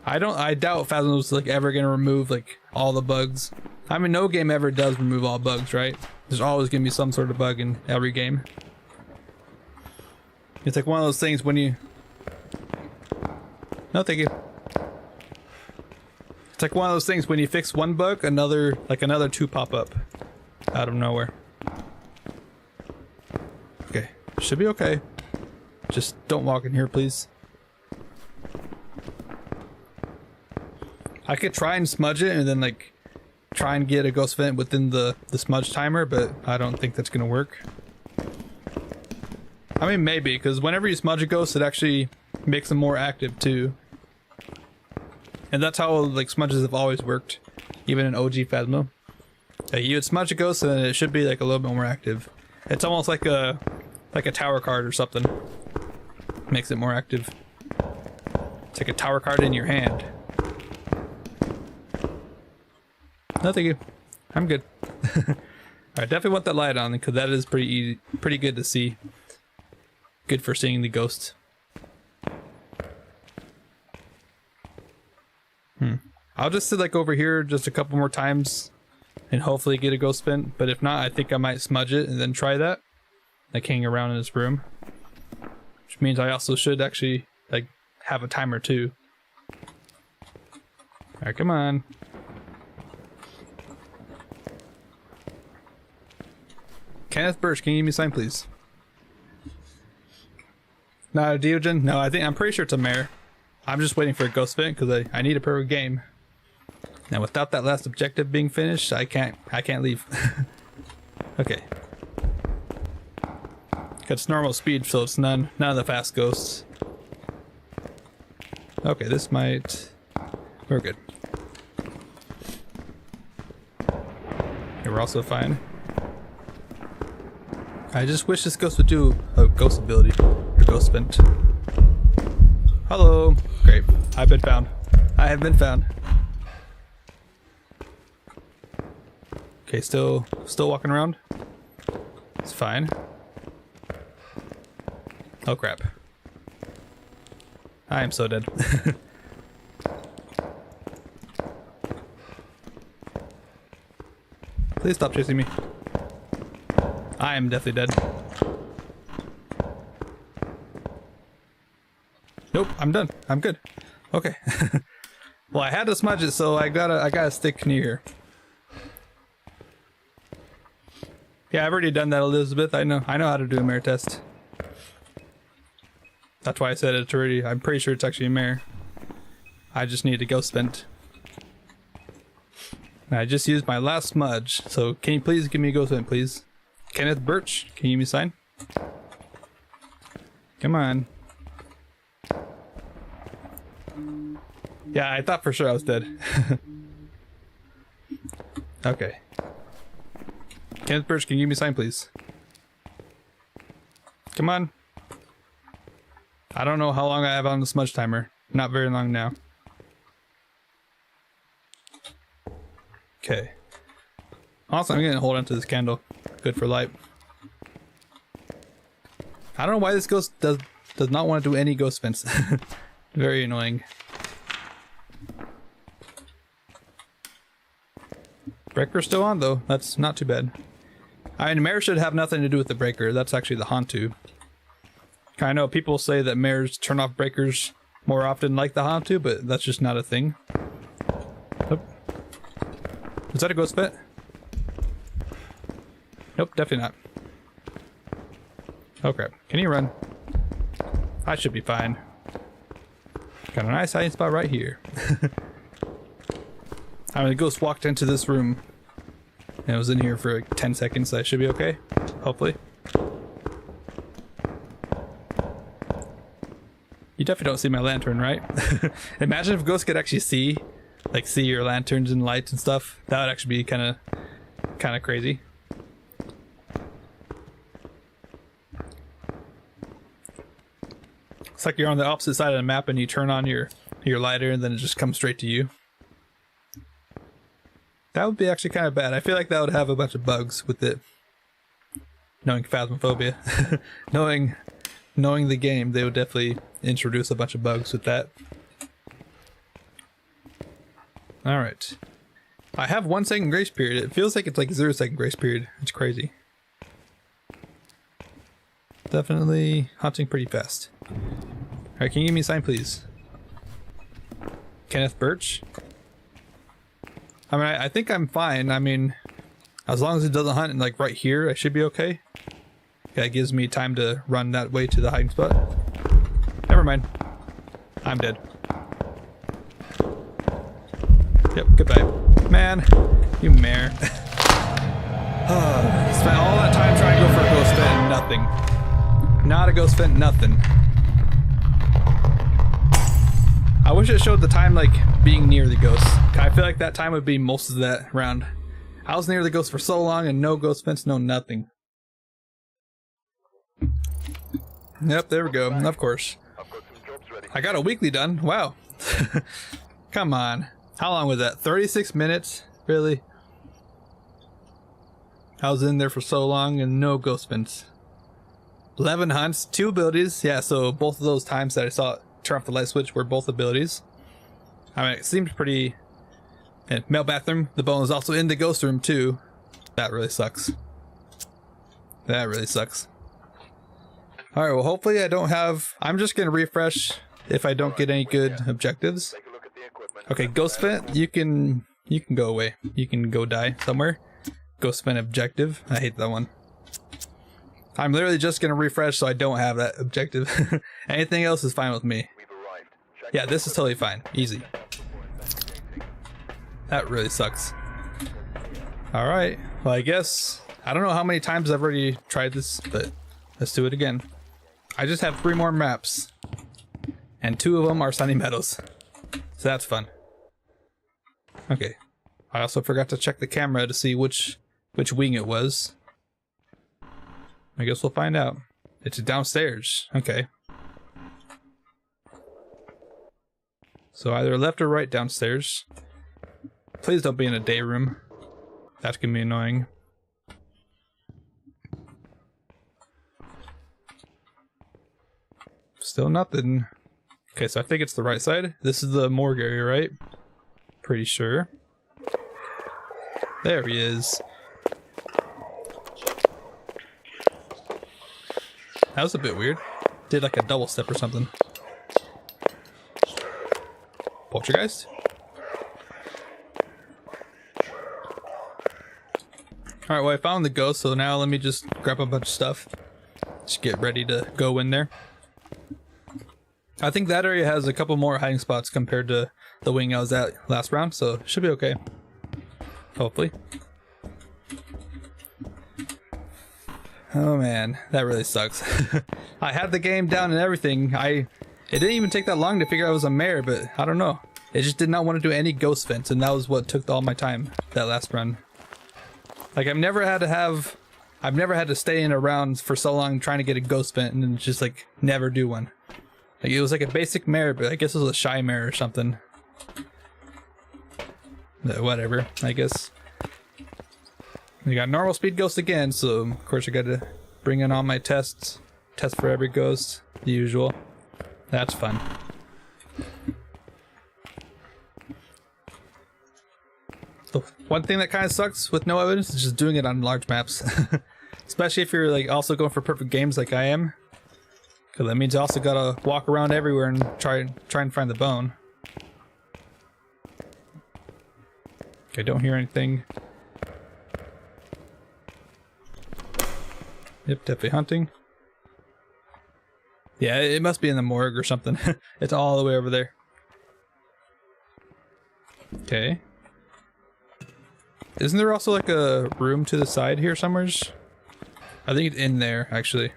I doubt Phasmo's like ever gonna remove like all the bugs. I mean, no game ever does remove all bugs, right? There's always gonna be some sort of bug in every game. It's like one of those things when you... No, thank you. It's like one of those things when you fix one bug, another two pop up out of nowhere. Okay, should be okay. Just don't walk in here, please. I could try and smudge it and then like try and get a ghost vent within the smudge timer, but I don't think that's gonna work. I mean, maybe, because whenever you smudge a ghost, it actually makes them more active too. And that's how like smudges have always worked, even in OG Phasmo. You would smudge a ghost and it should be like a little bit more active. It's almost like a tower card or something. Makes it more active. It's like a tower card in your hand. No, thank you. I'm good. Alright, definitely want that light on because that is pretty easy, pretty good to see. Good for seeing the ghosts. I'll just sit like over here just a couple more times and hopefully get a ghost vent, but if not, I think I might smudge it and then try that. Like hang around in this room. Which means I also should actually like have a timer too. Alright, come on. Kenneth Birch, can you give me a sign, please? Not a Diogen? No, I'm pretty sure it's a mare. I'm just waiting for a ghost vent because I need a perfect game. Now without that last objective being finished, I can't leave. Okay. It's normal speed, so it's none of the fast ghosts. Okay, this might... We're good. Okay, we're also fine. I just wish this ghost would do a ghost ability, or ghost vent. Hello! Great, I've been found. I have been found. Okay, still walking around? It's fine. Oh crap. I am so dead. Please stop chasing me. I am definitely dead. Nope, I'm done. I'm good. Okay. Well, I had to smudge it, so I gotta stick near here. Yeah, I've already done that, Elizabeth. I know how to do a mare test. That's why I said it's already. I'm pretty sure it's actually a mare. I just need a ghost vent. I just used my last smudge, so can you please give me a ghost vent, please? Kenneth Birch, can you give me a sign? Come on. Yeah, I thought for sure I was dead. Okay. Kenneth Birch, can you give me a sign, please? Come on. I don't know how long I have on the smudge timer. Not very long now. Okay. Also, I'm gonna hold on to this candle. Good for light. I don't know why this ghost does not want to do any ghost vents. Very annoying. Breaker's still on though. That's not too bad. I mean, mares should have nothing to do with the breaker. That's actually the Hantu. I know people say that mares turn off breakers more often like the Hantu, but that's just not a thing. Oh. Is that a ghost vent? Nope, definitely not. Oh crap. Can you run? I should be fine. Got a nice hiding spot right here. I mean, the ghost walked into this room and it was in here for like 10 seconds, so I should be okay. Hopefully. You definitely don't see my lantern, right? Imagine if ghosts could actually see your lanterns and lights and stuff. That would actually be kind of crazy. It's like you're on the opposite side of the map and you turn on your lighter and then it just comes straight to you. That would be actually kind of bad. I feel like that would have a bunch of bugs with it. Knowing Phasmophobia. Knowing the game, they would definitely introduce a bunch of bugs with that. Alright. I have 1 second grace period. It feels like it's like 0 second grace period. It's crazy. Definitely hunting pretty fast. Alright, can you give me a sign, please? Kenneth Birch? I mean, I think I'm fine. I mean, as long as it doesn't hunt like right here, I should be okay. Yeah, it gives me time to run that way to the hiding spot. Never mind. I'm dead. Yep, goodbye. Man, you mare. Spent all that time trying to go for a ghost vent and nothing. Not a ghost vent, nothing. I wish it showed the time like being near the ghost. I feel like that time would be most of that round. I was near the ghost for so long and no ghost vents, no nothing. Yep, there we go. Of course. I got a weekly done. Wow. Come on. How long was that? 36 minutes? Really? I was in there for so long and no ghost vents. 11 hunts, 2 abilities. Yeah, so both of those times that I saw it turn off the light switch were both abilities. I mean, it seemed pretty... And male bathroom. The bone is also in the ghost room too. That really sucks. That really sucks. Alright, well hopefully I don't have... I'm just going to refresh if I don't get any good objectives. Okay, ghost vent, you can go away. You can go die somewhere. Ghost vent objective. I hate that one. I'm literally just going to refresh so I don't have that objective. Anything else is fine with me. Yeah, this is totally fine. Easy. That really sucks. Alright, well I guess... I don't know how many times I've already tried this, but let's do it again. I just have 3 more maps. And 2 of them are Sunny Meadows. So that's fun. Okay. I also forgot to check the camera to see which wing it was. I guess we'll find out. It's downstairs. Okay. So either left or right downstairs. Please don't be in a day room. That's gonna be annoying. Still nothing. Okay, so I think it's the right side. This is the morgue area, right? Pretty sure. There he is. That was a bit weird. Did like a double step or something. Poltergeist? Alright, well I found the ghost, so now let me just grab a bunch of stuff. Just get ready to go in there. I think that area has a couple more hiding spots compared to the wing I was at last round, so it should be okay. Hopefully. Oh man, that really sucks. I had the game down and everything. It didn't even take that long to figure out it was a mare, but I don't know. It just did not want to do any ghost vents, and that was what took all my time that last run. Like I've never had to stay in a round for so long trying to get a ghost vent and then just like never do one. Like it was like a basic mare, but I guess it was a shy mare or something. But whatever, I guess. We got normal speed ghost again, so of course I gotta bring in all my tests. Test for every ghost, the usual. That's fun. The one thing that kind of sucks with no evidence is just doing it on large maps. Especially if you're like also going for perfect games like I am. Because that means you also gotta walk around everywhere and try and find the bone. Okay, don't hear anything. Yep, definitely hunting. Yeah, it must be in the morgue or something. It's all the way over there. Okay. Isn't there also like a room to the side here somewhere? I think it's in there, actually.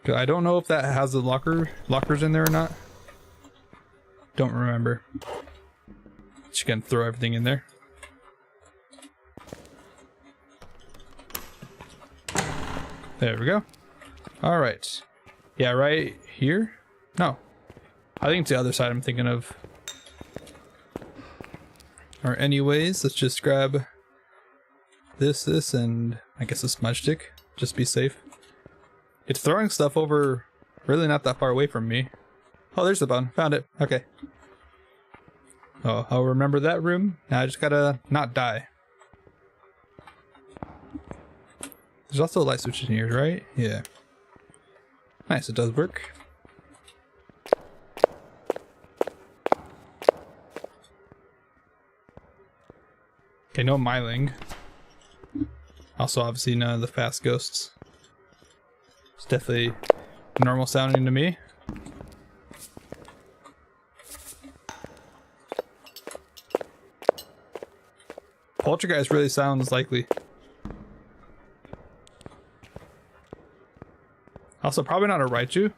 I don't know if that has the lockers in there or not. Don't remember. Just gonna throw everything in there. There we go. Alright. Yeah, right here? No. I think it's the other side I'm thinking of. Or anyways, let's just grab this, and I guess a smudge stick. Just be safe. It's throwing stuff over really not that far away from me. Oh, there's the bone. Found it. Okay. Oh, I'll remember that room. Now I just gotta not die. There's also a light switch in here, right? Yeah. Nice, it does work. Okay, no myling. Also, obviously, none of the fast ghosts. It's definitely normal sounding to me. Poltergeist really sounds likely. Also, probably not a Raichu.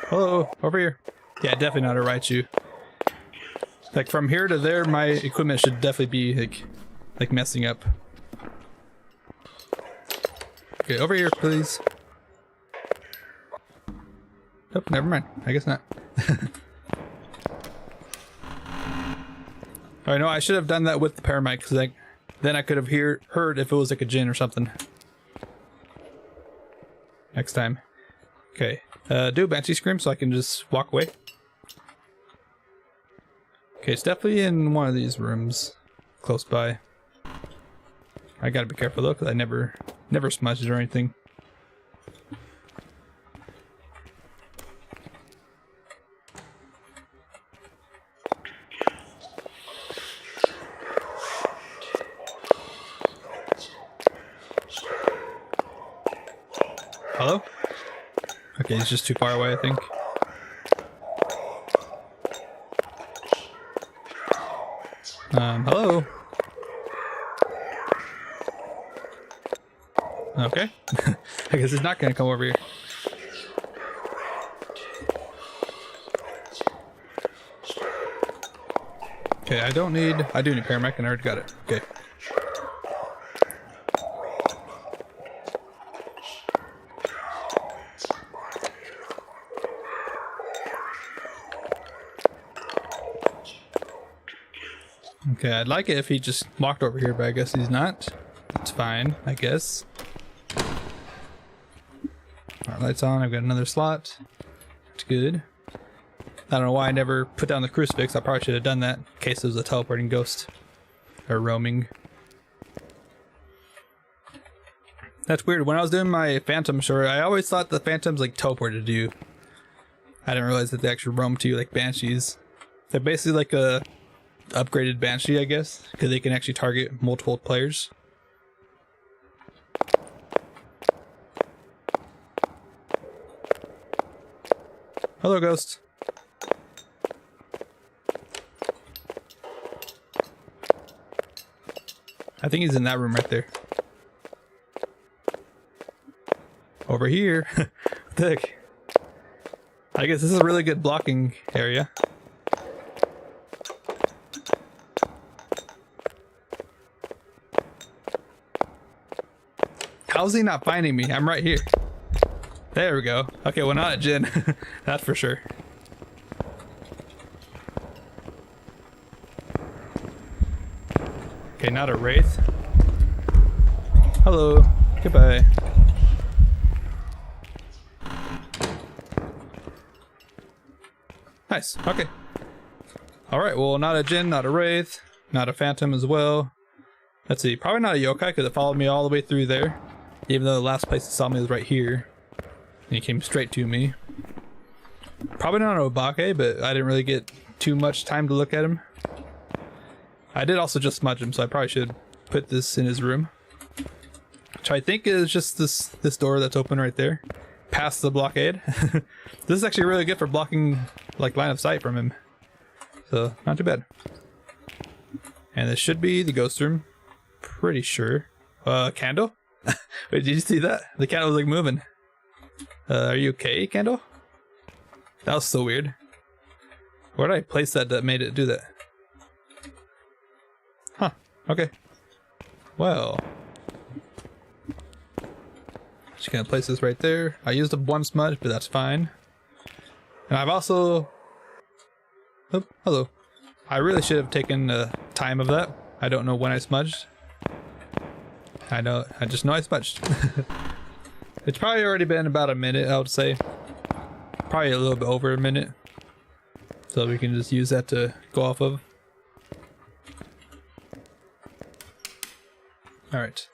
Hello, over here. Yeah, definitely not a Raichu. Like from here to there, my equipment should definitely be like messing up. Okay, over here, please. Oh, never mind. I guess not. I know I should have done that with the paramite, because then I could have heard if it was like a djinn or something. Next time. Okay. Do a Banshee Scream so I can just walk away. Okay, it's definitely in one of these rooms close by. I gotta be careful though, because I never smudged it or anything. Hello? Okay, he's just too far away, I think. Hello? Okay. I guess he's not gonna come over here. Okay, I do need paramedic, and I already got it. Okay. Okay, I'd like it if he just walked over here, but I guess he's not. It's fine, I guess. Alright, lights on. I've got another slot. That's good. I don't know why I never put down the crucifix. I probably should have done that in case it was a teleporting ghost. Or roaming. That's weird. When I was doing my phantom short, I always thought the phantoms like teleported you. I didn't realize that they actually roam to you like banshees. They're basically like a upgraded banshee, I guess, because they can actually target multiple players. Hello, ghost. I think he's in that room right there. Over here. Thick. I guess this is a really good blocking area. How's he not finding me? I'm right here. There we go. Okay, well, not a Jin. That's for sure. Okay, not a Wraith. Hello. Goodbye. Nice. Okay. Alright, well, not a Jin, not a Wraith, not a Phantom as well. Let's see. Probably not a Yokai because it followed me all the way through there. Even though the last place it saw me was right here. And he came straight to me. Probably not an Obake, but I didn't really get too much time to look at him. I did also just smudge him, so I probably should put this in his room. Which I think is just this door that's open right there. Past the blockade. This is actually really good for blocking like line of sight from him. So, not too bad. And this should be the ghost room. Pretty sure. Candle? Wait, did you see that? The candle was like moving. Are you okay, candle? That was so weird. Where did I place that made it do that? Huh, okay. Well. Just gonna place this right there. I used a one smudge, but that's fine. And I've also... Oh, hello. I really should have taken the time of that. I don't know when I smudged. I just know I smudged. It's probably already been about a minute, I would say. Probably a little bit over a minute. So we can just use that to go off of. Alright.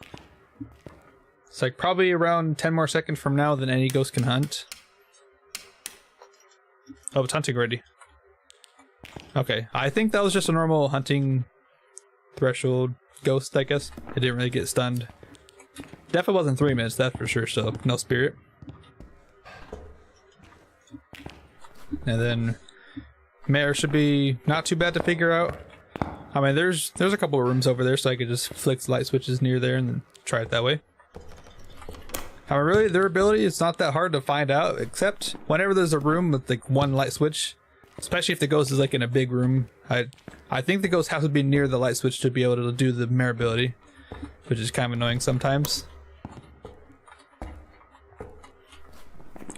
It's like probably around 10 more seconds from now than any ghost can hunt. Oh, it's hunting already. Okay, I think that was just a normal hunting threshold ghost, I guess. It didn't really get stunned. Definitely wasn't 3 minutes, that's for sure, so no spirit. And then Mare should be not too bad to figure out. I mean, there's a couple of rooms over there, so I could just flick the light switches near there and then try it that way. However, really, their ability is not that hard to find out, except whenever there's a room with like one light switch, especially if the ghost is like in a big room. I think the ghost has to be near the light switch to be able to do the Mare ability, which is kind of annoying sometimes.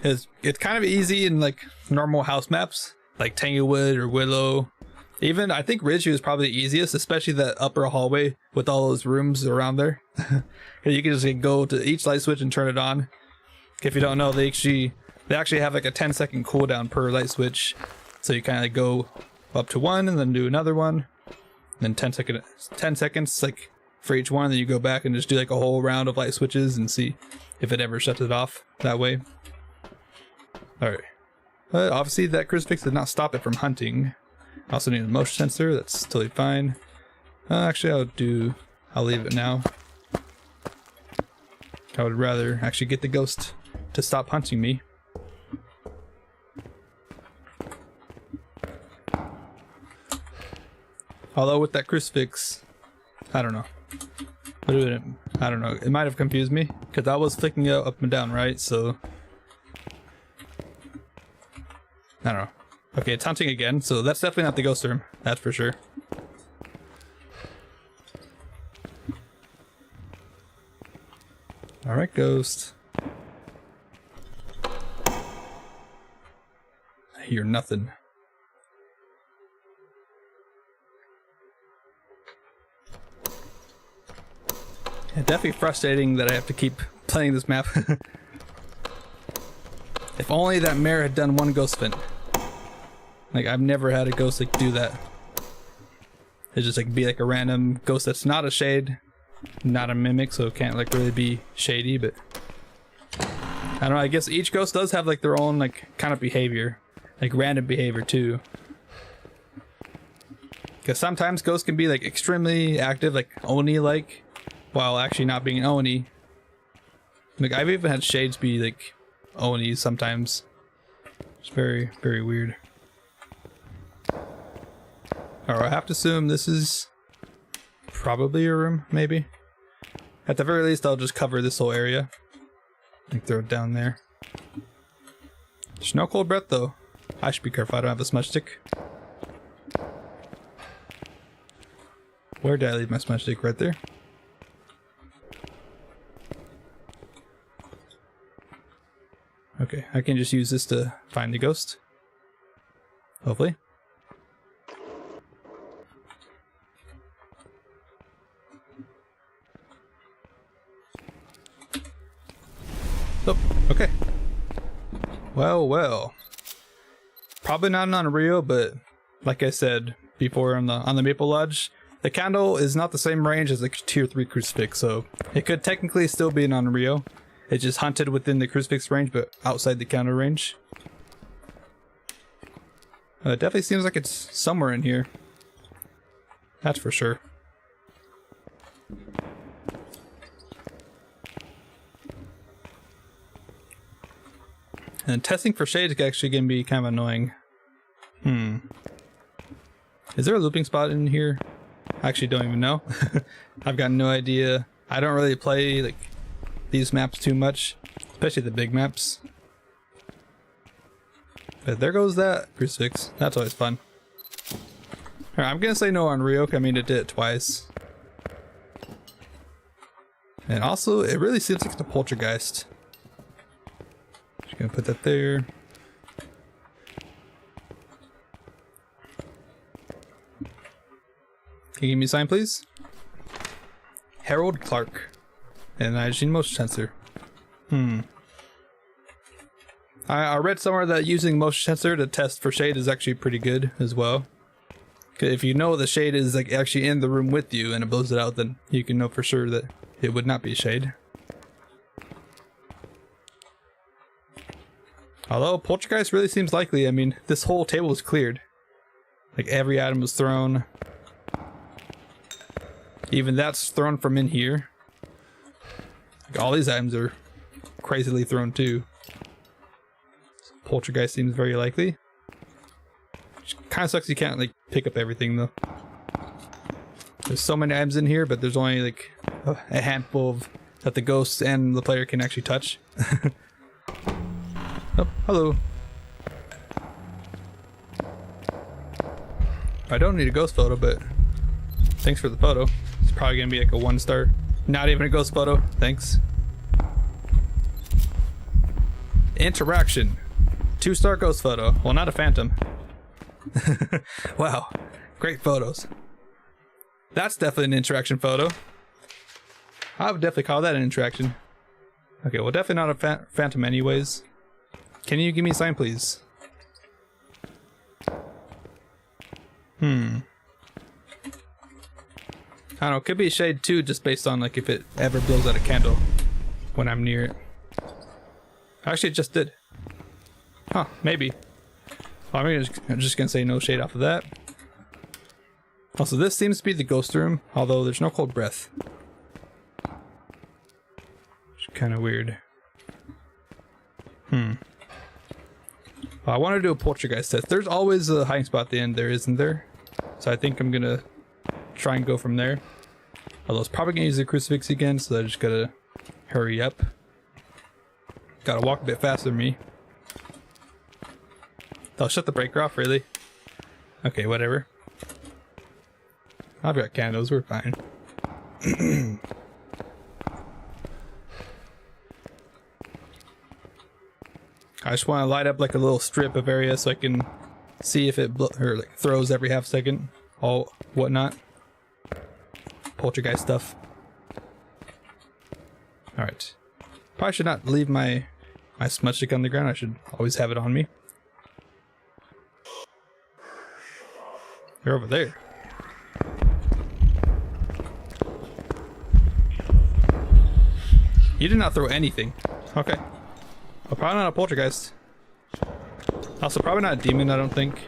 It's kind of easy in like normal house maps, like Tanglewood or Willow. Even I think Ridgeview is probably the easiest, especially that upper hallway with all those rooms around there. You can just go to each light switch and turn it on. If you don't know, they actually have like a 10-second cooldown per light switch. So you kind of like go up to one and then do another one. And then 10 seconds like for each one. Then you go back and just do like a whole round of light switches and see if it ever shuts it off that way. Alright. Obviously that crucifix did not stop it from hunting. I also need a motion sensor, that's totally fine. Actually I'll leave it now. I would rather actually get the ghost to stop hunting me. Although with that crucifix, I don't know. I don't know, it might have confused me, because I was flicking it up and down, right? So I don't know. Okay, it's hunting again, so that's definitely not the ghost room, that's for sure. Alright, ghost. I hear nothing. It's definitely frustrating that I have to keep playing this map. If only that Mare had done one ghost vent. Like, I've never had a ghost like do that. It's just like be like a random ghost that's not a shade, not a mimic, so it can't like really be shady, but I don't know, I guess each ghost does have like their own like kind of behavior. like random behavior too. Because sometimes ghosts can be like extremely active, like Oni-like, while actually not being Oni. Like I've even had shades be like Onis sometimes. It's very, very weird. Alright, I have to assume this is probably a room, maybe. At the very least, I'll just cover this whole area. And throw it down there. There's no cold breath though. I should be careful, I don't have a smudge stick. Where did I leave my smudge stick? Right there. Okay, I can just use this to find the ghost. Hopefully. Oh, okay. Well, well. Probably not an Unreal, but like I said before on the Maple Lodge, the candle is not the same range as the tier 3 crucifix, so it could technically still be an Unreal. It just hunted within the crucifix range, but outside the candle range. It definitely seems like it's somewhere in here. That's for sure. And testing for shade is actually going to be kind of annoying. Is there a looping spot in here? I actually don't even know. I've got no idea. I don't really play like these maps too much, especially the big maps. But there goes that crucifix. That's always fun. Alright, I'm gonna say no on Ryok. I mean, it did it twice. And also, it really seems like the poltergeist. Just gonna put that there. Can you give me a sign, please? Harold Clark. And I just need motion sensor. I read somewhere that using motion sensor to test for shade is actually pretty good as well. If you know the shade is like actually in the room with you and it blows it out, then you can know for sure that it would not be shade. Although poltergeist really seems likely. I mean, this whole table is cleared. Like every item was thrown. Even that's thrown from in here. Like all these items are crazily thrown too. So poltergeist seems very likely. Kind of sucks you can't like pick up everything though. There's so many items in here, but there's only like a handful of that the ghosts and the player can actually touch. Oh, hello. I don't need a ghost photo, but thanks for the photo. It's probably gonna be like a 1-star. Not even a ghost photo. Thanks. Interaction. 2-star ghost photo. Well, not a phantom. Wow. Great photos. That's definitely an interaction photo. I would definitely call that an interaction. Okay, well, definitely not a phantom anyways. Can you give me a sign, please? I don't know, it could be shade too, just based on like if it ever blows out a candle when I'm near it. Actually, it just did. Huh, maybe. Well, I'm just gonna say no shade off of that. Also, this seems to be the ghost room, although there's no cold breath. It's kind of weird. Well, I want to do a poltergeist test. There's always a hiding spot at the end there, isn't there? So I think I'm gonna try and go from there. Although it's probably gonna use the crucifix again, so I just gotta hurry up. Gotta walk a bit faster than me. I'll shut the breaker off, really? Okay, whatever. I've got candles, we're fine. I just want to light up like a little strip of area so I can see if it or like throws every half second, all whatnot. Poltergeist stuff. All right. Probably should not leave my smudge stick on the ground. I should always have it on me. You're over there. You did not throw anything. Okay. Well, probably not a poltergeist. Also, probably not a demon, I don't think.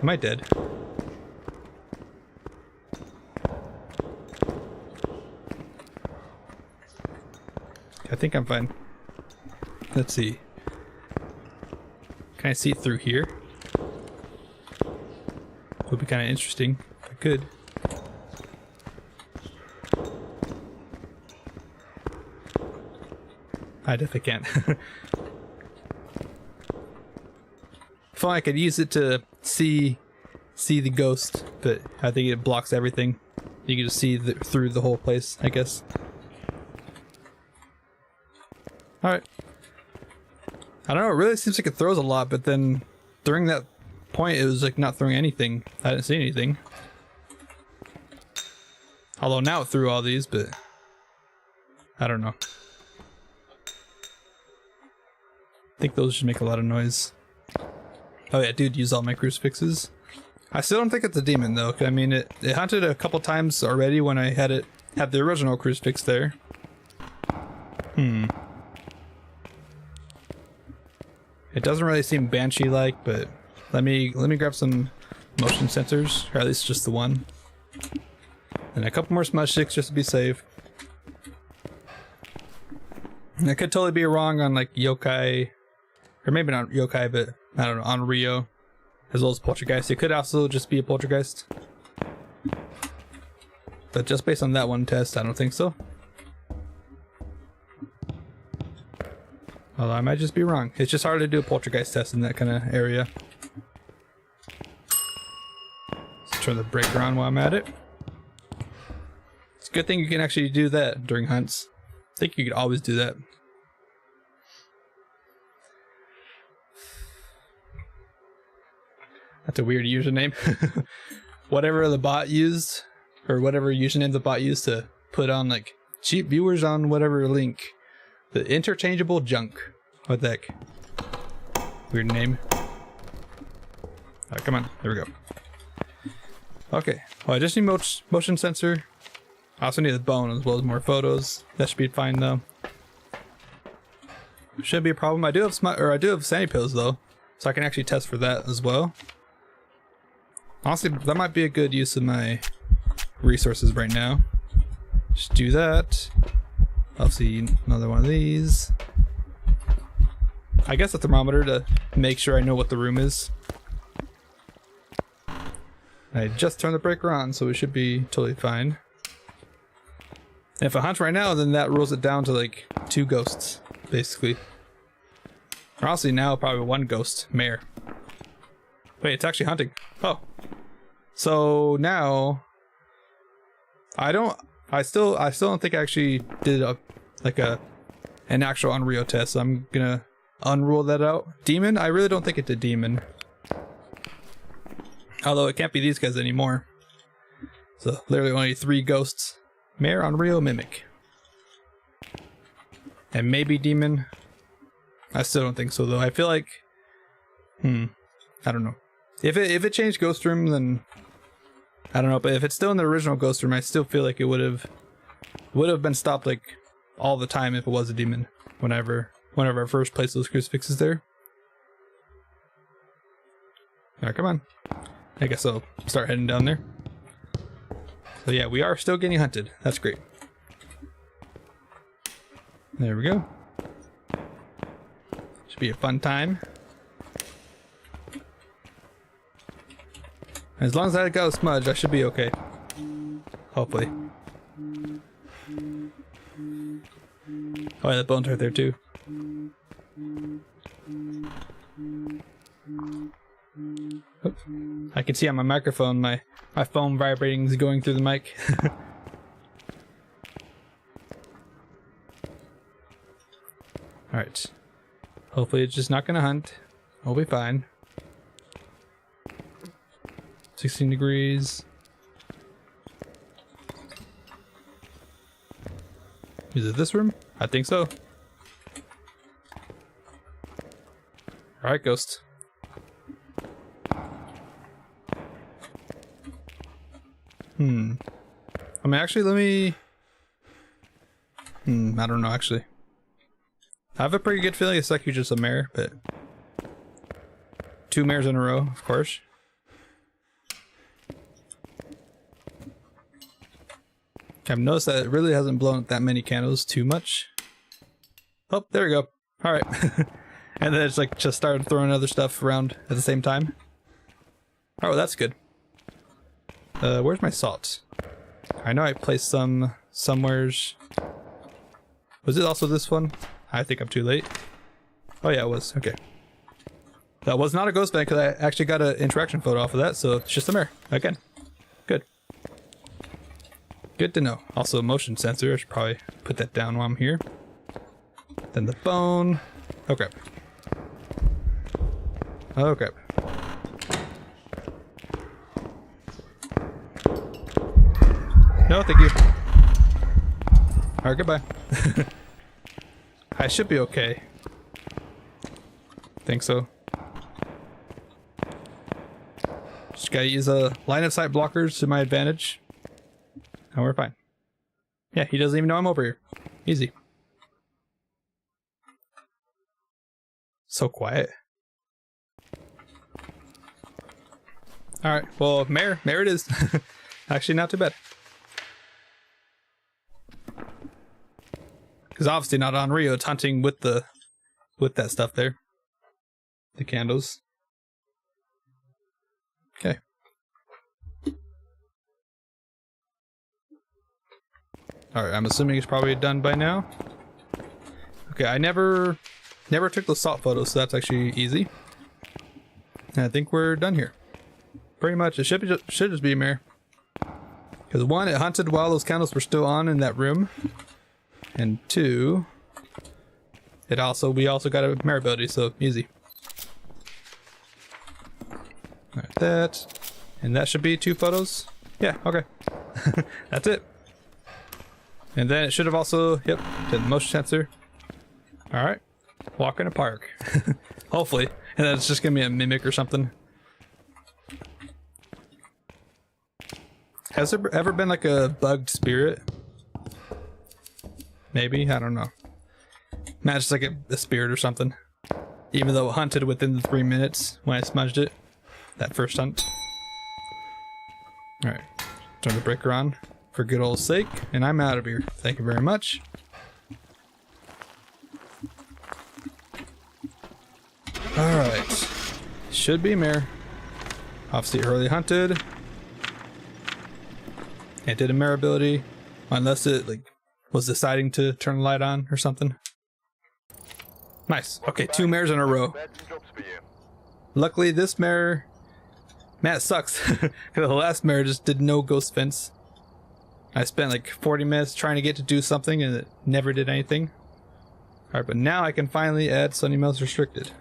Am I dead? I think I'm fine. Let's see. Can I see through here? Would be kind of interesting if I could. I definitely can't. If only I could use it to see the ghost, but I think it blocks everything. You can just see through the whole place, I guess. Alright. I don't know, it really seems like it throws a lot, but then during that point it was like not throwing anything. I didn't see anything. Although now it threw all these, but I don't know. I think those should make a lot of noise. Oh yeah, dude, use all my crucifixes. I still don't think it's a demon though. I mean, it hunted a couple times already when I had the original crucifix there. It doesn't really seem banshee-like, but let me grab some motion sensors, or at least just the one, and a couple more smudge sticks just to be safe. And I could totally be wrong on like yokai, or maybe not yokai, but I don't know, on Rio, as well as poltergeist. It could also just be a poltergeist, but just based on that one test, I don't think so. Although I might just be wrong. It's just hard to do a poltergeist test in that kind of area. Let's turn the breaker on while I'm at it. It's a good thing you can actually do that during hunts. I think you could always do that. That's a weird username. Whatever the bot used, or whatever username the bot used to put on like cheap viewers on whatever link. The interchangeable junk. What the heck? Weird name. Alright, come on. There we go. Okay. Well, I just need motion sensor. I also need the bone as well as more photos. That should be fine though. Shouldn't be a problem. I do have sandy pills though, so I can actually test for that as well. Honestly, that might be a good use of my resources right now. Just do that. I'll see another one of these. I guess a thermometer to make sure I know what the room is. I just turned the breaker on, so we should be totally fine. And if I hunt right now, then that rules it down to like 2 ghosts, basically. Or honestly, now probably 1 ghost, mare. Wait, it's actually hunting. Oh. So now I still don't think I actually did an actual Unreal test, so I'm gonna unrule that out. Demon? I really don't think it did demon. Although it can't be these guys anymore. So literally only 3 ghosts. Mare, Unreal, Mimic. And maybe demon. I still don't think so though. I feel like I don't know. If it changed Ghost Room, then I don't know, but if it's still in the original Ghost Room, I still feel like it would have been stopped like all the time if it was a demon. Whenever I first placed those crucifixes there. Alright, come on. I guess I'll start heading down there. So yeah, we are still getting hunted. That's great. There we go. Should be a fun time. As long as I got a smudge, I should be okay. Hopefully. Oh yeah, the bone's right there too. Oops. I can see on my microphone my phone vibrating is going through the mic. Alright. Hopefully it's just not gonna hunt. We'll be fine. 16 degrees. Is it this room? I think so. Alright, ghost. I mean, actually, let me... I don't know, actually. I have a pretty good feeling it's like you're just a mare, but... 2 mirrors in a row, of course. I've noticed that it really hasn't blown up that many candles too much. Oh, there we go. Alright. And then it's like just started throwing other stuff around at the same time. Oh, that's good. Where's my salt? I know I placed some somewheres. Was it also this one? I think I'm too late. Oh yeah, it was. Okay. That was not a ghost vent because I actually got an interaction photo off of that, so it's just a mirror. Again. Good. Good to know. Also, a motion sensor. I should probably put that down while I'm here. Then the phone. Oh crap. Oh crap. No, thank you. Alright, goodbye. I should be okay. Think so. Just gotta use a line of sight blockers to my advantage. And we're fine. Yeah, he doesn't even know I'm over here. Easy. So quiet. Alright, well, Mare it is. Actually, not too bad. Because obviously not on Rio, it's hunting with that stuff there. The candles. Okay. Alright, I'm assuming it's probably done by now. Okay, I never took the salt photos, so that's actually easy. And I think we're done here. Pretty much, it should just be a mirror. Because 1, it hunted while those candles were still on in that room. And 2, we also got a mirror ability, so easy. Alright, that. And that should be 2 photos. Yeah, okay. That's it. And then it should have also, yep, the motion sensor. Alright. Walk in a park. Hopefully. And then it's just gonna be a mimic or something. Has there ever been like a bugged spirit? Maybe, I don't know. Maybe it's like a spirit or something. Even though it hunted within the 3 minutes when I smudged it. That first hunt. Alright. Turn the breaker on for good old sake. And I'm out of here. Thank you very much. Alright. Should be mirror. Obviously early hunted. It did a mirror ability. Unless it like was deciding to turn the light on or something. Nice. Okay, 2 mirrors in a row. Luckily this mirror, man, it sucks. Because the last mirror just did no ghost fence. I spent like 40 minutes trying to get to do something and it never did anything. Alright, but now I can finally add Sunny Mel's Restricted.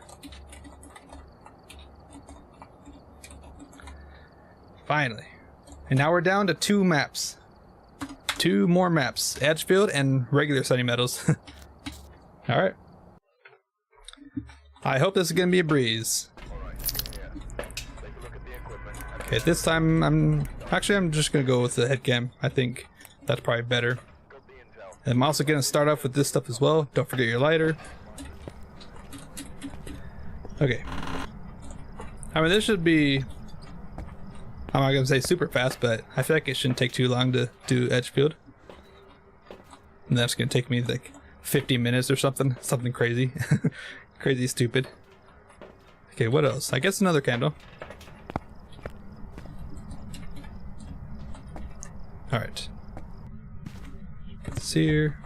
Finally. And now we're down to 2 maps. 2 more maps. Edgefield and regular Sunny Meadows. Alright. I hope this is going to be a breeze. Okay, this time I'm just going to go with the head cam. I think that's probably better. And I'm also going to start off with this stuff as well. Don't forget your lighter. Okay. I mean, this should be... I'm not going to say super fast, but I feel like it shouldn't take too long to do Edgefield. And that's going to take me like 50 minutes or something. Something crazy. Crazy stupid. Okay, what else? I guess another candle. Alright. Put this here.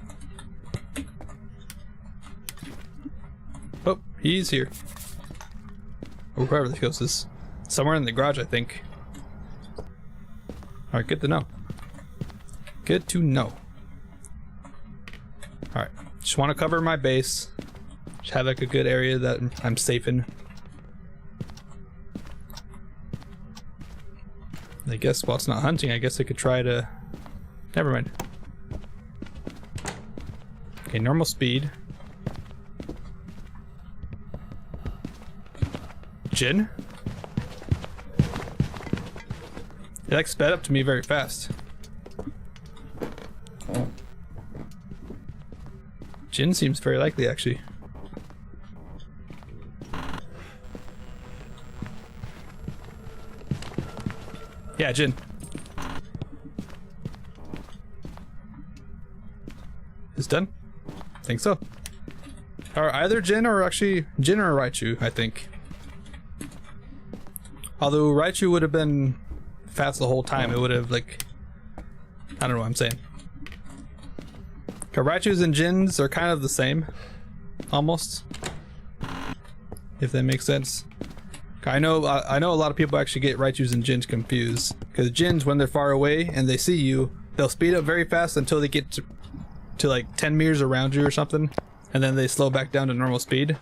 Oh, he's here. Or wherever this goes is. Somewhere in the garage, I think. Alright, good to know. Good to know. Alright, just want to cover my base. Just have like a good area that I'm safe in. I guess while it's not hunting, I guess I could try to... Never mind. Okay, normal speed. Jin? It like sped up to me very fast. Jin seems very likely, actually. Yeah, Jin. It's done? Think so. Or either Jin or actually Jin or Raichu, I think. Although Raichu would have been fast the whole time, it would have like, I don't know what I'm saying. Raichus and Jins are kind of the same, almost, if that makes sense. I know a lot of people actually get Raichus and Jins confused, because Jins, when they're far away and they see you, they'll speed up very fast until they get to like 10 meters around you or something, and then they slow back down to normal speed.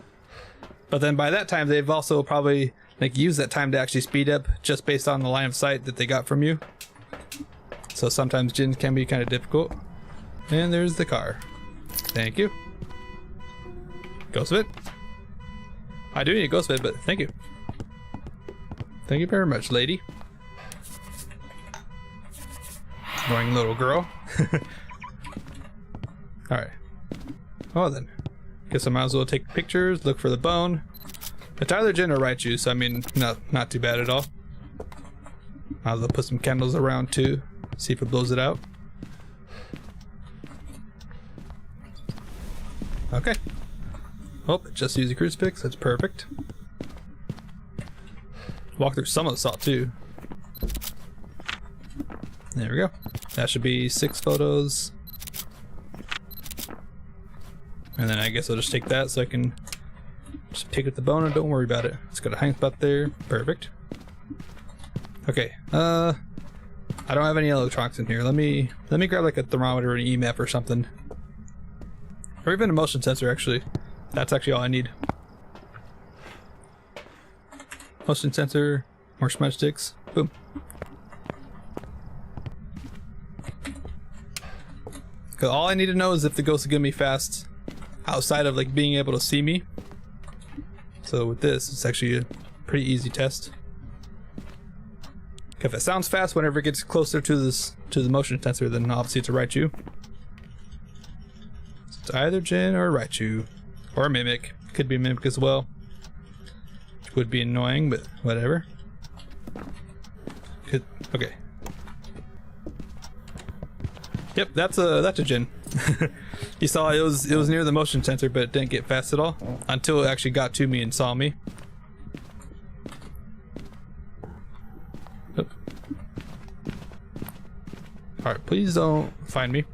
But then by that time, they've also probably like used that time to actually speed up just based on the line of sight that they got from you. So sometimes Jins can be kind of difficult. And there's the car. Thank you. Ghost of it. I do need a ghost of it, but thank you. Thank you very much, lady. Annoying little girl. Alright. Well then. Guess I might as well take pictures, look for the bone. It's either Jin or Raichu, so I mean, not too bad at all. Might as well put some candles around too, see if it blows it out. Okay. Oh, it just used a crucifix, that's perfect. Walk through some of the salt too. There we go. That should be 6 photos. And then I guess I'll just take that so I can just pick up the bone and don't worry about it. It's got a hang spot there. Perfect. Okay. I don't have any electronics in here. Let me grab like a thermometer or an EMF or something. Or even a motion sensor, actually. That's actually all I need. Motion sensor, more smudge sticks. Boom. Cause all I need to know is if the ghost is gonna be fast outside of like being able to see me. So with this, it's actually a pretty easy test. If it sounds fast whenever it gets closer to the motion sensor, then obviously it's a Raichu. So it's either Jin or Raichu. Or a Mimic. Could be a Mimic as well. Which would be annoying, but whatever. Okay. Yep, that's a Jin. You saw it was near the motion sensor, but it didn't get fast at all until it actually got to me and saw me. Oop. All right, please don't find me.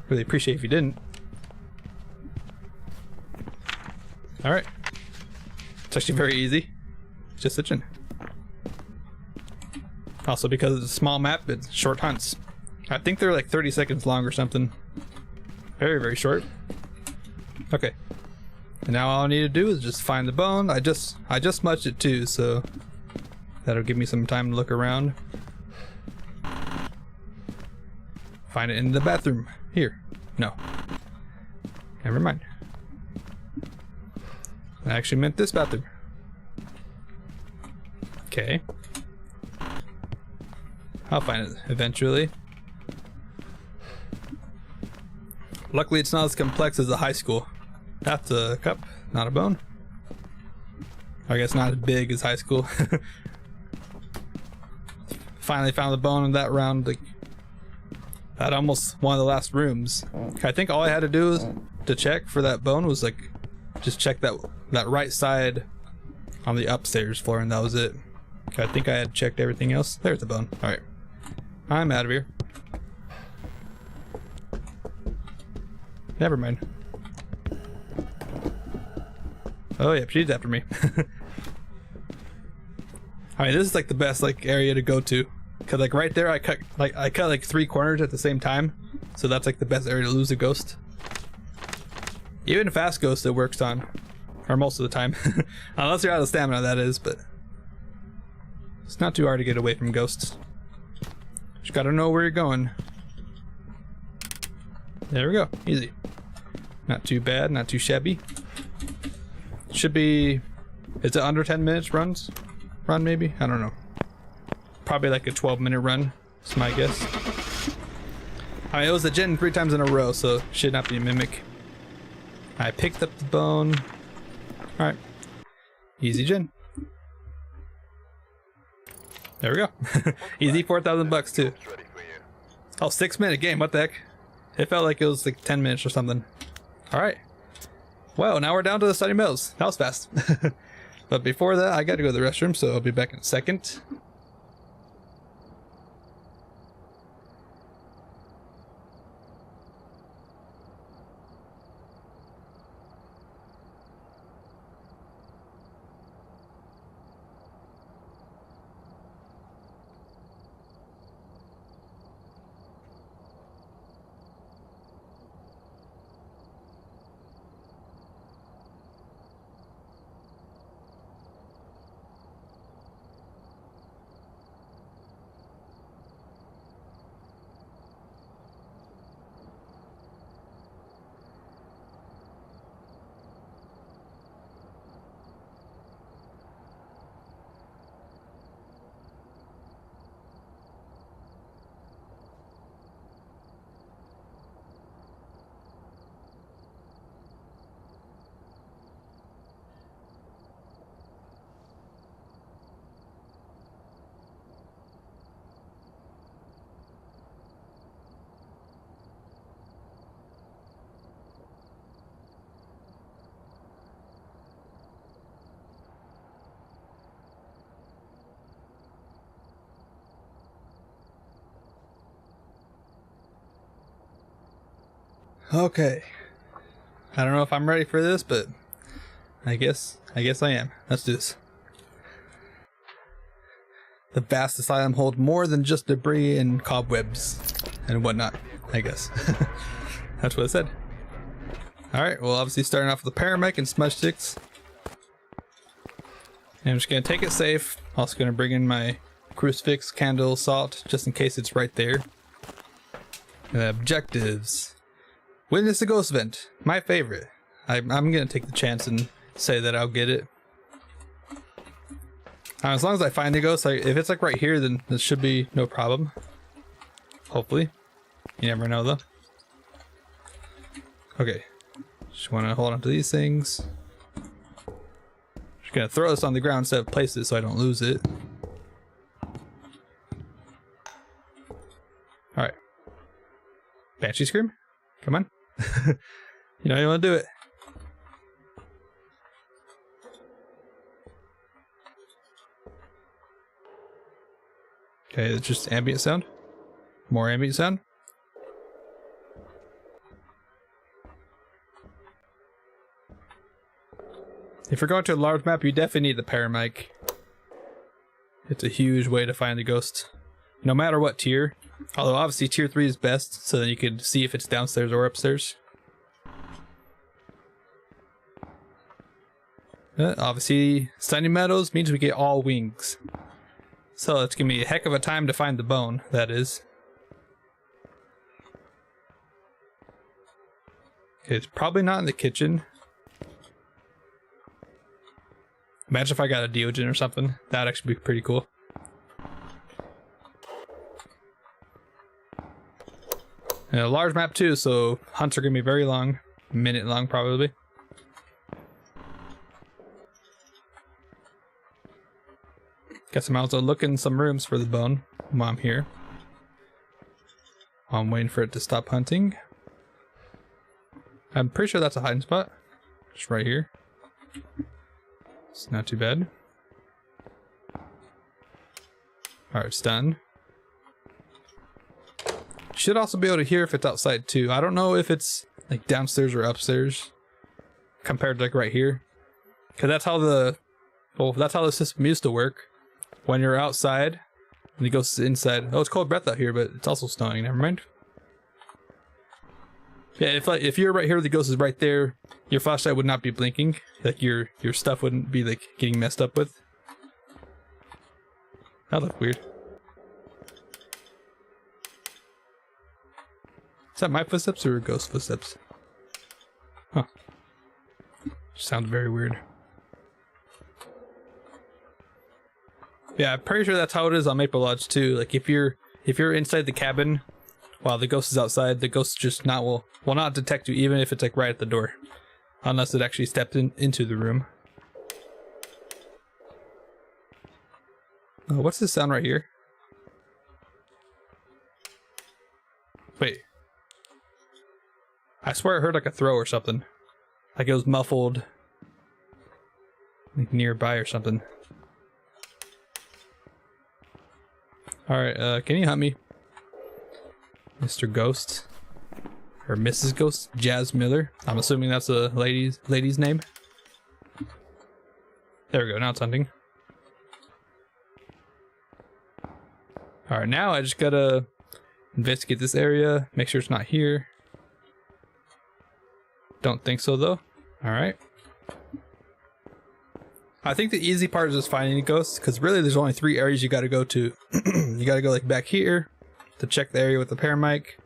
Really appreciate if you didn't. All right, it's actually very easy. Just a Jin. Also, because it's a small map, it's short hunts. I think they're like 30 seconds long or something. Very, very short. Okay. And now all I need to do is just find the bone. I just smudged it too, so that'll give me some time to look around. Find it in the bathroom. Here. No. Never mind. I actually meant this bathroom. Okay. I'll find it eventually. Luckily it's not as complex as a high school. That's a cup, not a bone. I guess not as big as high school. Finally found the bone in that round. Like, at almost one of the last rooms. I think all I had to do to check for that bone was like just check that right side on the upstairs floor, and that was it. I think I had checked everything else. There's the bone. Alright. I'm out of here. Never mind. Oh yeah, she's after me. I mean, this is like the best like area to go to, cause like right there I cut like 3 corners at the same time, so that's like the best area to lose a ghost. Even fast ghost it works on, or most of the time, unless you're out of stamina, that is. But it's not too hard to get away from ghosts. Just gotta know where you're going. There we go, easy. Not too bad, not too shabby. Should be, is it under 10 minutes run maybe? I don't know. Probably like a 12-minute run, is my guess. I mean, it was a Jin 3 times in a row, so should not be a Mimic. I picked up the bone. Alright. Easy Jin. There we go. Easy 4,000 bucks too. It's ready for you. Oh, 6-minute game. What the heck? It felt like it was like 10 minutes or something. All right. Well, now we're down to the Sunny Mills. That was fast. But before that, I got to go to the restroom, so I'll be back in a second. Okay. I don't know if I'm ready for this, but I guess I am. Let's do this. The vast asylum holds more than just debris and cobwebs and whatnot, I guess. That's what it said. Alright, well, obviously starting off with the paramedic and smudge sticks. And I'm just going to take it safe. Also going to bring in my crucifix, candle, salt, just in case it's right there. Objectives. Witness a ghost event. My favorite. I'm going to take the chance and say that I'll get it. As long as I find the ghost, if it's like right here, then this should be no problem. Hopefully. You never know though. Okay. Just want to hold on to these things. Just going to throw this on the ground instead of place it so I don't lose it. Alright. Banshee scream? Come on. You know you want to do it. Okay, it's just ambient sound. More ambient sound. If you're going to a large map, you definitely need the paramedic. It's a huge way to find the ghost. No matter what tier. Although obviously tier 3 is best, so then you can see if it's downstairs or upstairs. Obviously, Sunny Meadows means we get all wings. So it's gonna be a heck of a time to find the bone, that is. Okay, it's probably not in the kitchen. Imagine if I got a Deogen or something. That'd actually be pretty cool. And a large map too, so hunts are gonna be very long. A minute long probably. Guess I'm also looking some rooms for the bone while I'm here. While I'm waiting for it to stop hunting. I'm pretty sure that's a hiding spot. Just right here. It's not too bad. Alright, it's done. Should also be able to hear if it's outside too. I don't know if it's like downstairs or upstairs compared to like right here. Cause that's how the system used to work. When you're outside and the ghost is inside. Oh, it's cold breath out here, but it's also snowing. Never mind. Yeah, if you're right here, the ghost is right there. Your flashlight would not be blinking. Like your stuff wouldn't be like getting messed up with. That looked weird. Is that my footsteps or ghost footsteps? Huh. Sounds very weird. Yeah, I'm pretty sure that's how it is on Maple Lodge too. Like if you're inside the cabin while the ghost is outside, the ghost just will not detect you even if it's like right at the door. Unless it actually stepped into the room. Oh, what's this sound right here? Wait. I swear I heard like a throw or something. Like it was muffled. Like nearby or something. Alright, can you hunt me? Mr. Ghost. Or Mrs. Ghost? Jazz Miller. I'm assuming that's a lady's name. There we go, now it's hunting. Alright, now I just gotta investigate this area, make sure it's not here. Don't think so though. Alright. I think the easy part is just finding a ghost, because really there's only 3 areas you gotta go to. You gotta go like back here to check the area with the parammic.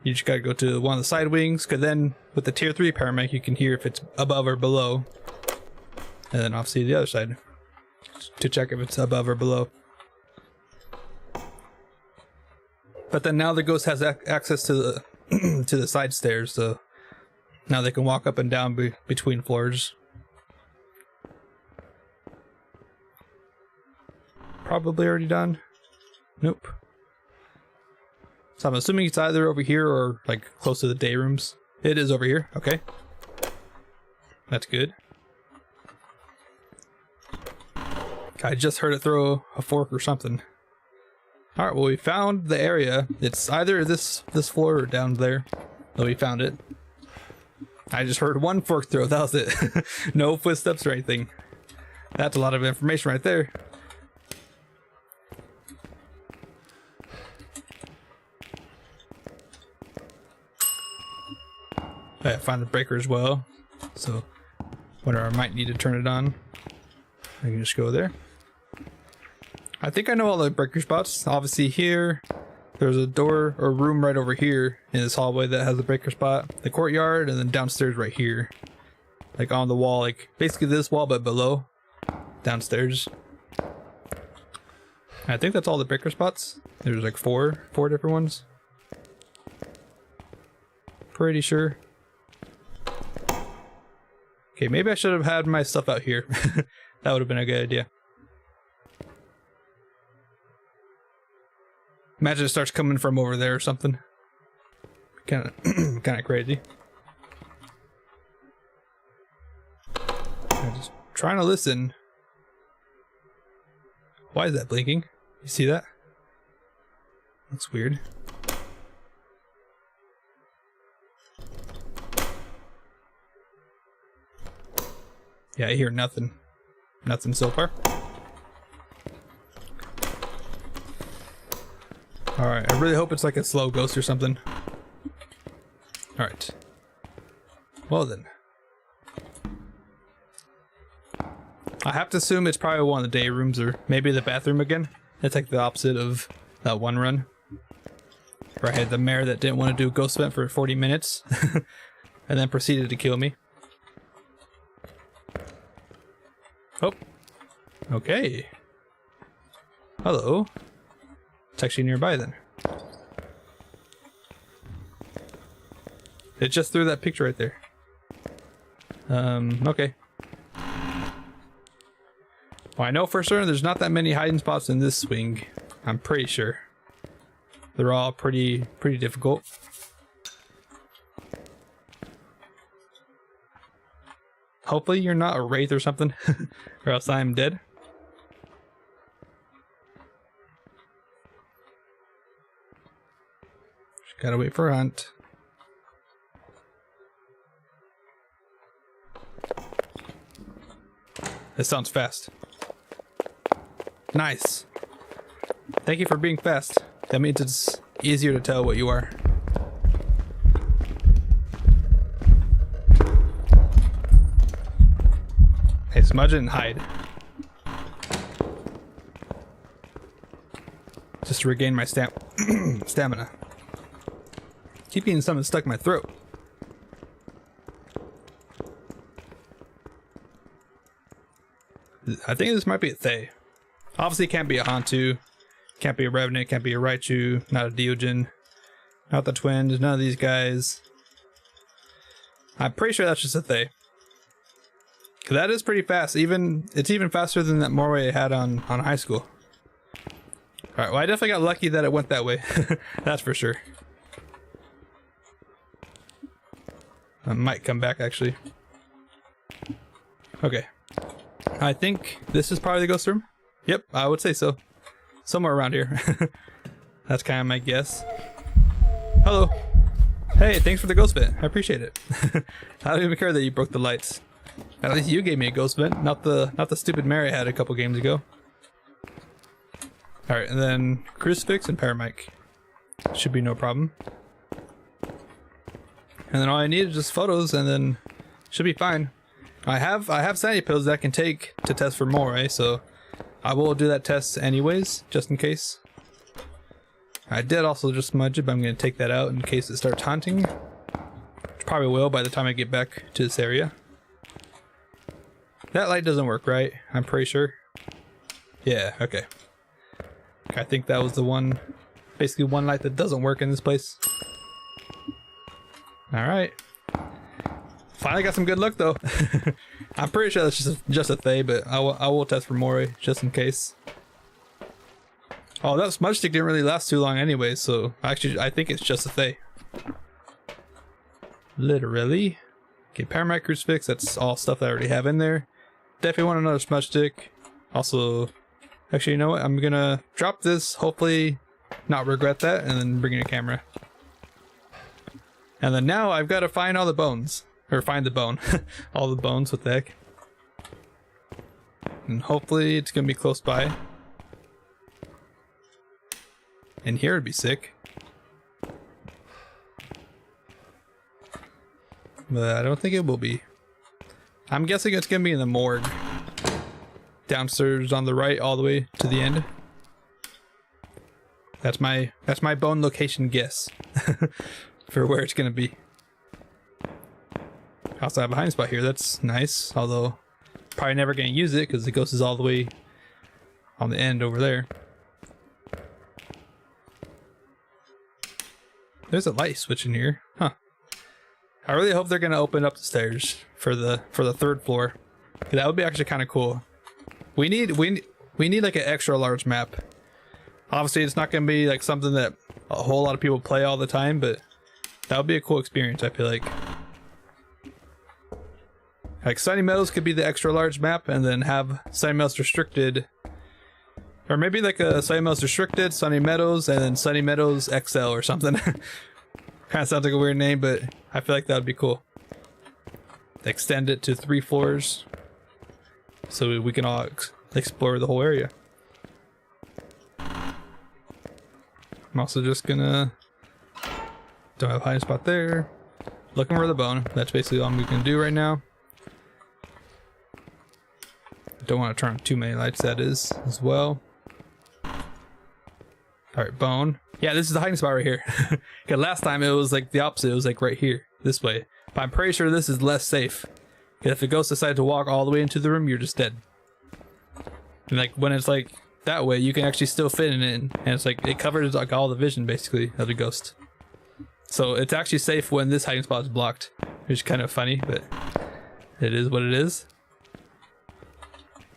You just gotta go to one of the side wings, because then with the tier 3 parammic you can hear if it's above or below. And then obviously the other side to check if it's above or below. But then now the ghost has access to the to the side stairs, so now they can walk up and down between floors. Probably already done. Nope. So I'm assuming it's either over here or like close to the day rooms. It is over here. Okay. That's good. I just heard it throw a fork or something. Alright, well we found the area. It's either this floor or down there. But we found it. I just heard one fork throw, that was it. No footsteps or anything. That's a lot of information right there. I found the breaker as well. So whenever I might need to turn it on, I can just go there. I think I know all the breaker spots. Obviously here, there's a door or room right over here in this hallway that has a breaker spot. The courtyard, and then downstairs right here. Like on the wall, like basically this wall but below. Downstairs. I think that's all the breaker spots. There's like four different ones. Pretty sure. Okay, maybe I should have had my stuff out here. That would have been a good idea. Imagine it starts coming from over there or something. Kind of crazy. I'm just trying to listen. Why is that blinking? You see that? Looks weird. Yeah, I hear nothing. Nothing so far. Alright, I really hope it's like a slow ghost or something. Alright. Well then. I have to assume it's probably one of the day rooms or maybe the bathroom again. It's like the opposite of that one run. Where I had the mayor that didn't want to do ghost event for 40 minutes. And then proceeded to kill me. Oh. Okay. Hello. It's actually nearby then. It just threw that picture right there. Okay. Well, I know for certain there's not that many hiding spots in this swing. I'm pretty sure. They're all pretty difficult. Hopefully you're not a wraith or something, or else I'm dead. Just gotta wait for a hunt. This sounds fast. Nice. Thank you for being fast. That means it's easier to tell what you are. Hey, smudge it and hide. Just to regain my stamina. Keep getting something stuck in my throat. I think this might be a Thay. Obviously it can't be a Hantu. Can't be a Revenant, can't be a Raichu, not a Deogen. Not the twins, none of these guys. I'm pretty sure that's just a Thay. That is pretty fast. It's even faster than that Morway I had on high school. Alright, well I definitely got lucky that it went that way. That's for sure. I might come back actually. Okay. I think this is probably the ghost room. Yep, I would say so. Somewhere around here. That's kind of my guess. Hello. Hey, thanks for the ghost vent. I appreciate it. I don't even care that you broke the lights. At least you gave me a ghost vent, not the stupid Mary had a couple games ago. Alright, and then crucifix and paramic. Should be no problem. And then all I need is just photos and then should be fine. I have sanity pills that I can take to test for more, so I will do that test anyways, just in case. I did also just smudge it, but I'm going to take that out in case it starts haunting. Which probably will by the time I get back to this area. That light doesn't work, right? I'm pretty sure. Yeah, okay. I think that was the one, basically one light that doesn't work in this place. Alright. Finally got some good luck though. I'm pretty sure that's just a Thay, but I will test for more just in case. Oh, that smudge stick didn't really last too long anyway, so actually I think it's just a Thay. Literally. Okay, paramic crucifix, that's all stuff that I already have in there. Definitely want another smudge stick. Also, actually, you know what? I'm gonna drop this, hopefully not regret that, and then bring in a camera. And then now I've got to find all the bones. Or find the bone. All the bones, what the heck. And hopefully it's gonna be close by. And here would be sick. But I don't think it will be. I'm guessing it's gonna be in the morgue. Downstairs on the right all the way to the end. That's my bone location guess. For where it's gonna be. I also have a hiding spot here, that's nice, although probably never gonna use it because the ghost is all the way on the end over there. There's a light switch in here, huh? I really hope they're gonna open up the stairs for the third floor. That would be actually kind of cool. We need like an extra large map. Obviously, it's not gonna be like something that a whole lot of people play all the time, but that would be a cool experience. I feel like. Like Sunny Meadows could be the extra large map, and then have Sunny Meadows restricted, or maybe like a Sunny Meadows restricted, Sunny Meadows, and then Sunny Meadows XL or something. Kind of sounds like a weird name, but I feel like that would be cool. Extend it to 3 floors, so we can all explore the whole area. I'm also just gonna don't have a hiding spot there. Looking for the bone. That's basically all I'm gonna do right now. Don't want to turn on too many lights, that is, as well. Alright, bone. Yeah, this is the hiding spot right here. Because last time it was like the opposite, it was like right here, this way. But I'm pretty sure this is less safe. Because if the ghost decides to walk all the way into the room, you're just dead. And like when it's like that way, you can actually still fit in it, and it's like it covers like all the vision basically of the ghost. So it's actually safe when this hiding spot is blocked. Which is kind of funny, but it is what it is.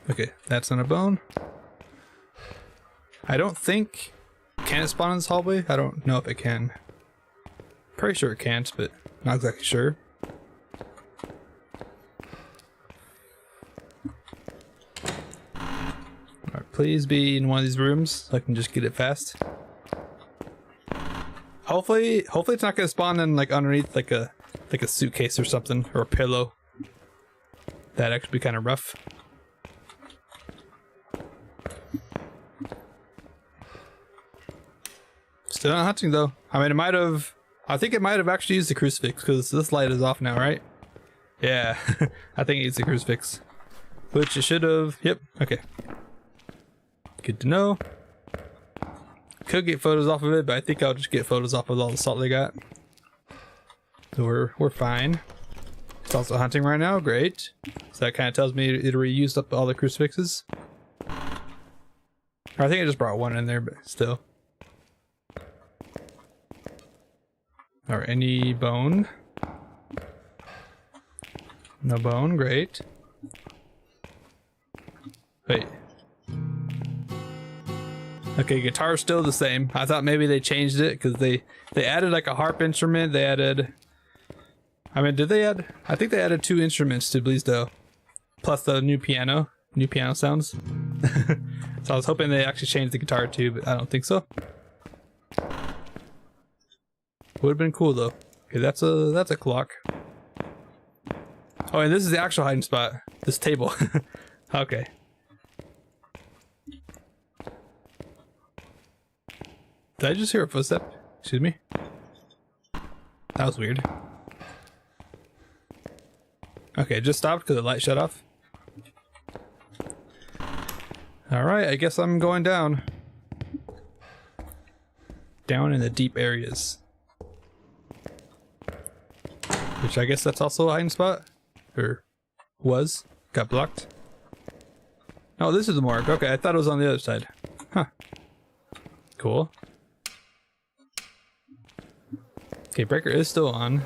Okay, that's on a bone. I don't think... Can it spawn in this hallway? I don't know if it can. Pretty sure it can't, but not exactly sure. Alright, please be in one of these rooms so I can just get it fast. Hopefully it's not gonna spawn in like underneath like a suitcase or something, or a pillow. That'd actually be kind of rough. Still not hunting though. I mean, I think it might have actually used the crucifix because this light is off now, right? Yeah, I think it used the crucifix. Which it should have. Yep, okay. Good to know. Could get photos off of it, but I think I'll just get photos off of all the salt they got. So we're fine. It's also hunting right now, great. So that kind of tells me it already used up all the crucifixes. Or I think I just brought one in there, but still. Or any bone? No bone, great. Okay, guitar's still the same. I thought maybe they changed it because they added like a harp instrument. They added, I mean, did they add? I think they added 2 instruments to Bleasdale, plus the new piano sounds. So I was hoping they actually changed the guitar too, but I don't think so. Would have been cool though. Okay, that's a clock. Oh, and this is the actual hiding spot. This table. Okay. Did I just hear a footstep? Excuse me? That was weird. Okay, it just stopped because the light shut off. Alright, I guess I'm going down. Down in the deep areas. Which I guess that's also a hiding spot? Or was? Got blocked? Oh, this is the morgue. Okay, I thought it was on the other side. Huh. Cool. Okay, breaker is still on.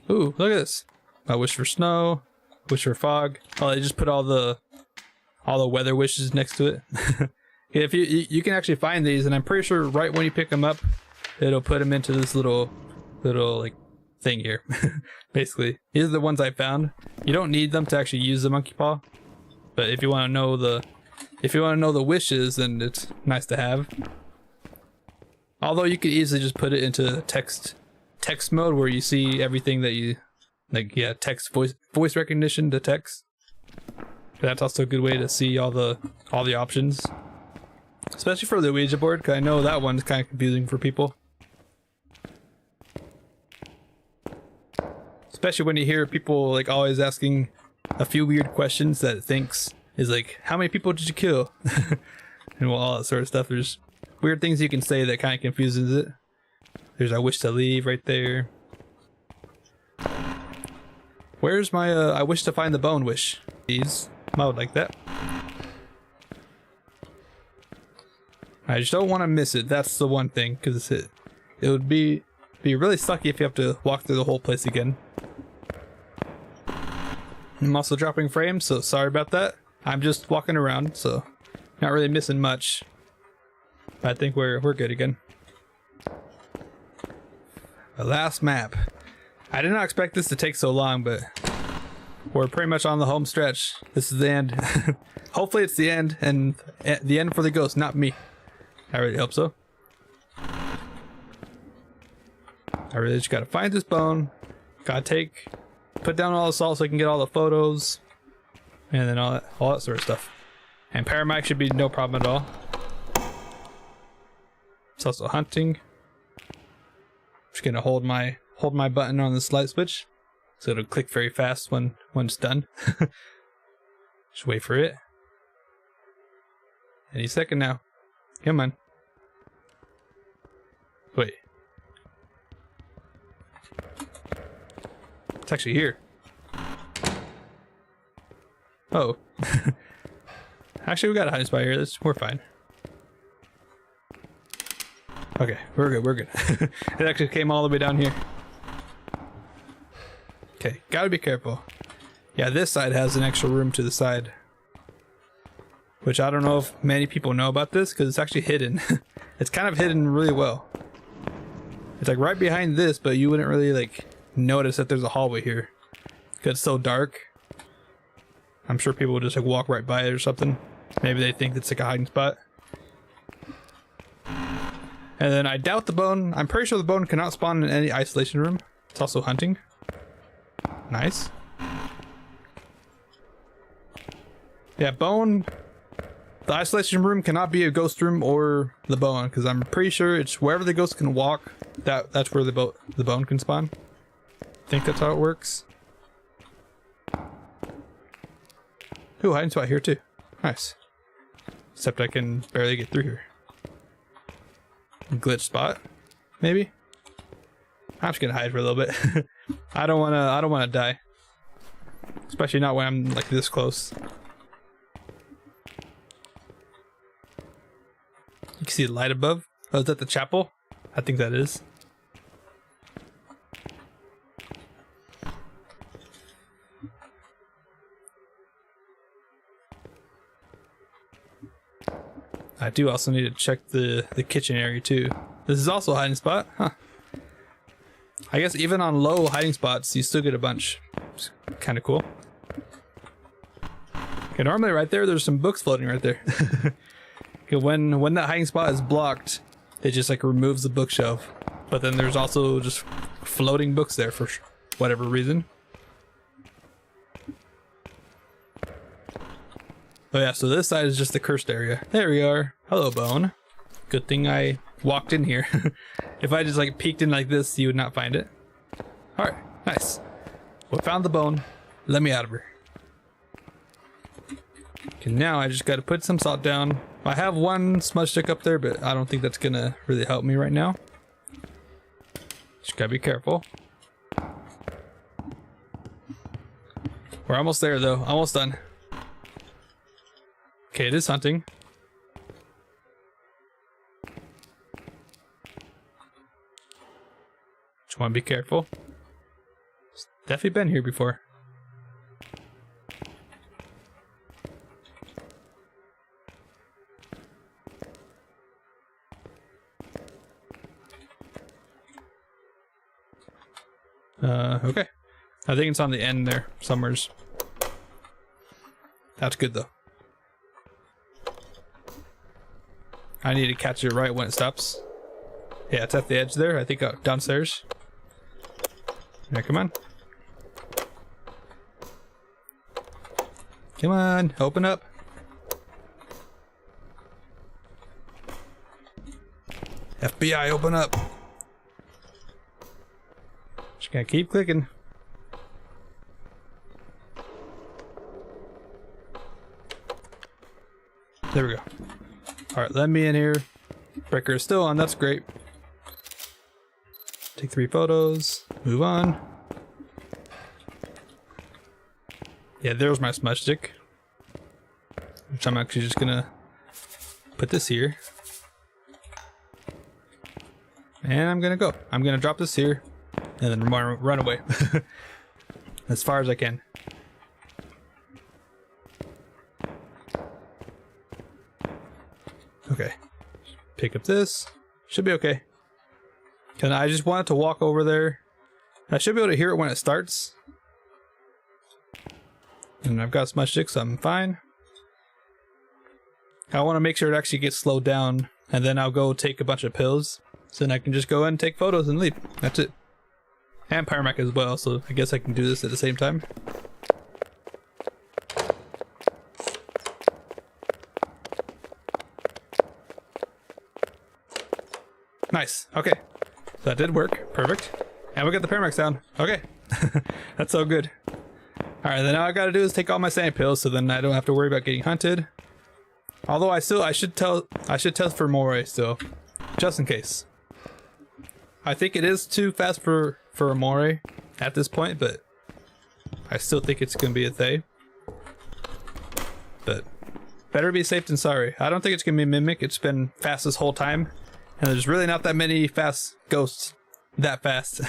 Ooh, look at this. I wish for snow, wish for fog. Oh, they just put all the weather wishes next to it. Yeah, if you can actually find these, and I'm pretty sure right when you pick them up, it'll put them into this little like thing here. Basically, these are the ones I found. You don't need them to actually use the monkey paw, but if you want to know the wishes, then it's nice to have. Although you could easily just put it into text mode where you see everything that you like. Yeah, text voice recognition to text. That's also a good way to see all the options, especially for the Ouija board, because I know that one's kind of confusing for people. Especially when you hear people like always asking a few weird questions that it thinks is like, how many people did you kill? And well, all that sort of stuff. There's weird things you can say that kind of confuses it. There's I wish to leave right there. Where's my I wish to find the bone wish? Please. I would like that. I just don't want to miss it. That's the one thing, because it would be really sucky if you have to walk through the whole place again. I'm also dropping frames, so sorry about that. I'm just walking around, so not really missing much. But I think we're good again. The last map. I did not expect this to take so long, but we're pretty much on the home stretch. This is the end. Hopefully it's the end, and the end for the ghost, not me. I really hope so. I really just gotta find this bone. Gotta put down all the salt so I can get all the photos, and then all that sort of stuff. And Paramic should be no problem at all. It's also hunting. Just gonna hold my button on this light switch, so it'll click very fast when it's done. Just wait for it. Any second now. Come on. Wait. It's actually here. Oh. Actually, we got a hiding spot here. We're fine. Okay, we're good. It actually came all the way down here. Okay, gotta be careful. Yeah, this side has an extra room to the side, which I don't know if many people know about this, because it's actually hidden. It's kind of hidden really well. It's like right behind this, but you wouldn't really like notice that there's a hallway here because it's so dark. I'm sure people would just like walk right by it or something. Maybe they think it's like a hiding spot. And then I doubt the bone. I'm pretty sure the bone cannot spawn in any isolation room. It's also hunting. Nice. Yeah, bone. The isolation room cannot be a ghost room or the bone, because I'm pretty sure it's wherever the ghost can walk. That's where the bone can spawn. I think that's how it works. Ooh, hiding spot here too. Nice. Except I can barely get through here. Glitch spot, maybe. I'm just gonna hide for a little bit. I don't wanna die, especially not when I'm like this close. You can see the light above. Oh, is that the chapel? I think that is. I do also need to check the kitchen area too. This is also a hiding spot, huh? I guess even on low hiding spots, you still get a bunch. It's kind of cool. Okay, normally right there's some books floating right there. Okay, when that hiding spot is blocked, it just like removes the bookshelf. But then there's also just floating books there for whatever reason. Oh yeah, so this side is just the cursed area. There we are. Hello, bone. Good thing I walked in here. If I just like peeked in like this, you would not find it. Alright, nice. We found the bone. Let me out of here. Okay, now I just gotta put some salt down. I have one smudge stick up there, but I don't think that's gonna really help me right now. Just gotta be careful. We're almost there though, almost done. Okay, it is hunting. Just want to be careful. It's definitely been here before. Okay. I think it's on the end there, somewheres. That's good though. I need to catch it right when it stops. Yeah, it's at the edge there. I think downstairs. Yeah, come on. Come on, open up. FBI, open up. Just gotta keep clicking. There we go. Alright, let me in here. Breaker is still on, that's great. Take 3 photos. Move on. Yeah, there's my smudge stick. Which I'm actually just gonna put this here. And I'm gonna go. I'm gonna drop this here. And then run away. As far as I can. Okay. Pick up this. Should be okay. And I just wanted to walk over there. I should be able to hear it when it starts. And I've got smudge sticks, so I'm fine. I want to make sure it actually gets slowed down. And then I'll go take a bunch of pills. So then I can just go and take photos and leave. That's it. And Pyromac as well, so I guess I can do this at the same time. Nice. Okay. That did work. Perfect. And we got the Pyromac sound. Okay. That's so good. Alright, then all I gotta do is take all my sand pills so then I don't have to worry about getting hunted. Although I should test for moray still. Just in case. I think it is too fast for a moray at this point, but I still think it's gonna be a Thay. But better be safe than sorry. I don't think it's gonna be a mimic. It's been fast this whole time. And there's really not that many fast ghosts that fast.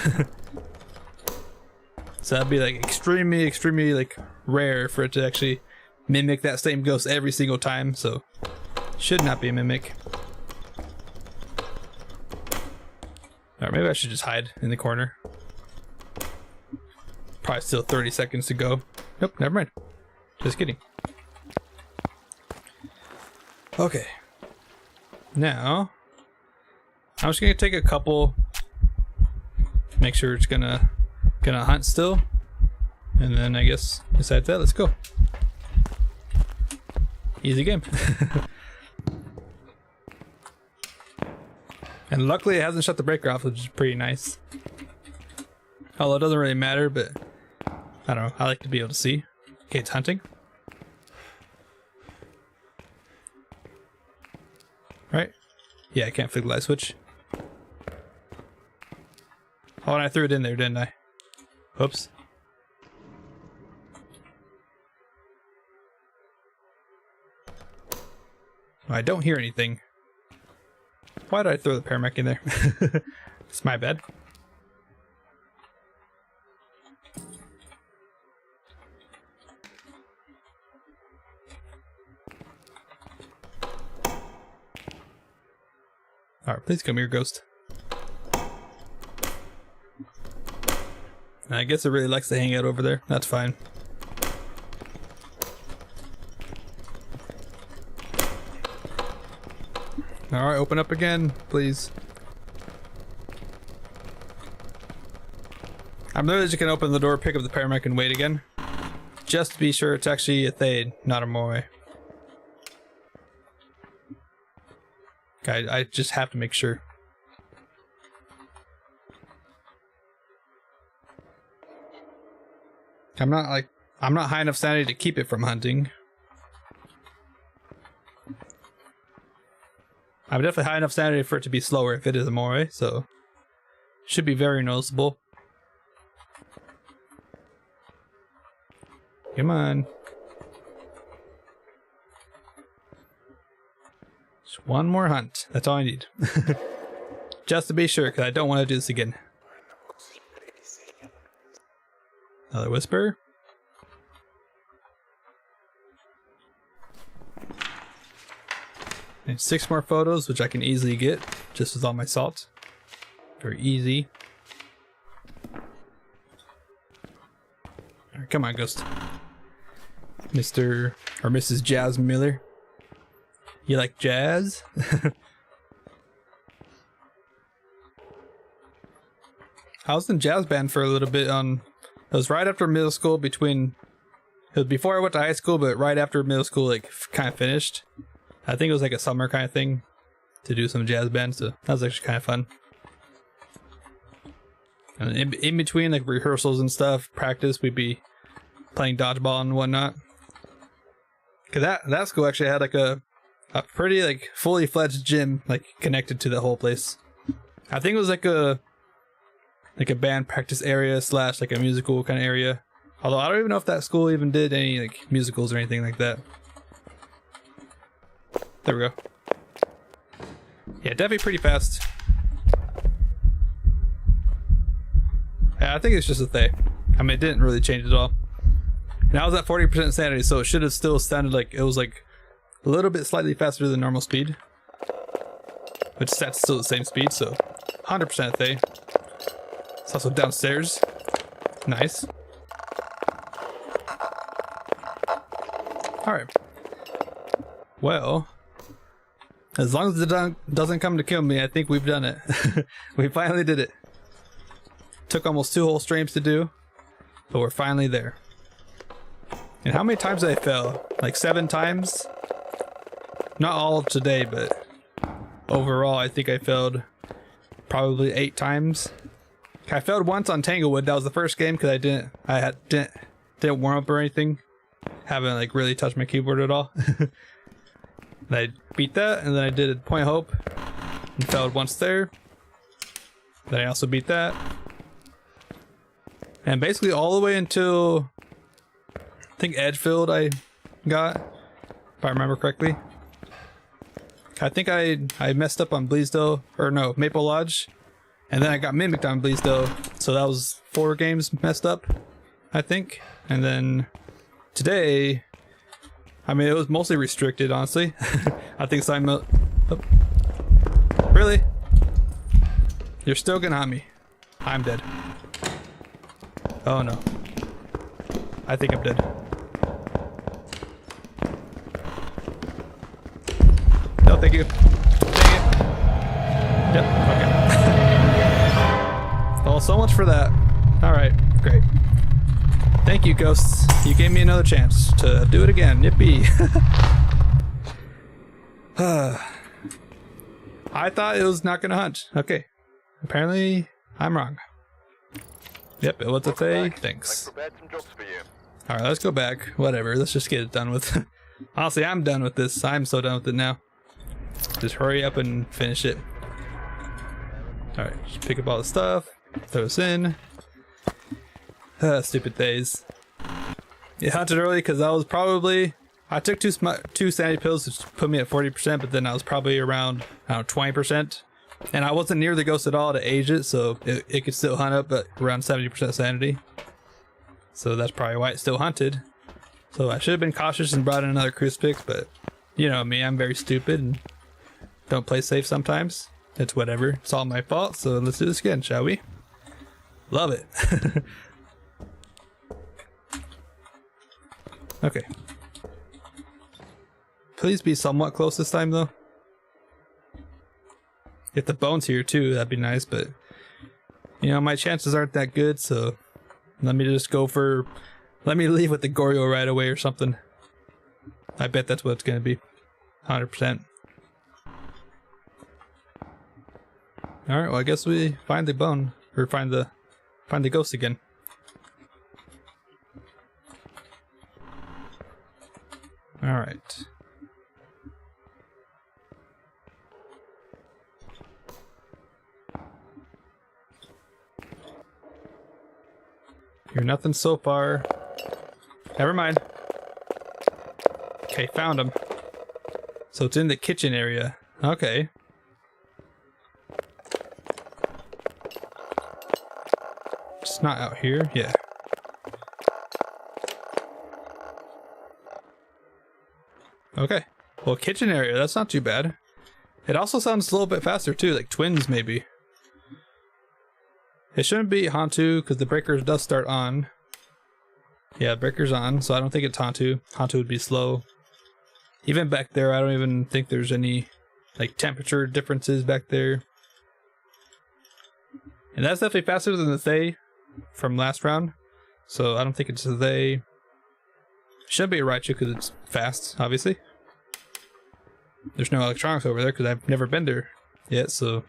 So that'd be like extremely like rare for it to actually mimic that same ghost every single time. So should not be a mimic. Or maybe I should just hide in the corner. Probably still 30 seconds to go. Nope, never mind. Just kidding. Okay. Now I'm just gonna take a couple, make sure it's gonna hunt still, and then I guess besides that, let's go. Easy game. And luckily it hasn't shut the breaker off, which is pretty nice. Although it doesn't really matter, but I don't know, I like to be able to see. Okay, it's hunting. Right? Yeah, I can't flick the light switch. Oh, and I threw it in there, didn't I? Oops. I don't hear anything. Why did I throw the Pyromac in there? It's my bad. Alright, please come here, ghost. I guess it really likes to hang out over there. That's fine. Alright, open up again, please. I'm literally just gonna open the door, pick up the paramedic, and wait again. Just to be sure it's actually a Thade, not a Moe. Okay, I just have to make sure. I'm not high enough sanity to keep it from hunting. I'm definitely high enough sanity for it to be slower if it is a Moe, so should be very noticeable. Come on. Just one more hunt. That's all I need. Just to be sure, because I don't want to do this again. Another whisper. And 6 more photos, which I can easily get, just with all my salt. Very easy. Alright, come on, ghost. Mr. or Mrs. Jazz Miller. You like jazz? I was in jazz band for a little bit on... It was right after middle school between... It was before I went to high school, but right after middle school, like, kind of finished. I think it was like a summer kind of thing to do some jazz band, so that was actually kind of fun. And in between, like, rehearsals and stuff, practice, we'd be playing dodgeball and whatnot. Cause that school actually had like a pretty like fully fledged gym like connected to the whole place. I think it was like a band practice area / like a musical kind of area. Although I don't even know if that school even did any like musicals or anything like that. There we go. Yeah, definitely pretty fast. Yeah, I think it's just a thing. I mean, it didn't really change at all. And I was at 40% sanity, so it should have still sounded like it was like a little bit slightly faster than normal speed. Which that's still the same speed, so 100% Thay. It's also downstairs. Nice. Alright. Well, as long as it doesn't come to kill me, I think we've done it. We finally did it. Took almost 2 whole streams to do, but we're finally there. And how many times did I fail? Like 7 times? Not all of today, but overall I think I failed probably 8 times. I failed once on Tanglewood. That was the first game because I didn't warm up or anything. Haven't like really touched my keyboard at all. And I beat that, and then I did Point Hope and failed once there. Then I also beat that. And basically all the way until I think Edgefield I got, if I remember correctly. I think I messed up on Bleasdale, or no, Maple Lodge, and then I got mimicked on Bleasdale, so that was 4 games messed up, I think. And then today, I mean, it was mostly restricted, honestly. I think Simon... Oh. Really? You're still gonna hunt me. I'm dead. Oh no. I think I'm dead. No, thank you. Thank you. Yep, okay. Well, so much for that. Alright, great. Thank you, ghosts. You gave me another chance to do it again. Yippee. I thought it was not gonna hunt. Okay. Apparently, I'm wrong. Yep, it was a Thay. Thanks. Alright, let's go back. Whatever, let's just get it done with. Honestly, I'm done with this. I'm so done with it now. Just hurry up and finish it. Alright, just pick up all the stuff. Throw this in. Stupid Thays. It hunted early because I was probably... I took two sanity pills which put me at 40%, but then I was probably around, I don't know, 20%. And I wasn't near the ghost at all to age it, so it could still hunt up at around 70% sanity. So that's probably why it still hunted. So I should have been cautious and brought in another crucifix, but you know me, I'm very stupid and don't play safe sometimes. It's whatever. It's all my fault, so let's do this again, shall we? Love it. Okay. Please be somewhat close this time, though. If the bone's here, too, that'd be nice, but... You know, my chances aren't that good, so... Let me just go for... Let me leave with the Goryo right away or something. I bet that's what it's gonna be. 100%. Alright, well I guess we find the bone. Or find the ghost again. Alright. Hear nothing so far. Never mind. Okay, found him. So it's in the kitchen area. Okay. It's not out here. Yeah. Okay. Well, kitchen area. That's not too bad. It also sounds a little bit faster too, like twins maybe. It shouldn't be Hantu because the breakers does start on. Yeah, breaker's on, so I don't think it's Hantu. Hantu would be slow. Even back there, I don't even think there's any like temperature differences back there. And that's definitely faster than the They from last round. So I don't think it's a They. Should be a Raichu because it's fast, obviously. There's no electronics over there because I've never been there yet, so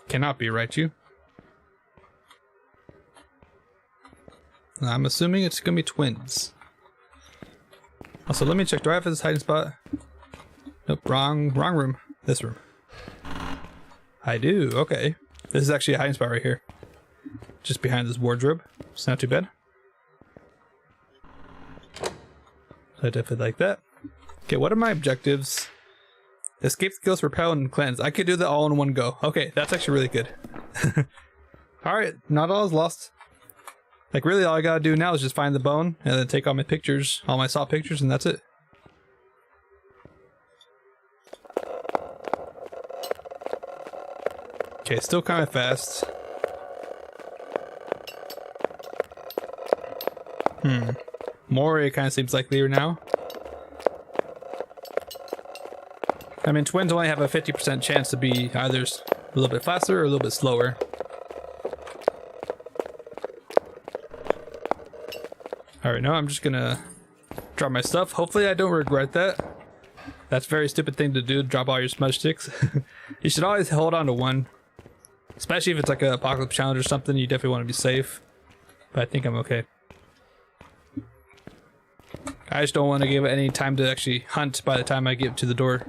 cannot be Raichu. I'm assuming it's gonna be twins. Also, let me check. Do I have this hiding spot? Nope, wrong room. This room. I do. Okay, this is actually a hiding spot right here, just behind this wardrobe. It's not too bad. So I definitely like that. Okay, what are my objectives? Escape the ghost, repel, and cleanse. I could do that all in one go. Okay, that's actually really good. Alright, not all is lost. Like, really, all I gotta do now is just find the bone and then take all my pictures, all my saw pictures, and that's it. Okay, still kind of fast. Mori kind of seems likelier now. I mean, twins only have a 50% chance to be either a little bit faster or a little bit slower. Alright, now I'm just gonna drop my stuff. Hopefully I don't regret that. That's a very stupid thing to do, drop all your smudge sticks. You should always hold on to one. Especially if it's like an apocalypse challenge or something, you definitely want to be safe. But I think I'm okay. I just don't want to give it any time to actually hunt by the time I get to the door.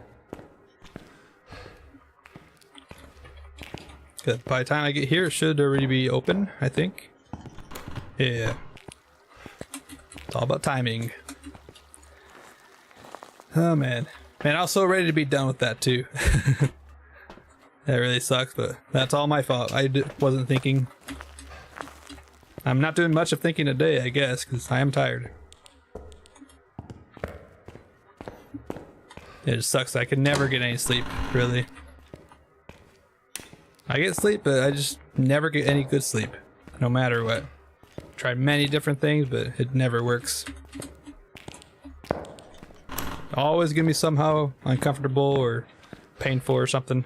Good. By the time I get here, it should already be open, I think. Yeah. It's all about timing. Oh man. Man, I was so ready to be done with that too. That really sucks, but that's all my fault. I wasn't thinking. I'm not doing much of thinking today, I guess, because I am tired. It just sucks. I can never get any sleep, really. I get sleep, but I just never get any good sleep, no matter what. Tried many different things, but it never works. Always give me somehow uncomfortable or painful or something.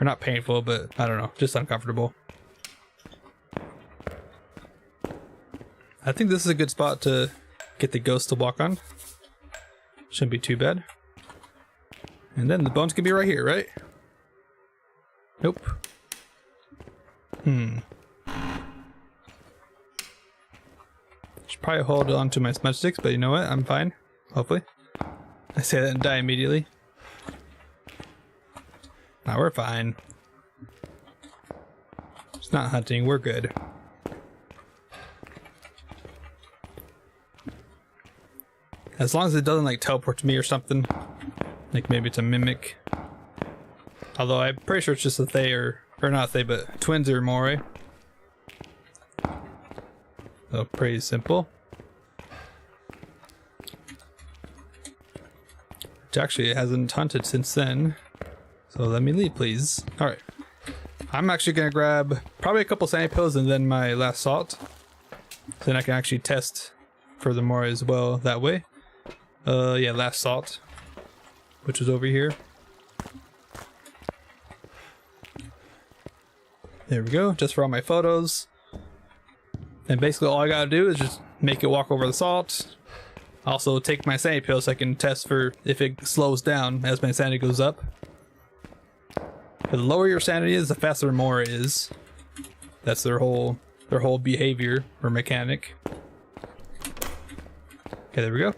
Or not painful, but I don't know, just uncomfortable. I think this is a good spot to get the ghost to walk on. Shouldn't be too bad. And then the bones can be right here, right? Nope. Should probably hold on to my smudge sticks, but you know what? I'm fine. Hopefully. I say that and die immediately. Nah, we're fine. It's not hunting, we're good. As long as it doesn't like teleport to me or something. Like maybe it's a mimic. Although I'm pretty sure it's just a They or not They, but twins or Moray. So pretty simple. Which actually it hasn't hunted since then. So So let me leave, please. Alright. I'm actually gonna grab probably a couple sanity pills and then my last salt. So then I can actually test furthermore as well that way. Yeah, last salt, which is over here. There we go, just for all my photos. And basically all I gotta do is just make it walk over the salt. Also take my sanity pill so I can test for if it slows down as my sanity goes up. The lower your sanity is, the faster more it is. That's their whole behavior or mechanic. Okay, there we go.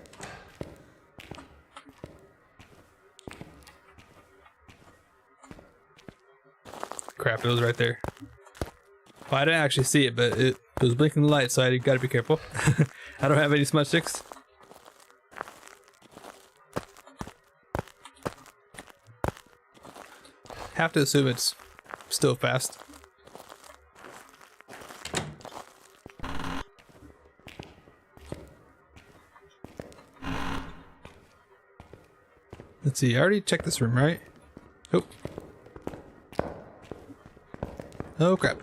Crap, it was right there. Well, I didn't actually see it, but it was blinking the light, so I gotta be careful. I don't have any smudge sticks. Have to assume it's still fast. Let's see, I already checked this room, right? Oh. Oh crap.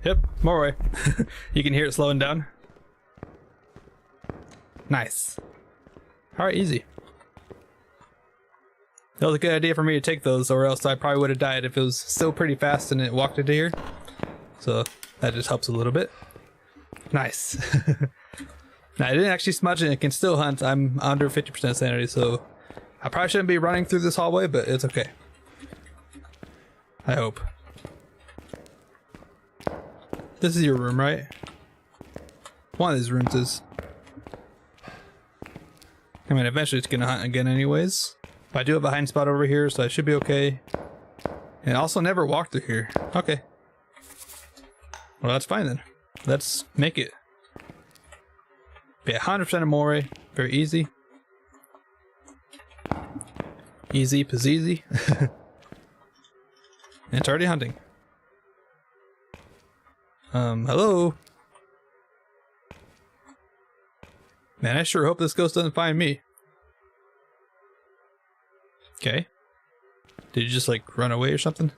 Yep, more way. You can hear it slowing down. Nice. Alright, easy. That was a good idea for me to take those, or else I probably would have died if it was still pretty fast and it walked into here. So that just helps a little bit. Nice. Now, I didn't actually smudge it. It can still hunt. I'm under 50% sanity, so I probably shouldn't be running through this hallway, but it's okay. I hope. This is your room, right? One of these rooms is. I mean, eventually it's gonna hunt again anyways. But I do have a hiding spot over here, so I should be okay. And also never walked through here. Okay. Well, that's fine then. Let's make it. Be 100% of Moray. Very easy. Easy peasy. And it's already hunting. Hello? Man, I sure hope this ghost doesn't find me. Okay. Did you just like run away or something?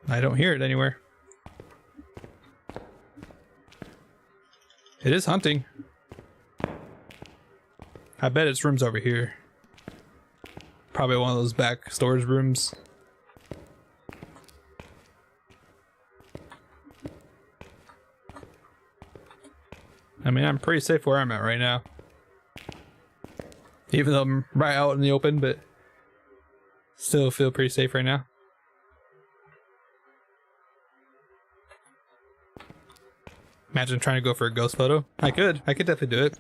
I don't hear it anywhere. It is hunting. I bet its room's over here. Probably one of those back storage rooms. I mean, I'm pretty safe where I'm at right now. Even though I'm right out in the open, but still feel pretty safe right now. Imagine trying to go for a ghost photo. I could definitely do it.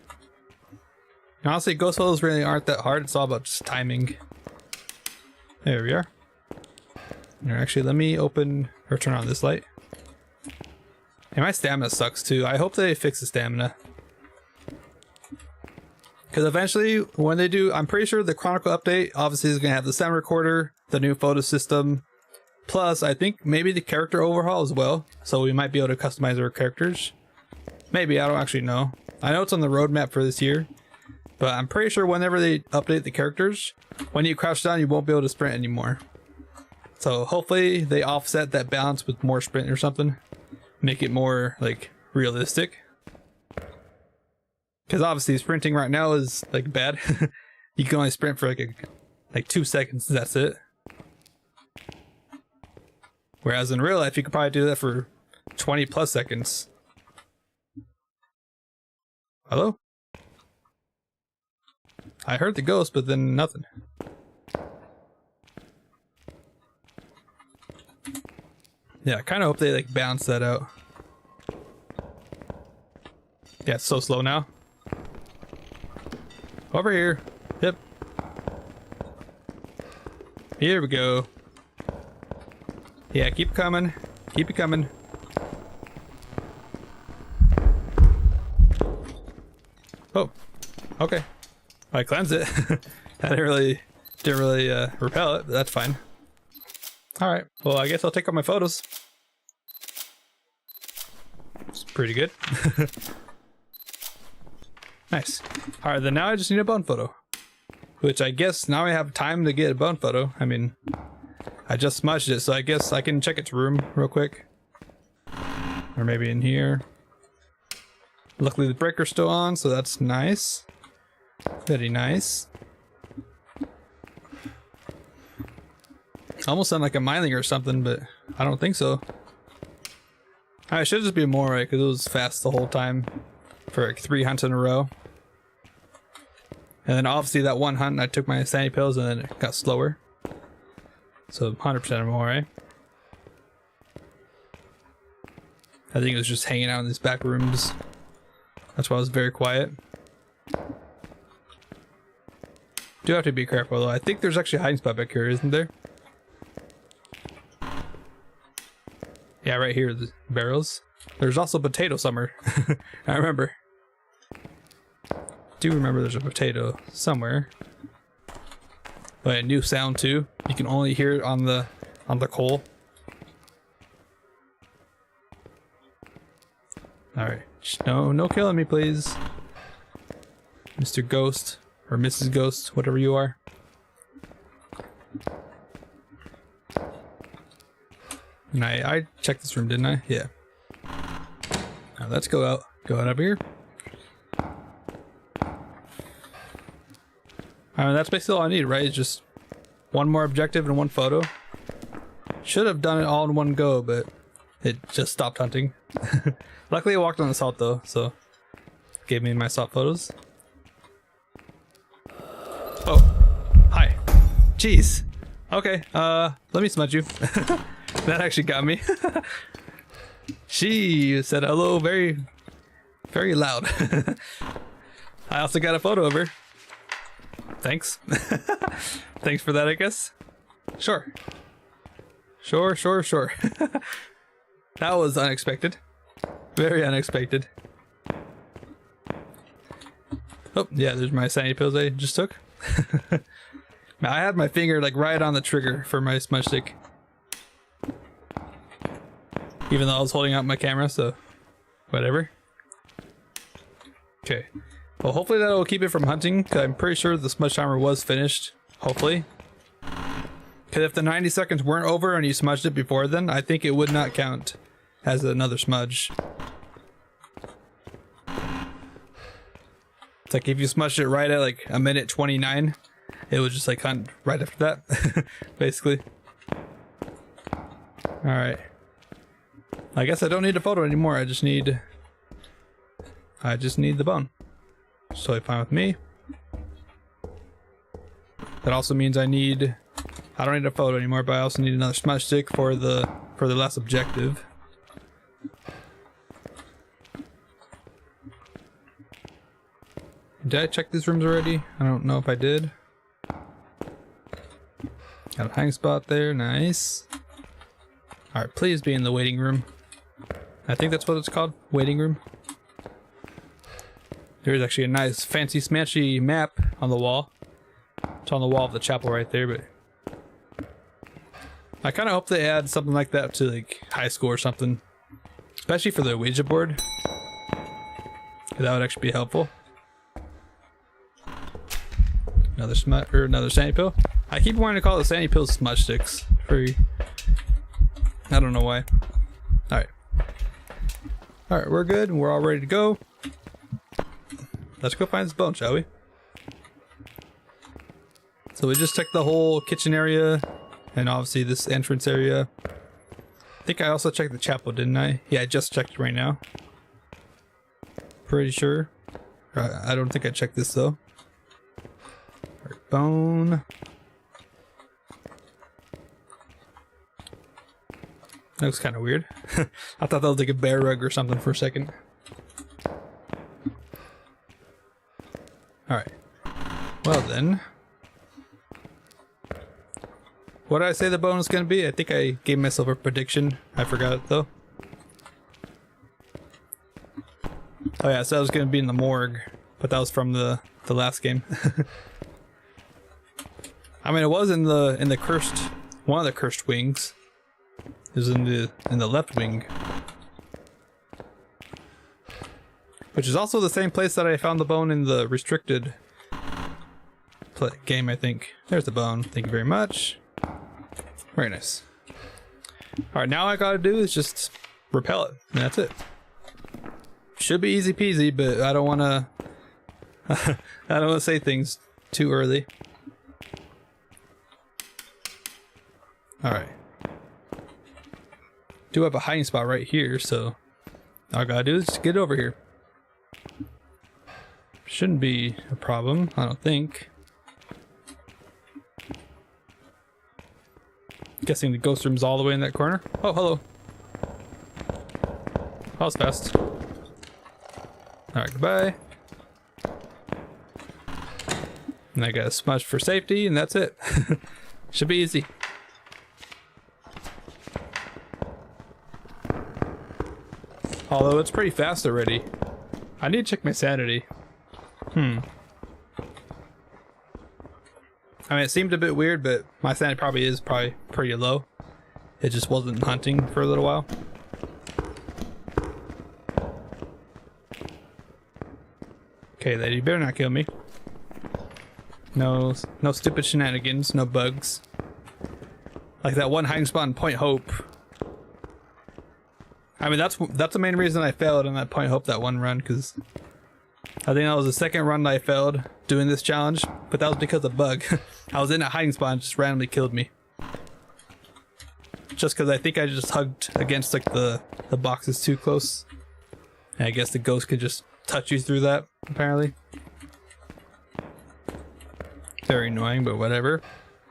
And honestly, ghost photos really aren't that hard. It's all about just timing. There we are. Here, actually, let me open or turn on this light. And my stamina sucks too. I hope they fix the stamina. Because eventually, when they do, I'm pretty sure the Chronicle update obviously is going to have the sound recorder, the new photo system, plus I think maybe the character overhaul as well. So we might be able to customize our characters. Maybe, I don't actually know. I know it's on the roadmap for this year, but I'm pretty sure whenever they update the characters, when you crouch down, you won't be able to sprint anymore. So hopefully they offset that balance with more sprint or something. Make it more like realistic. Because obviously sprinting right now is like bad. You can only sprint for like 2 seconds, that's it. Whereas in real life you could probably do that for 20 plus seconds. Hello? I heard the ghost, but then nothing. Yeah, I kind of hope they like balance that out. Yeah, it's so slow now. Over here. Yep. Here we go. Yeah, keep coming. Keep it coming. Oh, okay. I cleansed it. I didn't really repel it, but that's fine. Alright, well, I guess I'll take out my photos. It's pretty good. Nice. Alright, then now I just need a bone photo. Which I guess now I have time to get a bone photo. I mean, I just smudged it, so I guess I can check its room real quick. Or maybe in here. Luckily the breaker's still on, so that's nice. Very nice. Almost sound like a mining or something, but I don't think so. I should just be more right, because it was fast the whole time. For like 3 hunts in a row. And then obviously that one hunt I took my sanity pills and then it got slower. So 100% more, right? I think it was just hanging out in these back rooms. That's why I was very quiet. Do have to be careful though. I think there's actually a hiding spot back here, isn't there? Yeah, right here, the barrels. There's also a potato somewhere. I remember. Do remember there's a potato somewhere. But a new sound too. You can only hear it on the coal. Alright. No killing me, please. Mr. Ghost. Or Mrs. Ghost, whatever you are. And I checked this room, didn't I? Yeah. Now let's go out. Go out up here. That's basically all I need, right? It's just one more objective and one photo. Should have done it all in one go, but it just stopped hunting. Luckily I walked on the salt though, so gave me my salt photos. Oh, hi. Jeez. Okay, let me smudge you. That actually got me. She said hello very, very loud. I also got a photo of her. Thanks. Thanks for that, I guess. Sure. Sure. That was unexpected. Very unexpected. Oh, yeah, there's my sanity pills I just took. I had my finger like right on the trigger for my smudge stick. Even though I was holding out my camera, so whatever. Okay. Well, hopefully that'll keep it from hunting, because I'm pretty sure the smudge timer was finished. Hopefully. Because if the 90 seconds weren't over and you smudged it before then, I think it would not count as another smudge. It's like if you smudged it right at like a minute 29, it would just like hunt right after that. Basically. Alright. I guess I don't need a photo anymore, I just need the bone. It's totally fine with me. That also means I don't need a photo anymore, but I also need another smudge stick for the last objective. Did I check these rooms already? I don't know if I did. Got a hang spot there, nice. Alright, please be in the waiting room. I think that's what it's called, waiting room. There's actually a nice fancy smashy map on the wall. It's on the wall of the chapel right there, but I kind of hope they add something like that to like high school or something. Especially for the Ouija board. That would actually be helpful. Another sanity pill. I keep wanting to call the sanity pills smudge sticks. I don't know why. Alright. Alright, we're good. We're all ready to go. Let's go find this bone, shall we? So we just checked the whole kitchen area and obviously this entrance area. I think I also checked the chapel, didn't I? Yeah, I just checked it right now. Pretty sure. I don't think I checked this though. Alright, bone. That looks kind of weird. I thought that was like a bear rug or something for a second. Alright. Well then. What did I say the bone was going to be? I think I gave myself a prediction. I forgot it though. Oh yeah, so that was going to be in the morgue. But that was from the last game. I mean, it was in the cursed one of the cursed wings is in the left wing, which is also the same place that I found the bone in the restricted game, I think. There's the bone. Thank you very much. Very nice. Alright, now all I gotta do is just repel it, and that's it. Should be easy peasy, but I don't wanna I don't wanna say things too early. Alright. Do have a hiding spot right here, so all I gotta do is just get over here. Shouldn't be a problem, I don't think. Guessing the ghost room's all the way in that corner. Oh, hello. That was fast. Alright, goodbye. And I got a smudge for safety, and that's it. Should be easy. Although it's pretty fast already. I need to check my sanity. I mean, it seemed a bit weird, but my sanity probably is pretty low. It just wasn't hunting for a little while. Okay, lady, you better not kill me. No stupid shenanigans, no bugs. Like that one hiding spot in Point Hope. I mean, that's the main reason I failed on that Point Hope that one run, because I think that was the second run that I failed doing this challenge, but that was because of bug. I was in a hiding spot and just randomly killed me. Just because I think I just hugged against like the boxes too close. And I guess the ghost could just touch you through that, apparently. Very annoying, but whatever.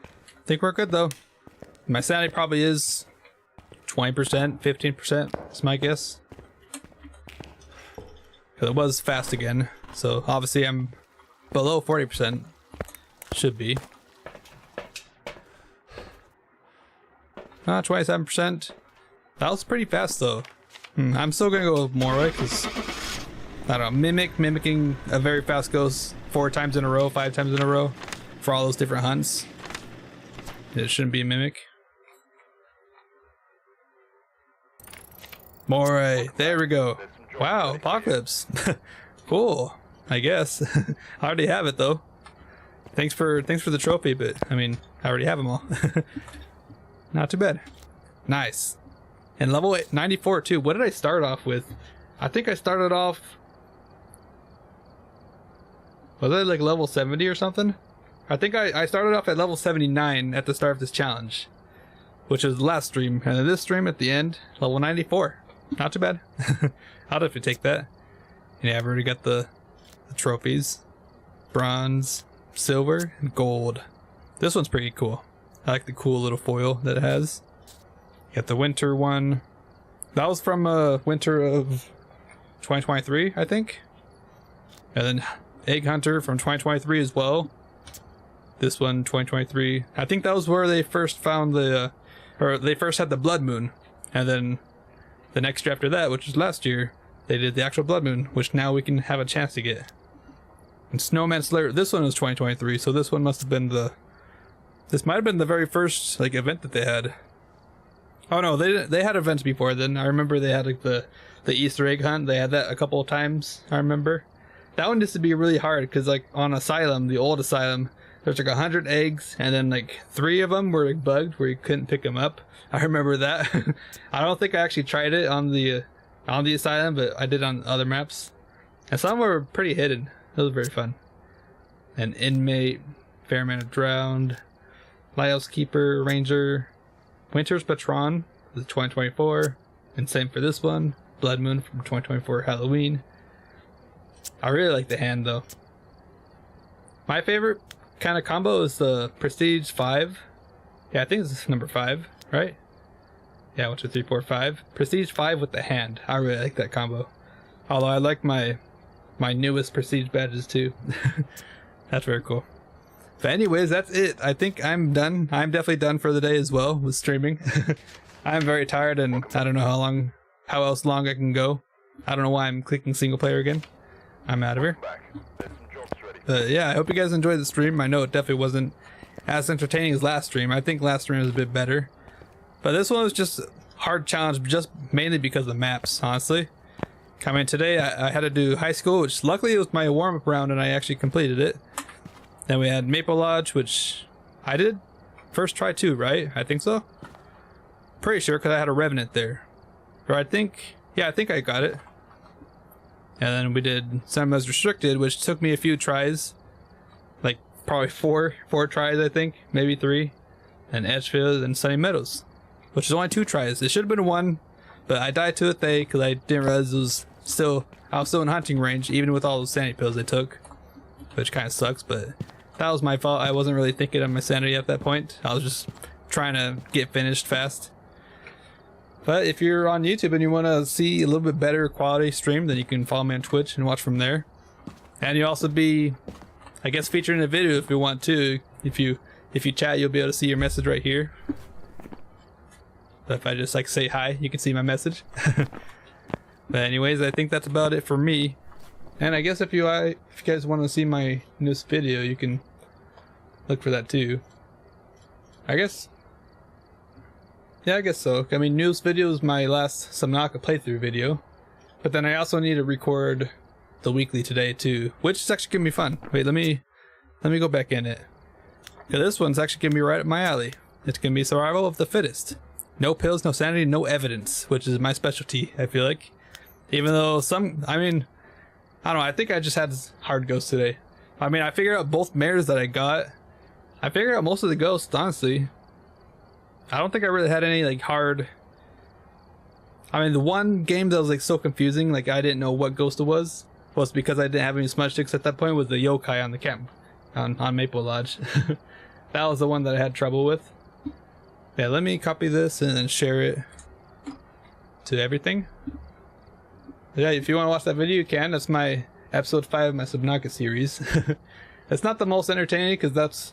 I think we're good though. My sanity probably is 20%, 15% is my guess. Because it was fast again, so obviously I'm below 40%. Should be. 27%. That was pretty fast though. I'm still gonna go with more, right? Because I don't know, mimicking a very fast ghost 4 times in a row, 5 times in a row for all those different hunts. It shouldn't be a mimic. Moray, there we go. Wow, apocalypse. Cool, I guess. I already have it though. Thanks for the trophy, but I mean, I already have them all. Not too bad. Nice. And level 94 too. What did I start off with? I think I started off. Was I like level 70 or something? I think I started off at level 79 at the start of this challenge, which was the last stream, and then this stream at the end, level 94. Not too bad. I'll definitely take that. Yeah, I've already got the trophies. Bronze, silver, and gold. This one's pretty cool. I like the cool little foil that it has. Got the winter one. That was from winter of 2023, I think. And then Egg Hunter from 2023 as well. This one, 2023. I think that was where they first found the, or they first had the Blood Moon. And then the next year after that, which was last year, they did the actual Blood Moon, which now we can have a chance to get. And Snowman Slayer, this one was 2023, so this one must have been this might have been the very first like event that they had. Oh no, they had events before then. I remember they had like the Easter egg hunt. They had that a couple of times, I remember. That one used to be really hard because like on Asylum, the old Asylum, there's like 100 eggs and then like 3 of them were like bugged where you couldn't pick them up. I remember that. I don't think I actually tried it on the Asylum, but I did on other maps. And some were pretty hidden. It was very fun. An Inmate, Fairman of Drowned, Lighthouse Keeper, Ranger, Winter's Patron, this is 2024, and same for this one, Blood Moon from 2024 Halloween. I really like the hand though. My favorite kind of combo is the Prestige 5. Yeah, I think this is number 5, right? Yeah, 1, 2, 3, 4, 5. Prestige 5 with the hand. I really like that combo. Although I like my newest Prestige badges too. That's very cool. But anyways, that's it. I think I'm done. I'm definitely done for the day as well with streaming. I'm very tired and I don't know how else long I can go. I don't know why I'm clicking single player again. I'm out of here. But yeah, I hope you guys enjoyed the stream. I know it definitely wasn't as entertaining as last stream. I think last stream was a bit better, but this one was just a hard challenge, just mainly because of the maps, honestly. I mean, today I had to do high school, which luckily it was my warm-up round and I actually completed it. Then we had Maple Lodge, which I did first try too, right? I think so. Pretty sure, because I had a Revenant there. Or I think I got it. And then we did Cinemas Restricted, which took me a few tries. Like, probably four tries, I think. Maybe 3. And Edgefield and Sunny Meadows, which is only 2 tries. It should have been 1, but I died to it today because I didn't realize I was still in hunting range, even with all those sanity pills I took. Which kind of sucks, but that was my fault. I wasn't really thinking of my sanity at that point. I was just trying to get finished fast. But if you're on YouTube and you want to see a little bit better quality stream, then you can follow me on Twitch and watch from there. And you'll also be, I guess, featured in a video if you want to. If you chat, you'll be able to see your message right here. But if I just like say hi, you can see my message. But anyways, I think that's about it for me. And I guess if you guys want to see my newest video, you can look for that too. I guess. Yeah, I guess so. I mean, newest video is my last Subnautica playthrough video. But then I also need to record the weekly today too, which is actually gonna be fun. Wait, let me go back in it. Yeah, this one's actually gonna be right up my alley. It's gonna be survival of the fittest. No pills, no sanity, no evidence, which is my specialty, I feel like. Even though I don't know, I think I just had hard ghosts today. I mean, I figured out both mares that I got. I figured out most of the ghosts, honestly. I don't think I really had any like hard. I mean, the one game that was like so confusing, like I didn't know what ghost it was because I didn't have any smudge sticks at that point, was the yokai on the camp on Maple Lodge. That was the one that I had trouble with. Yeah, let me copy this and then share it to everything. Yeah, if you want to watch that video, you can. That's my episode 5 of my Subnautica series. It's not the most entertaining because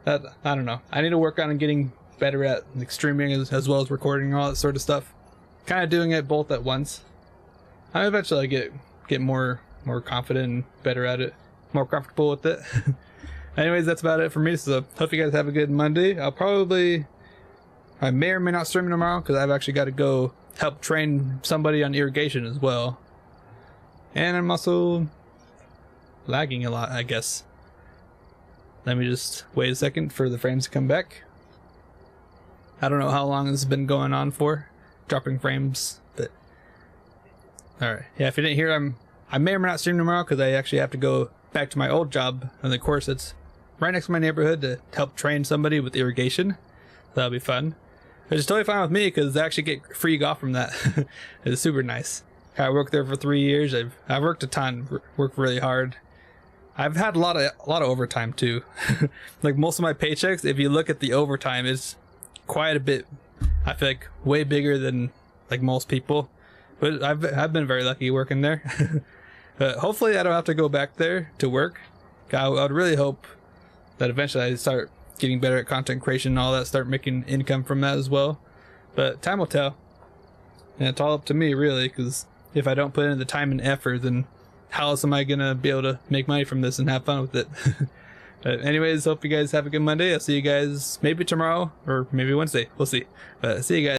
I don't know. I need to work on getting better at like streaming as well as recording and all that sort of stuff. Kind of doing it both at once. I eventually get more confident and better at it, more comfortable with it. Anyways, that's about it for me. So hope you guys have a good Monday. I may or may not stream tomorrow because I've actually got to go help train somebody on irrigation as well. And I'm also lagging a lot, I guess. Let me just wait a second for the frames to come back. I don't know how long this has been going on for, dropping frames, but alright. Yeah, if you didn't hear, I may or may not stream tomorrow because I actually have to go back to my old job in the course that's right next to my neighborhood to help train somebody with irrigation. That'll be fun. Which is totally fine with me because I actually get free golf from that. It's super nice. I worked there for 3 years. I've worked a ton, worked really hard. I've had a lot of overtime too. Like most of my paychecks, if you look at the overtime, it's quite a bit. I feel like way bigger than like most people. But I've been very lucky working there. But hopefully I don't have to go back there to work. I would really hope that eventually I start getting better at content creation and all that, start making income from that as well. But time will tell. And it's all up to me really, because if I don't put in the time and effort, then how else am I gonna be able to make money from this and have fun with it? But anyways, hope you guys have a good Monday. I'll see you guys maybe tomorrow or maybe Wednesday. We'll see. But see you guys.